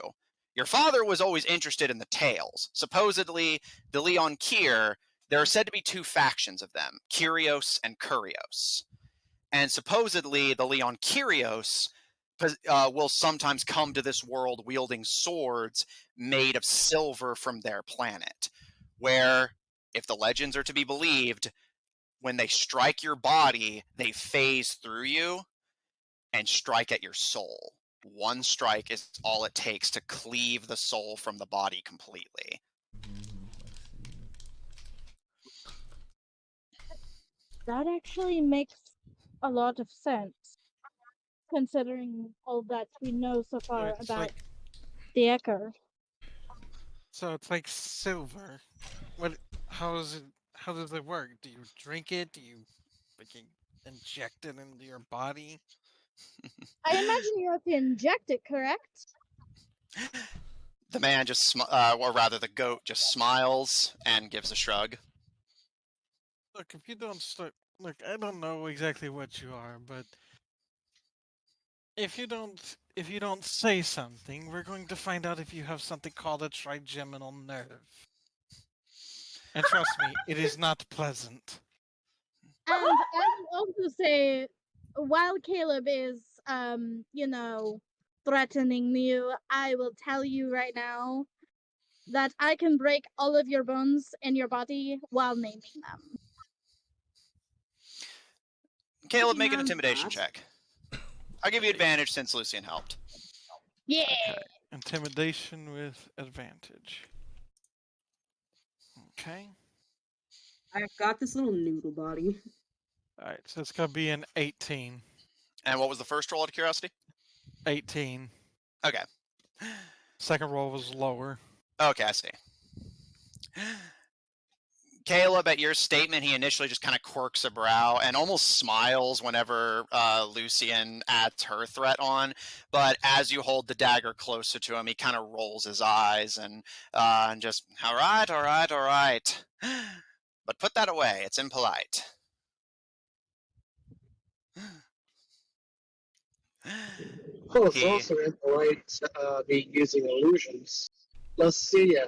Your father was always interested in the tales. Supposedly, the Leon Kier, there are said to be two factions of them, Kyrios and Kurios. And supposedly, the Leon Kyrios will sometimes come to this world wielding swords made of silver from their planet, where, if the legends are to be believed, when they strike your body, they phase through you and strike at your soul. One strike is all it takes to cleave the soul from the body completely.
That actually makes a lot of sense, considering all that we know so far
It's
about
like,
the Echo.
so it's like silver. What? How is it? How does it work? Do you drink it? Do you freaking inject it into your body?
I imagine you have to inject it, correct?
The man just, or rather the goat just smiles and gives a shrug.
Look, if you don't start, look, I don't know exactly what you are, but if you don't say something, we're going to find out if you have something called a trigeminal nerve. And trust me, it is not pleasant.
And I will also say, while Caleb is, threatening you, I will tell you right now that I can break all of your bones in your body while naming them.
Caleb, make an
Have
intimidation
that.
check. I'll give you advantage since Lucian helped.
Yeah.
Okay. Intimidation with advantage. Okay.
I've got this little noodle body.
Alright, so it's gonna be an 18.
And what was the first roll out of curiosity?
18.
Okay.
Second roll was lower.
Okay, I see. Caleb, at your statement, he initially just kind of quirks a brow and almost smiles whenever Lucian adds her threat on. But as you hold the dagger closer to him, he kind of rolls his eyes and just, all right, all right, all right. But put that away. It's impolite.
Oh, it's also impolite be using illusions. Let's see ya.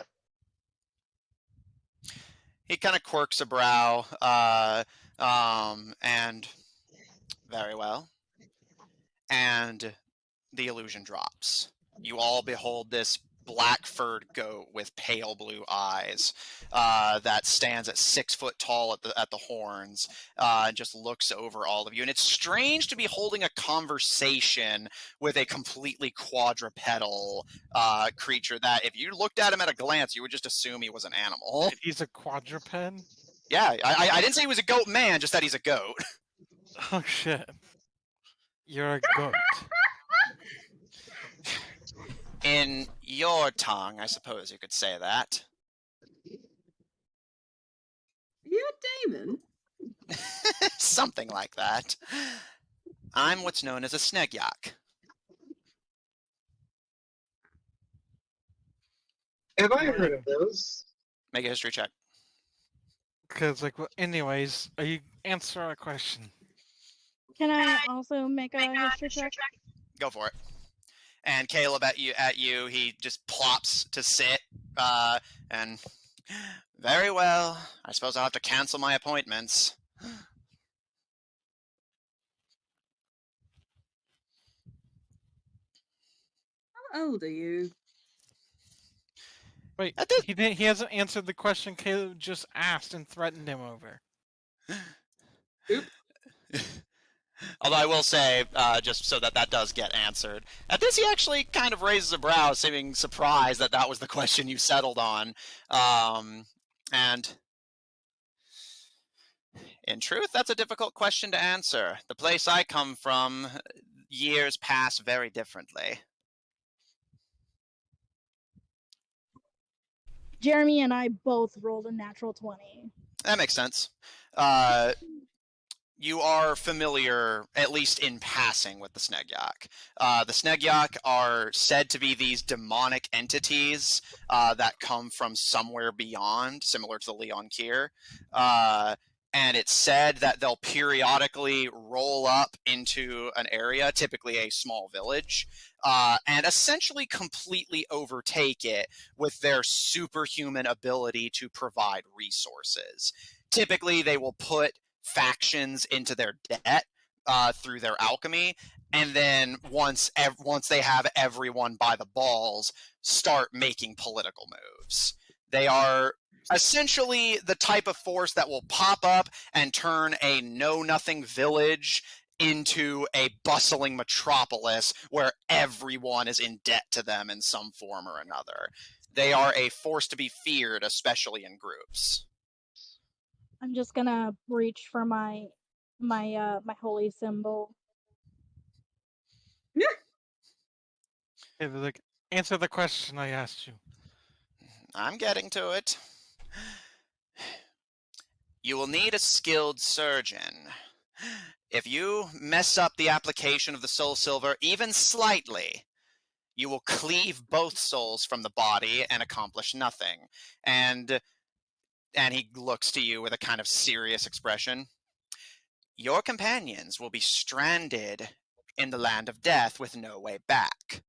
He kind of quirks a brow, and very well. And the illusion drops. You all behold this black-furred goat with pale blue eyes that stands at 6 foot tall at the horns and just looks over all of you. And it's strange to be holding a conversation with a completely quadrupedal creature that, if you looked at him at a glance, you would just assume he was an animal.
He's a quadruped?
Yeah, I didn't say he was a goat man, just that he's a goat.
Oh shit. You're a goat.
In your tongue, I suppose you could say that.
You a demon?
Something like that. I'm what's known as a snegyak.
Have I heard of those?
Make a history check.
Because, like, well, anyways, you answer our question.
Can I also make a history check?
Go for it. And Caleb, at you, he just plops to sit, and very well. I suppose I'll have to cancel my appointments.
How old are you?
Wait,
At this-
he hasn't answered the question Caleb just asked and threatened him over.
Although I will say, just so that does get answered, at this he actually kind of raises a brow, seeming surprised that that was the question you settled on. And in truth, that's a difficult question to answer. The place I come from, years pass very differently.
Jeremy and I both rolled a natural 20.
That makes sense. you are familiar, at least in passing, with the Snegyak. The Snegyak are said to be these demonic entities that come from somewhere beyond, similar to the Leon Kier. And it's said that they'll periodically roll up into an area, typically a small village, and essentially completely overtake it with their superhuman ability to provide resources. Typically, they will put factions into their debt through their alchemy, and then once they have everyone by the balls, start making political moves. They are essentially the type of force that will pop up and turn a know-nothing village into a bustling metropolis where everyone is in debt to them in some form or another. They are a force to be feared, especially in groups.
I'm just gonna reach for my holy symbol.
Hey, they're like, answer the question I asked you.
I'm getting to it. You will need a skilled surgeon. If you mess up the application of the soul silver even slightly, you will cleave both souls from the body and accomplish nothing. And he looks to you with a kind of serious expression. Your companions will be stranded in the land of death with no way back.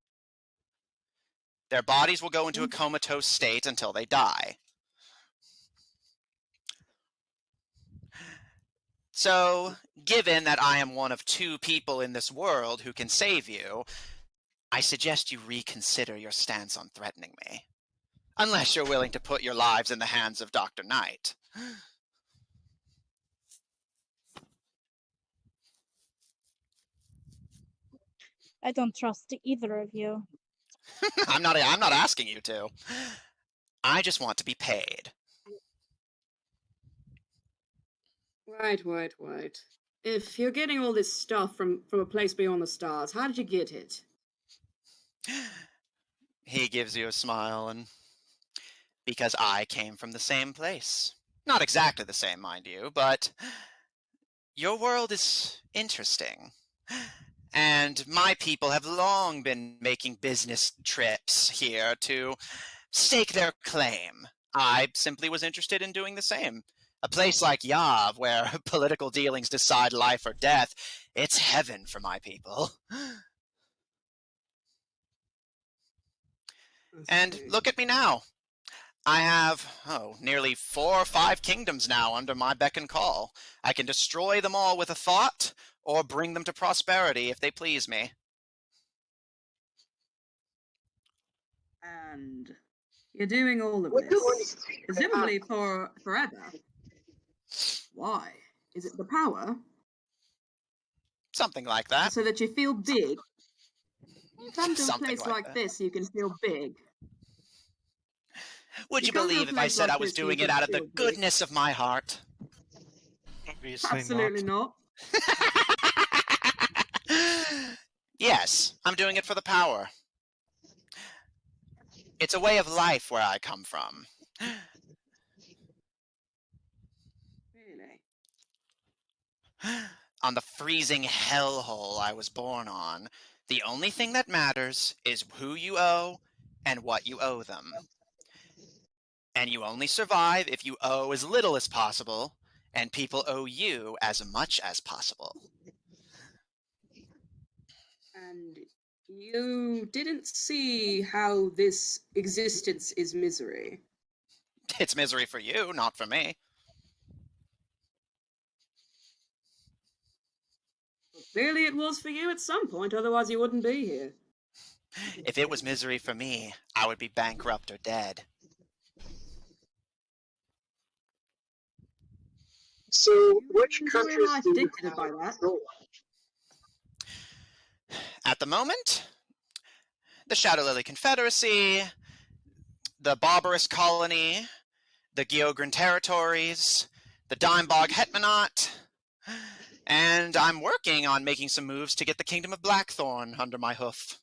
Their bodies will go into a comatose state until they die. So, given that I am one of 2 people in this world who can save you, I suggest you reconsider your stance on threatening me. Unless you're willing to put your lives in the hands of Dr. Knight.
I don't trust either of you.
I'm not asking you to. I just want to be paid.
Right. If you're getting all this stuff from a place beyond the stars, how did you get it?
He gives you a smile, and because I came from the same place. Not exactly the same, mind you, but your world is interesting. And my people have long been making business trips here to stake their claim. I simply was interested in doing the same. A place like Yav, where political dealings decide life or death, it's heaven for my people. And look at me now. I have, nearly 4 or 5 kingdoms now under my beck and call. I can destroy them all with a thought, or bring them to prosperity if they please me.
And you're doing all of
What do you
this,
think
presumably for forever. Why? Is it the power?
Something like that.
So that you feel big? You come to a
Something
place
like
like
that.
this, you can feel big.
Would you
You come to a
believe if I
place
said
like
I was
this, you
doing it
can
out of the
feel big.
goodness of my heart?
Obviously
Absolutely not.
Yes, I'm doing it for the power. It's a way of life where I come from.
Really?
On the freezing hellhole I was born on, the only thing that matters is who you owe and what you owe them. And you only survive if you owe as little as possible, and people owe you as much as possible.
And you didn't see how this existence is misery.
It's misery for you, not for me.
Well, clearly it was for you at some point, otherwise you wouldn't be here.
If it was misery for me, I would be bankrupt or dead.
So, which
Enjoy
countries
life
do you
dictated
have
by that.
control of?
At the moment, the Shadow Lily Confederacy, the Barbarous Colony, the Geogran Territories, the Dimebog Hetmanat, and I'm working on making some moves to get the Kingdom of Blackthorn under my hoof.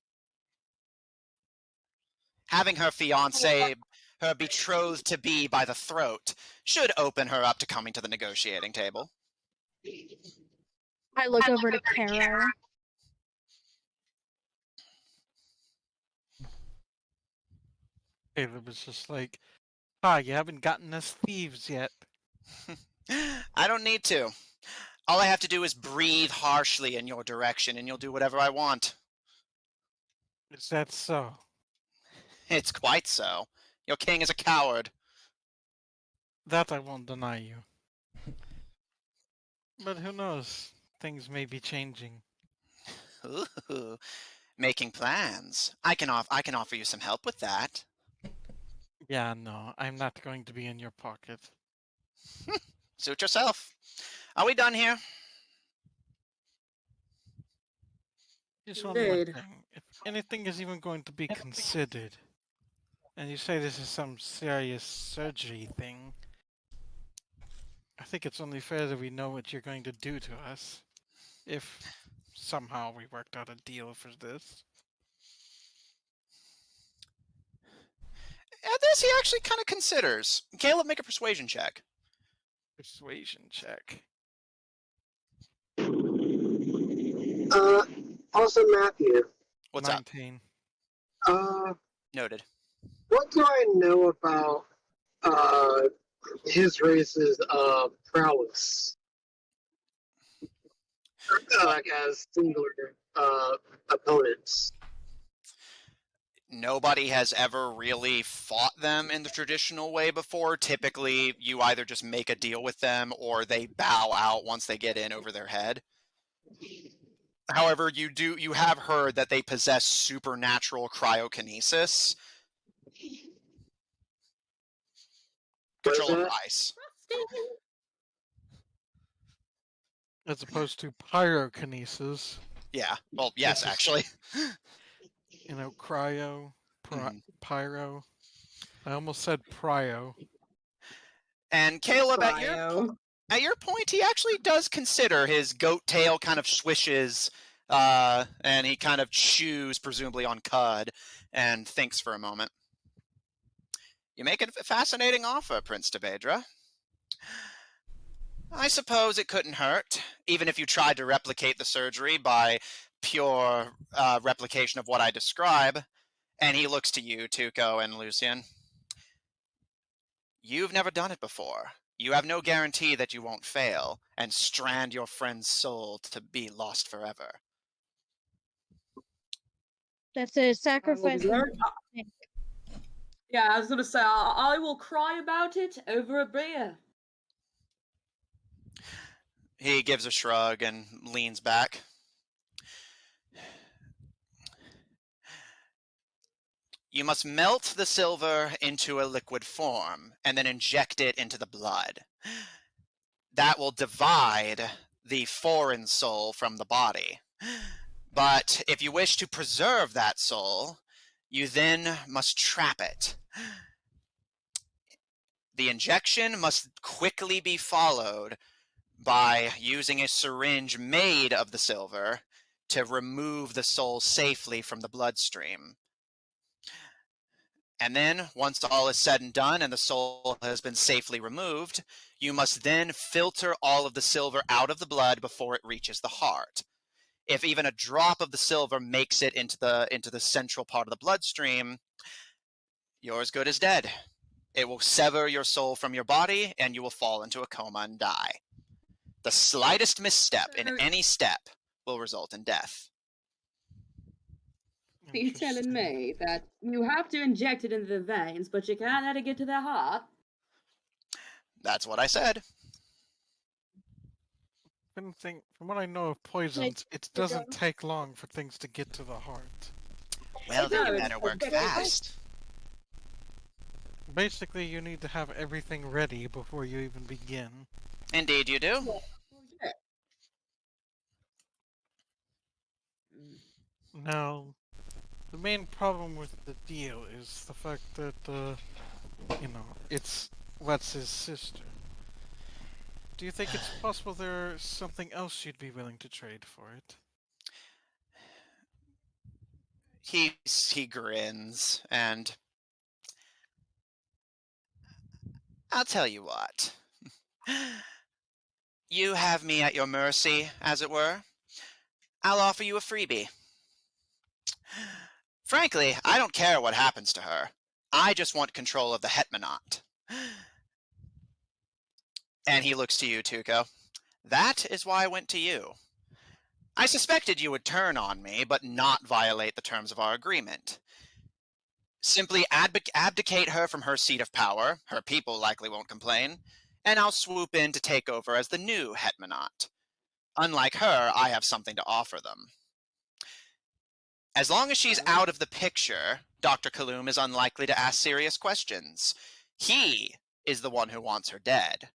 Having her fiancé, her betrothed-to-be by the throat, should open her up to coming to the negotiating table.
I look over to Kara.
Caleb was just like, you haven't gotten us thieves yet.
I don't need to. All I have to do is breathe harshly in your direction, and you'll do whatever I want.
Is that so?
It's quite so. Your king is a coward.
That I won't deny you. But who knows? Things may be changing.
Ooh, making plans. I can offer you some help with that.
Yeah, no, I'm not going to be in your pocket.
Suit yourself. Are we done here?
Just one more
Indeed.
thing. If anything is even going to be considered, and you say this is some serious surgery thing, I think it's only fair that we know what you're going to do to us. If somehow we worked out a deal for this.
At this, he actually kind of considers. Caleb, make a persuasion check.
Persuasion check.
Also, Matthew.
What's up?
19.
Noted.
What do I know about his race's prowess? Like as singular opponents.
Nobody has ever really fought them in the traditional way before. Typically, you either just make a deal with them or they bow out once they get in over their head. However, you have heard that they possess supernatural cryokinesis. Control of ice.
As opposed to pyrokinesis.
Yeah. Well, yes,
Which is-
actually.
You know, cryo,
Mhm.
pyro. I almost said prio.
And Caleb, at
Cryo.
your point, he actually does consider his goat tail kind of swishes, and he kind of chews, presumably on cud, and thinks for a moment. You make a fascinating offer, Prince Tabedran. I suppose it couldn't hurt, even if you tried to replicate the surgery by pure replication of what I describe. And he looks to you, Tuco and Lucian. You've never done it before. You have no guarantee that you won't fail and strand your friend's soul to be lost forever.
That's a sacrifice.
Yeah, I was gonna say, I will cry about it over a beer.
He gives a shrug and leans back. You must melt the silver into a liquid form and then inject it into the blood. That will divide the foreign soul from the body. But if you wish to preserve that soul, you then must trap it. The injection must quickly be followed by using a syringe made of the silver to remove the soul safely from the bloodstream. And then, once all is said and done and the soul has been safely removed, you must then filter all of the silver out of the blood before it reaches the heart. If even a drop of the silver makes it into the central part of the bloodstream, you're as good as dead. It will sever your soul from your body, and you will fall into a coma and die. The slightest misstep in any step will result in death.
Are you telling me that you have to inject it into the veins, but you can't let it get to their heart?
That's what I said.
From what I know of poisons, it doesn't take long for things to get to the heart.
Well, then you
No,
better
it's
work
very
fast.
Basically, you need to have everything ready before you even begin.
Indeed you do.
Now, the main problem with the deal is the fact that, it's Wes' sister. Do you think it's possible there's something else you'd be willing to trade for it?
He grins, and I'll tell you what. you have me at your mercy, as it were, I'll offer you a freebie. Frankly, I don't care what happens to her. I just want control of the Hetmanat. And he looks to you, Tuco. That is why I went to you. I suspected you would turn on me, but not violate the terms of our agreement. Simply abdicate her from her seat of power, her people likely won't complain, and I'll swoop in to take over as the new Hetmanat. Unlike her, I have something to offer them. As long as she's out of the picture, Dr. Kaloum is unlikely to ask serious questions. He is the one who wants her dead.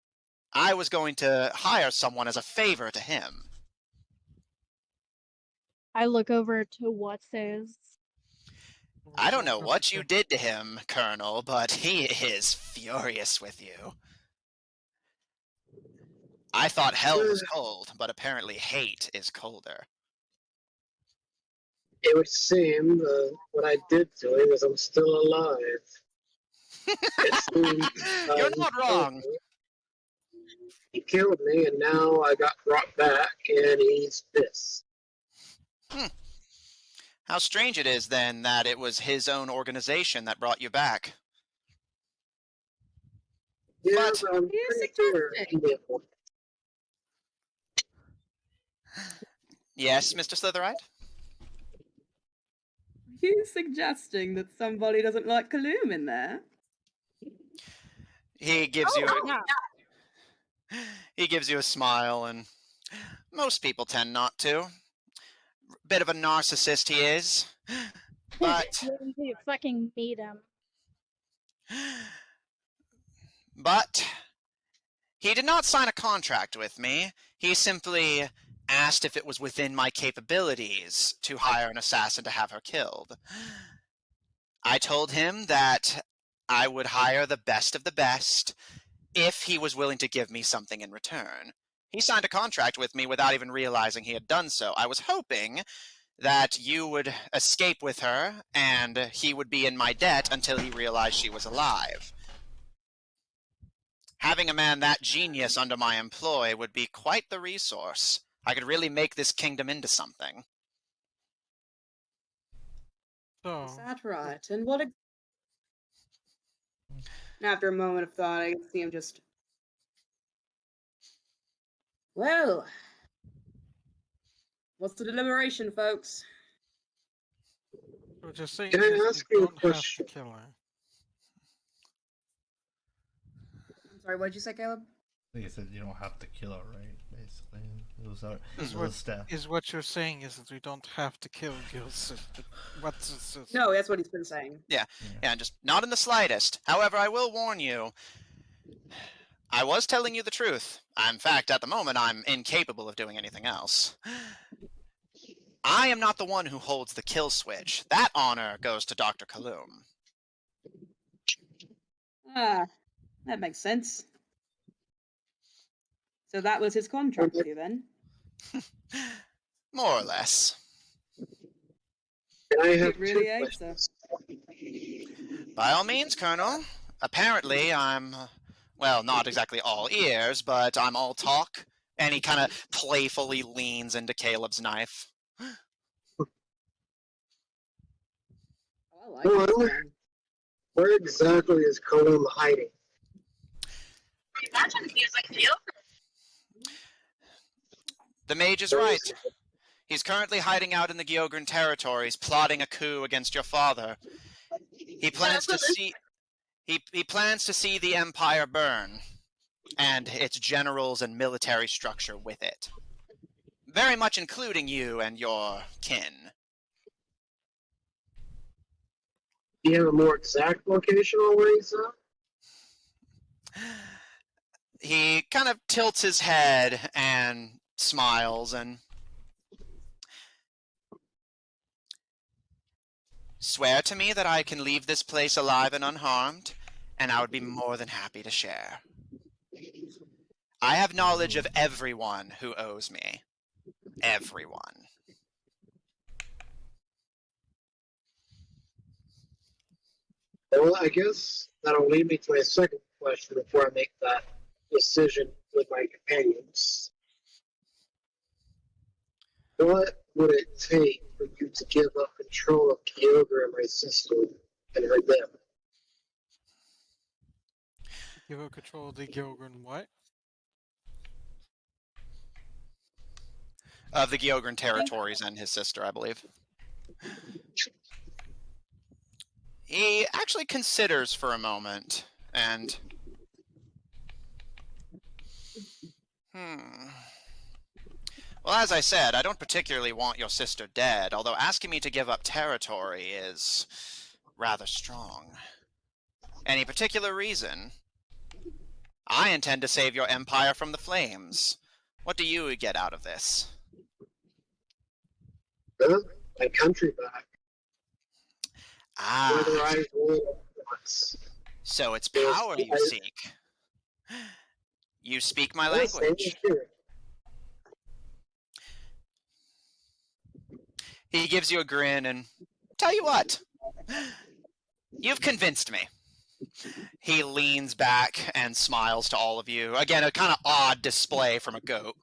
I was going to hire someone as a favor to him.
I look over to what says.
I don't know what you did to him, Colonel, but he is furious with you. I thought hell was cold, but apparently hate is colder.
It would seem what I did to him is I'm still alive. It seems,
You're
he
not
killed
wrong.
me. He killed me, and now I got brought back, and he's pissed.
How strange it is, then, that it was his own organization that brought you back.
Yeah,
But-
but I'm pretty sure he did one.
Yes, Mr. Slitherite?
Are you suggesting that somebody doesn't like Kaloum in there?
He gives you
Yeah.
he gives you a smile, and most people tend not to. Bit of a narcissist he is, but
Wait until you fucking meet him.
he did not sign a contract with me. He simply asked if it was within my capabilities to hire an assassin to have her killed. I told him that I would hire the best of the best if he was willing to give me something in return. He signed a contract with me without even realizing he had done so. I was hoping that you would escape with her, and he would be in my debt until he realized she was alive. Having a man that genius under my employ would be quite the resource. I could really make this kingdom into something.
So,
Is that right? And what? After a moment of thought, I can see him just. Well, what's the deliberation, folks?
what you're saying
Can I
is
ask
you
you a
don't have to
question?
kill her.
I'm sorry, what did you say, Caleb?
I think it said you don't have to kill her, right? Basically, it was our
Is
it was staff.
Is what you're saying is that we don't have to kill your sister. What's his sister?
No, that's what he's been saying.
Yeah, just not in the slightest. However, I will warn you, I was telling you the truth. In fact, at the moment, I'm incapable of doing anything else. I am not the one who holds the kill switch. That honor goes to Dr. Kaloum.
Ah, that makes sense. So that was his contract with you then?
More or less.
And I have
It really
two
ain't, so.
questions.
By all means, Colonel. Apparently, I'm, well, not exactly all ears, but I'm all talk. And he kind of playfully leans into Caleb's knife.
Oh, I like
Well,
this man.
Where exactly is Kaloum hiding?
The mage is right. He's currently hiding out in the Gyogran territories, plotting a coup against your father. He plans to see he plans to see the empire burn, and its generals and military structure with it. Very much including you and your kin.
Do you have a more exact location on where he's at?
He kind of tilts his head and smiles and swear to me that I can leave this place alive and unharmed, and I would be more than happy to share. I have knowledge of everyone who owes me. Everyone.
Well, I guess that'll lead me to my second question before I make that decision with my companions. What would it take for you to give up control of Kyogre and my sister and her them?
Give up control of the Gilgren what?
Of the Gyogren territories and his sister, I believe. He actually considers for a moment, and... Well, as I said, I don't particularly want your sister dead, although asking me to give up territory is rather strong. Any particular reason? I intend to save your empire from the flames. What do you get out of this?
Huh? My country back.
Ah.
Whether I will or not.
So it's power you seek. You speak my language. He gives you a grin and, tell you what, you've convinced me. He leans back and smiles to all of you. Again, a kind of odd display from a goat.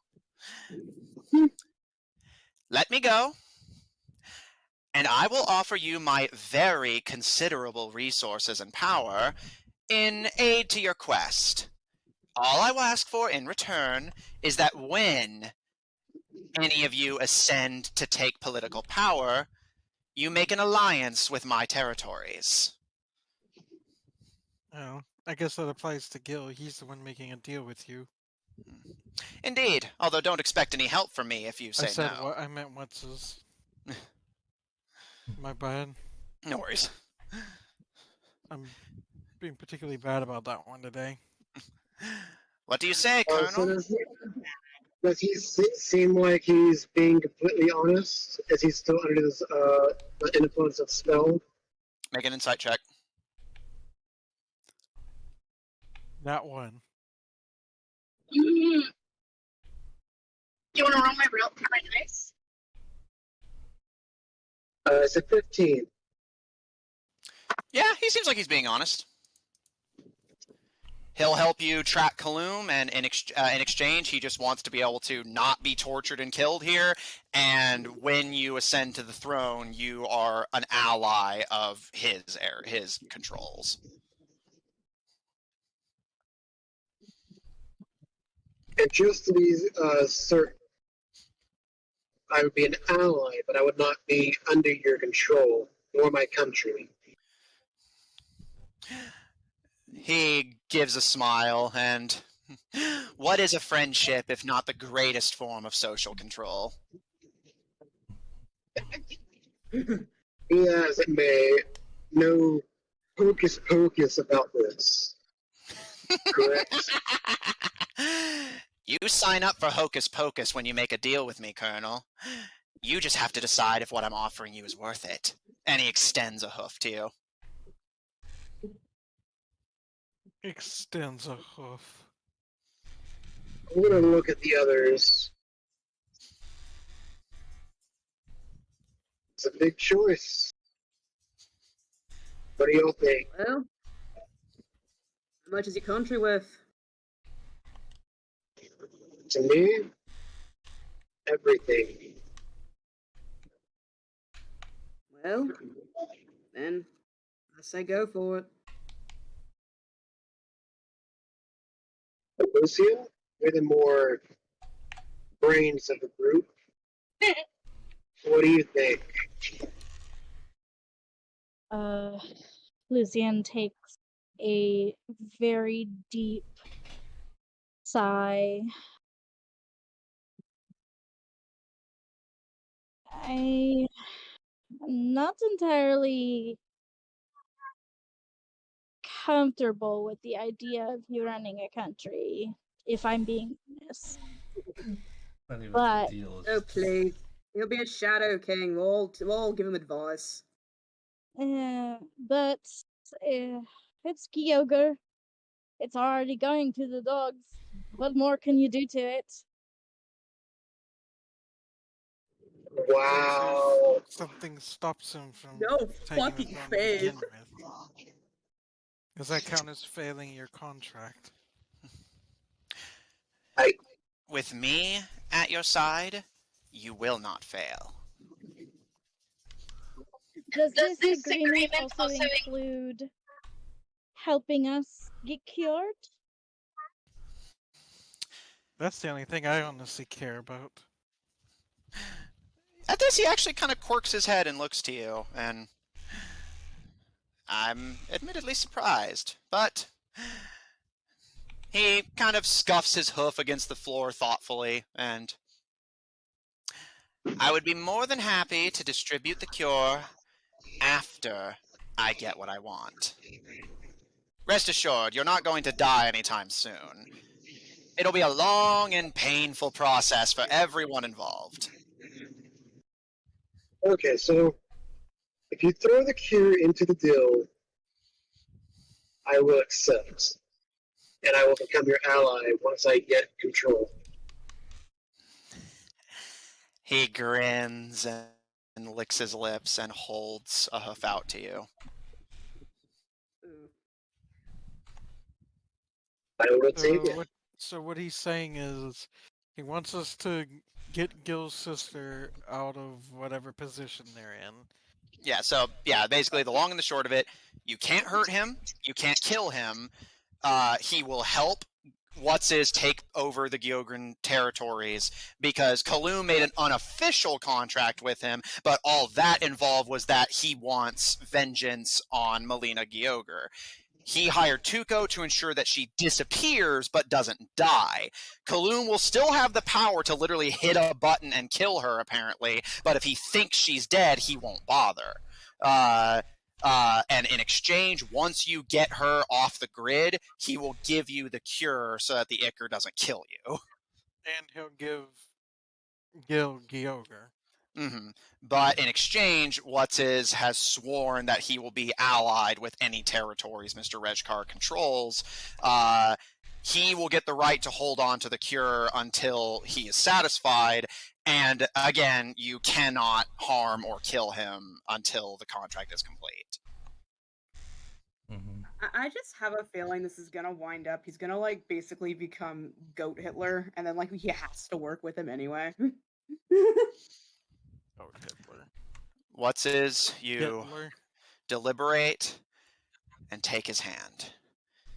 Let me go, and I will offer you my very considerable resources and power in aid to your quest. All I will ask for in return is that when any of you ascend to take political power, you make an alliance with my territories.
Oh, I guess that applies to Gil. He's the one making a deal with you.
Indeed, although don't expect any help from me if you say
I said
no.
what? I meant what's his... My bad.
No worries.
I'm being particularly bad about that one today.
What do you say, Colonel?
So does he seem like he's being completely honest? Is he still under this the influence of spell?
Make an insight check.
That one.
You want to roll my dice?
It's a 15.
Yeah, he seems like he's being honest. He'll help you track Kaloum, and in exchange, he just wants to be able to not be tortured and killed here. And when you ascend to the throne, you are an ally of his controls.
And just to be certain, I would be an ally, but I would not be under your control, nor my country.
He gives a smile, and what is a friendship if not the greatest form of social control?
Be as it may, no hocus pocus about this. Correct?
You sign up for hocus pocus when you make a deal with me, Colonel. You just have to decide if what I'm offering you is worth it. And he extends a hoof to you.
Extends a hoof.
I'm gonna look at the others. It's a big choice. What do y'all think?
Well, how much is your country worth?
To me, everything.
Well, then I say go for it.
Lucia, you're the more brains of the group. What do you think?
Lucian takes a very deep sigh. I'm not entirely comfortable with the idea of you running a country, if I'm being honest.
Not even
But-
the deal.
Oh, please. He'll be a Shadow King. We'll all give him advice.
But it's Kyogre. It's already going to the dogs. What more can you do to it?
Wow.
Something stops him from
No
taking the
fucking
throne to
fair.
begin with. Does that count as failing your contract?
With me at your side, you will not fail.
Does this agreement also include helping us get cured?
That's the only thing I honestly care about.
At this, he actually kind of quirks his head and looks to you, and I'm admittedly surprised, but he kind of scuffs his hoof against the floor thoughtfully, and I would be more than happy to distribute the cure after I get what I want. Rest assured, you're not going to die anytime soon. It'll be a long and painful process for everyone involved.
Okay, so if you throw the cure into the deal, I will accept. And I will become your ally once I get control.
He grins and licks his lips and holds a hoof out to you.
Ooh.
I will take it.
So what he's saying is he wants us to get Gil's sister out of whatever position they're in.
Yeah, basically the long and the short of it, you can't hurt him, you can't kill him, he will help What's-His take over the Gyogran territories because Kaloum made an unofficial contract with him, but all that involved was that he wants vengeance on Melina Gyogr. He hired Tuco to ensure that she disappears but doesn't die. Kaloum will still have the power to literally hit a button and kill her, apparently, but if he thinks she's dead, he won't bother. And in exchange, once you get her off the grid, he will give you the cure so that the Ichor doesn't kill you.
And he'll give Gil Gyogr.
Mm-hmm. But in exchange, What's-His has sworn that he will be allied with any territories Mr. Rejkar controls. He will get the right to hold on to the cure until he is satisfied. And again, you cannot harm or kill him until the contract is complete.
Mm-hmm.
I just have a feeling this is gonna wind up. He's gonna like basically become Goat Hitler, and then like he has to work with him anyway.
Oh, Hitler.
What's-His, you
Hitler.
deliberate and take his hand.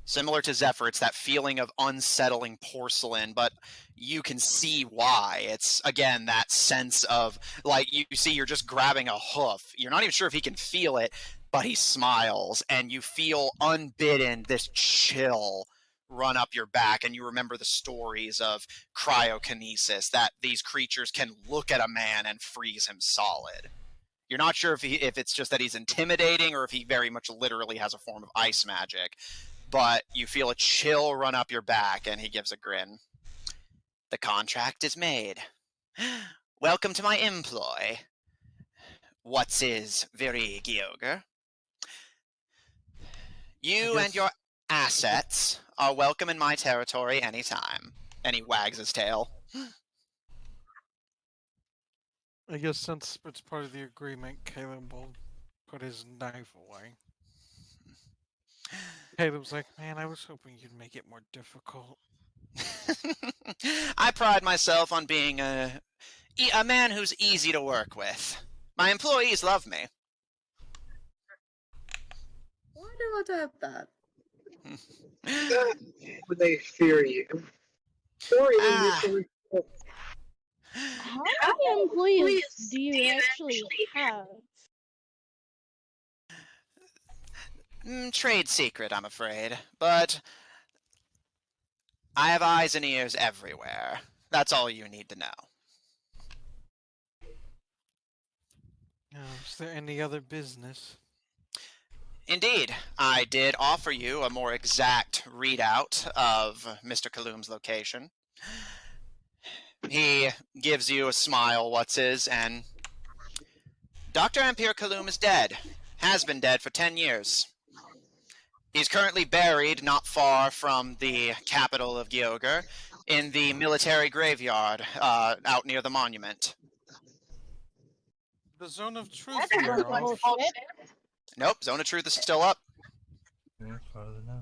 Similar to Zephyr, it's that feeling of unsettling porcelain, but you can see why. It's, again, that sense of, like, you see you're just grabbing a hoof. You're not even sure if he can feel it, but he smiles, and you feel unbidden this chill run up your back, and you remember the stories of cryokinesis, that these creatures can look at a man and freeze him solid. You're not sure if it's just that he's intimidating or if he very much literally has a form of ice magic, but you feel a chill run up your back, and he gives a grin. The contract is made. Welcome to my employ. What's-His very Gyogr. You and your assets are welcome in my territory anytime. And he wags his tail.
I guess since it's part of the agreement, Caleb will put his knife away. Caleb's like, man, I was hoping you'd make it more difficult.
I pride myself on being a man who's easy to work with. My employees love me.
Why do I doubt that?
When they fear you. Or even mutually.
How many employees do you actually have?
Trade secret, I'm afraid. But I have eyes and ears everywhere. That's all you need to know.
Is there any other business?
Indeed, I did offer you a more exact readout of Mr. Kaloum's location. He gives you a smile, What's-His, and Dr. Ampere Kaloum is dead. Has been dead for 10 years. He's currently buried not far from the capital of Gyogr, in the military graveyard out near the monument.
The Zone of Truth.
That's a bunch of bullshit.
Nope, Zone of Truth is still up.
Yeah, farther now.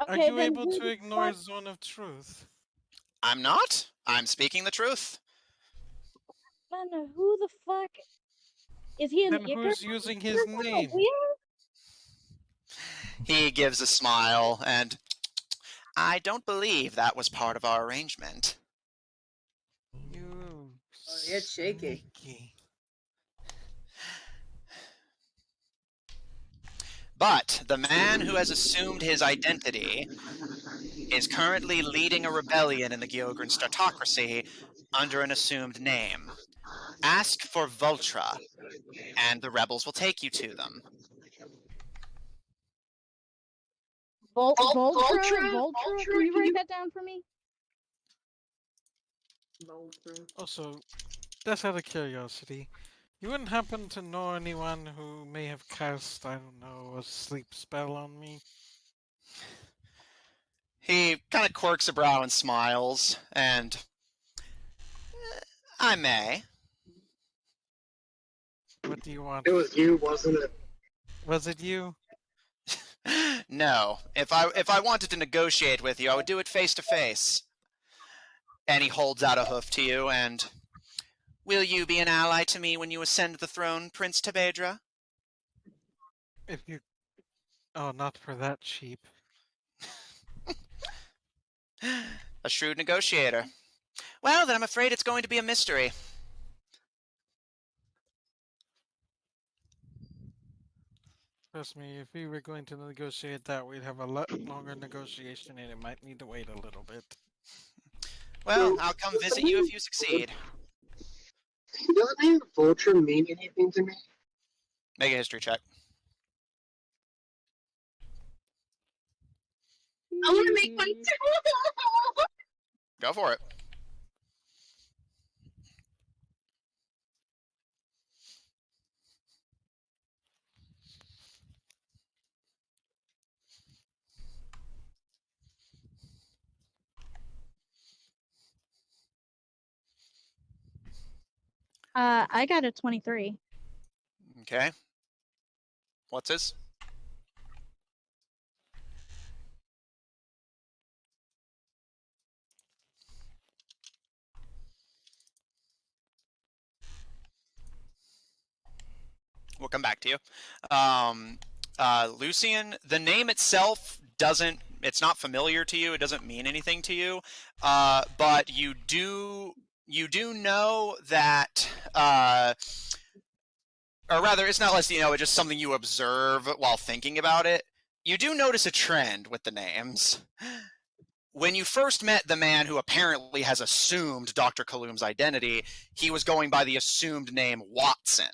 Are
Okay,
you
then
able
who
to
the
ignore
fuck-
Zone of Truth?
I'm not. I'm speaking the truth.
Then who the fuck is he?
Then who's using his name?
He gives a smile, and I don't believe that was part of our arrangement.
You
it's shaky.
sneaky.
But the man who has assumed his identity is currently leading a rebellion in the Gyogran Statocracy under an assumed name. Ask for Vultra, and the rebels will take you to them.
Voltra? Can you write that down for me?
Also, just out of curiosity, you wouldn't happen to know anyone who may have cast, I don't know, a sleep spell on me?
He kind of quirks a brow and smiles, and I may.
What do you want?
It was you, wasn't it?
Was it you?
No. If I wanted to negotiate with you, I would do it face to face. And he holds out a hoof to you, and will you be an ally to me when you ascend the throne, Prince Tabedra?
If you... Oh, not for that cheap.
A shrewd negotiator. Well, then I'm afraid it's going to be a mystery.
Trust me, if we were going to negotiate that, we'd have a lot longer negotiation and it might need to wait a little bit.
Well, I'll come visit you if you succeed.
Does the name Vulture mean anything to me?
Make a history check.
I want to make one too.
Go for it.
I got a 23.
Okay. What's his? We'll come back to you. Lucian, the name itself doesn't, it's not familiar to you, it doesn't mean anything to you, but you do know that, or rather, it's not less you know, it's just something you observe while thinking about it. You do notice a trend with the names. When you first met the man who apparently has assumed Dr. Kaloom's identity, he was going by the assumed name Watson.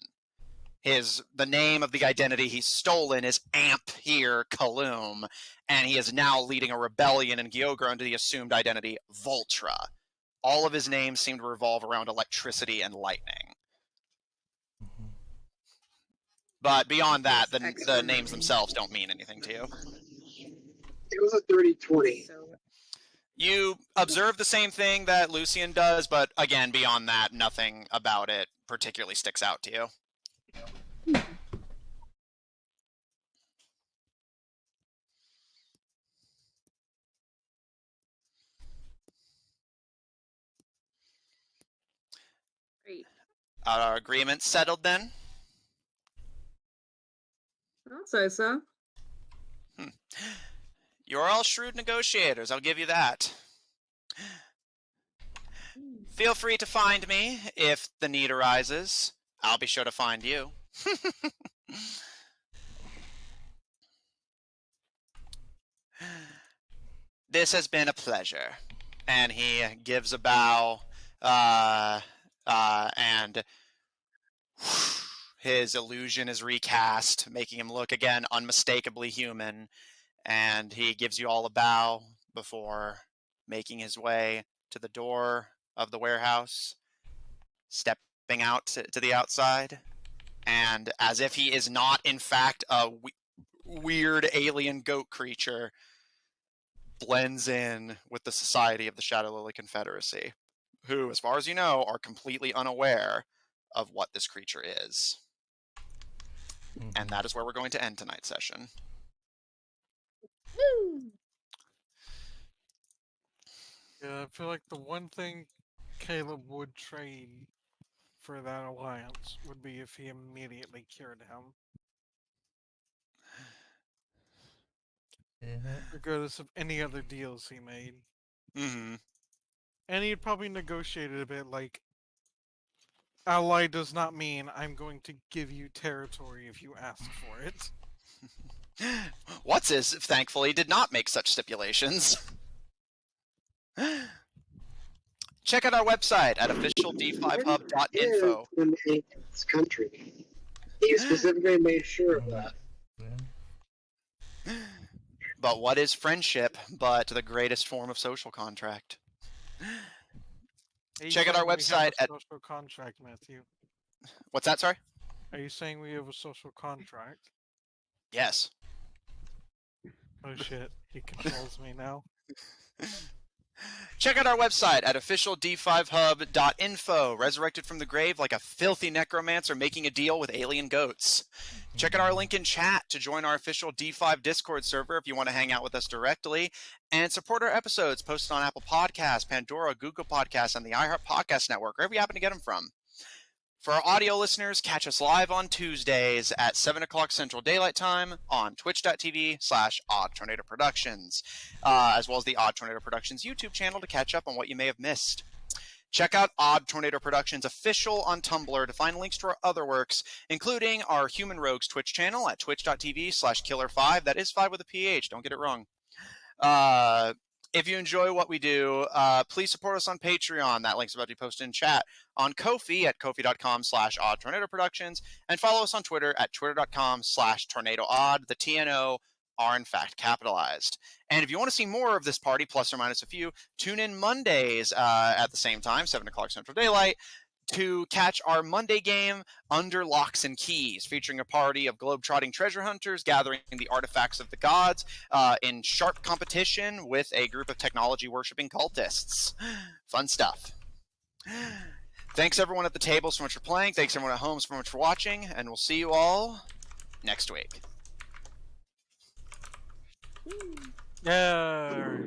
The name of the identity he's stolen is Amp here Kaloom, and he is now leading a rebellion in Gyogre under the assumed identity Vultra. All of his names seem to revolve around electricity and lightning. But beyond that, the names themselves don't mean anything to you.
It was a 30-20.
You observe the same thing that Lucian does, but again, beyond that, nothing about it particularly sticks out to you.
Great.
Our agreement settled then?
I'd say so.
You're all shrewd negotiators, I'll give you that. Feel free to find me if the need arises. I'll be sure to find you. This has been a pleasure. And he gives a bow, and his illusion is recast, making him look again unmistakably human. And he gives you all a bow before making his way to the door of the warehouse, stepping out to the outside. And as if he is not, in fact, a weird alien goat creature, blends in with the Society of the Shadow Lily Confederacy, who, as far as you know, are completely unaware of what this creature is. And that is where we're going to end tonight's session.
Woo!
Yeah, I feel like the one thing Caleb would trade for that alliance would be if he immediately cured him,
Yeah.
regardless of any other deals he made.
Mm-hmm.
And he'd probably negotiate it a bit like, ally does not mean I'm going to give you territory if you ask for it.
What's his thankfully did not make such stipulations. Check out our website at officiald5hub.info.
In this country. He specifically made sure of that.
Yeah.
But what is friendship but the greatest form of social contract?
Are you
Check out our
saying we have
website
a
at...
social contract, Matthew.
What's that, sorry?
Are you saying we have a social contract?
Yes.
Oh shit, he controls me now.
Check out our website at officiald5hub.info. Resurrected from the grave like a filthy necromancer making a deal with alien goats. Check out our link in chat to join our official D5 Discord server if you want to hang out with us directly. And support our episodes posted on Apple Podcasts, Pandora, Google Podcasts, and the iHeart Podcast Network, wherever you happen to get them from. For our audio listeners, catch us live on Tuesdays at 7 o'clock Central Daylight Time on twitch.tv/Odd Tornado Productions, as well as the Odd Tornado Productions YouTube channel to catch up on what you may have missed. Check out Odd Tornado Productions official on Tumblr to find links to our other works, including our Human Rogues Twitch channel at twitch.tv/Killer5. That is 5 with a PH, don't get it wrong. If you enjoy what we do, please support us on Patreon. That link's about to be posted in chat. On Ko-fi at ko-fi.com/Odd Tornado Productions. And follow us on Twitter at twitter.com/TornadoOdd. The TNO are in fact capitalized. And if you want to see more of this party, plus or minus a few, tune in Mondays at the same time, 7 o'clock Central Daylight, to catch our Monday game, Under Locks and Keys, featuring a party of globe-trotting treasure hunters gathering the artifacts of the gods in sharp competition with a group of technology-worshipping cultists. Fun stuff. Thanks, everyone at the table, so much for playing. Thanks, everyone at home, so much for watching. And we'll see you all next week.
Yeah.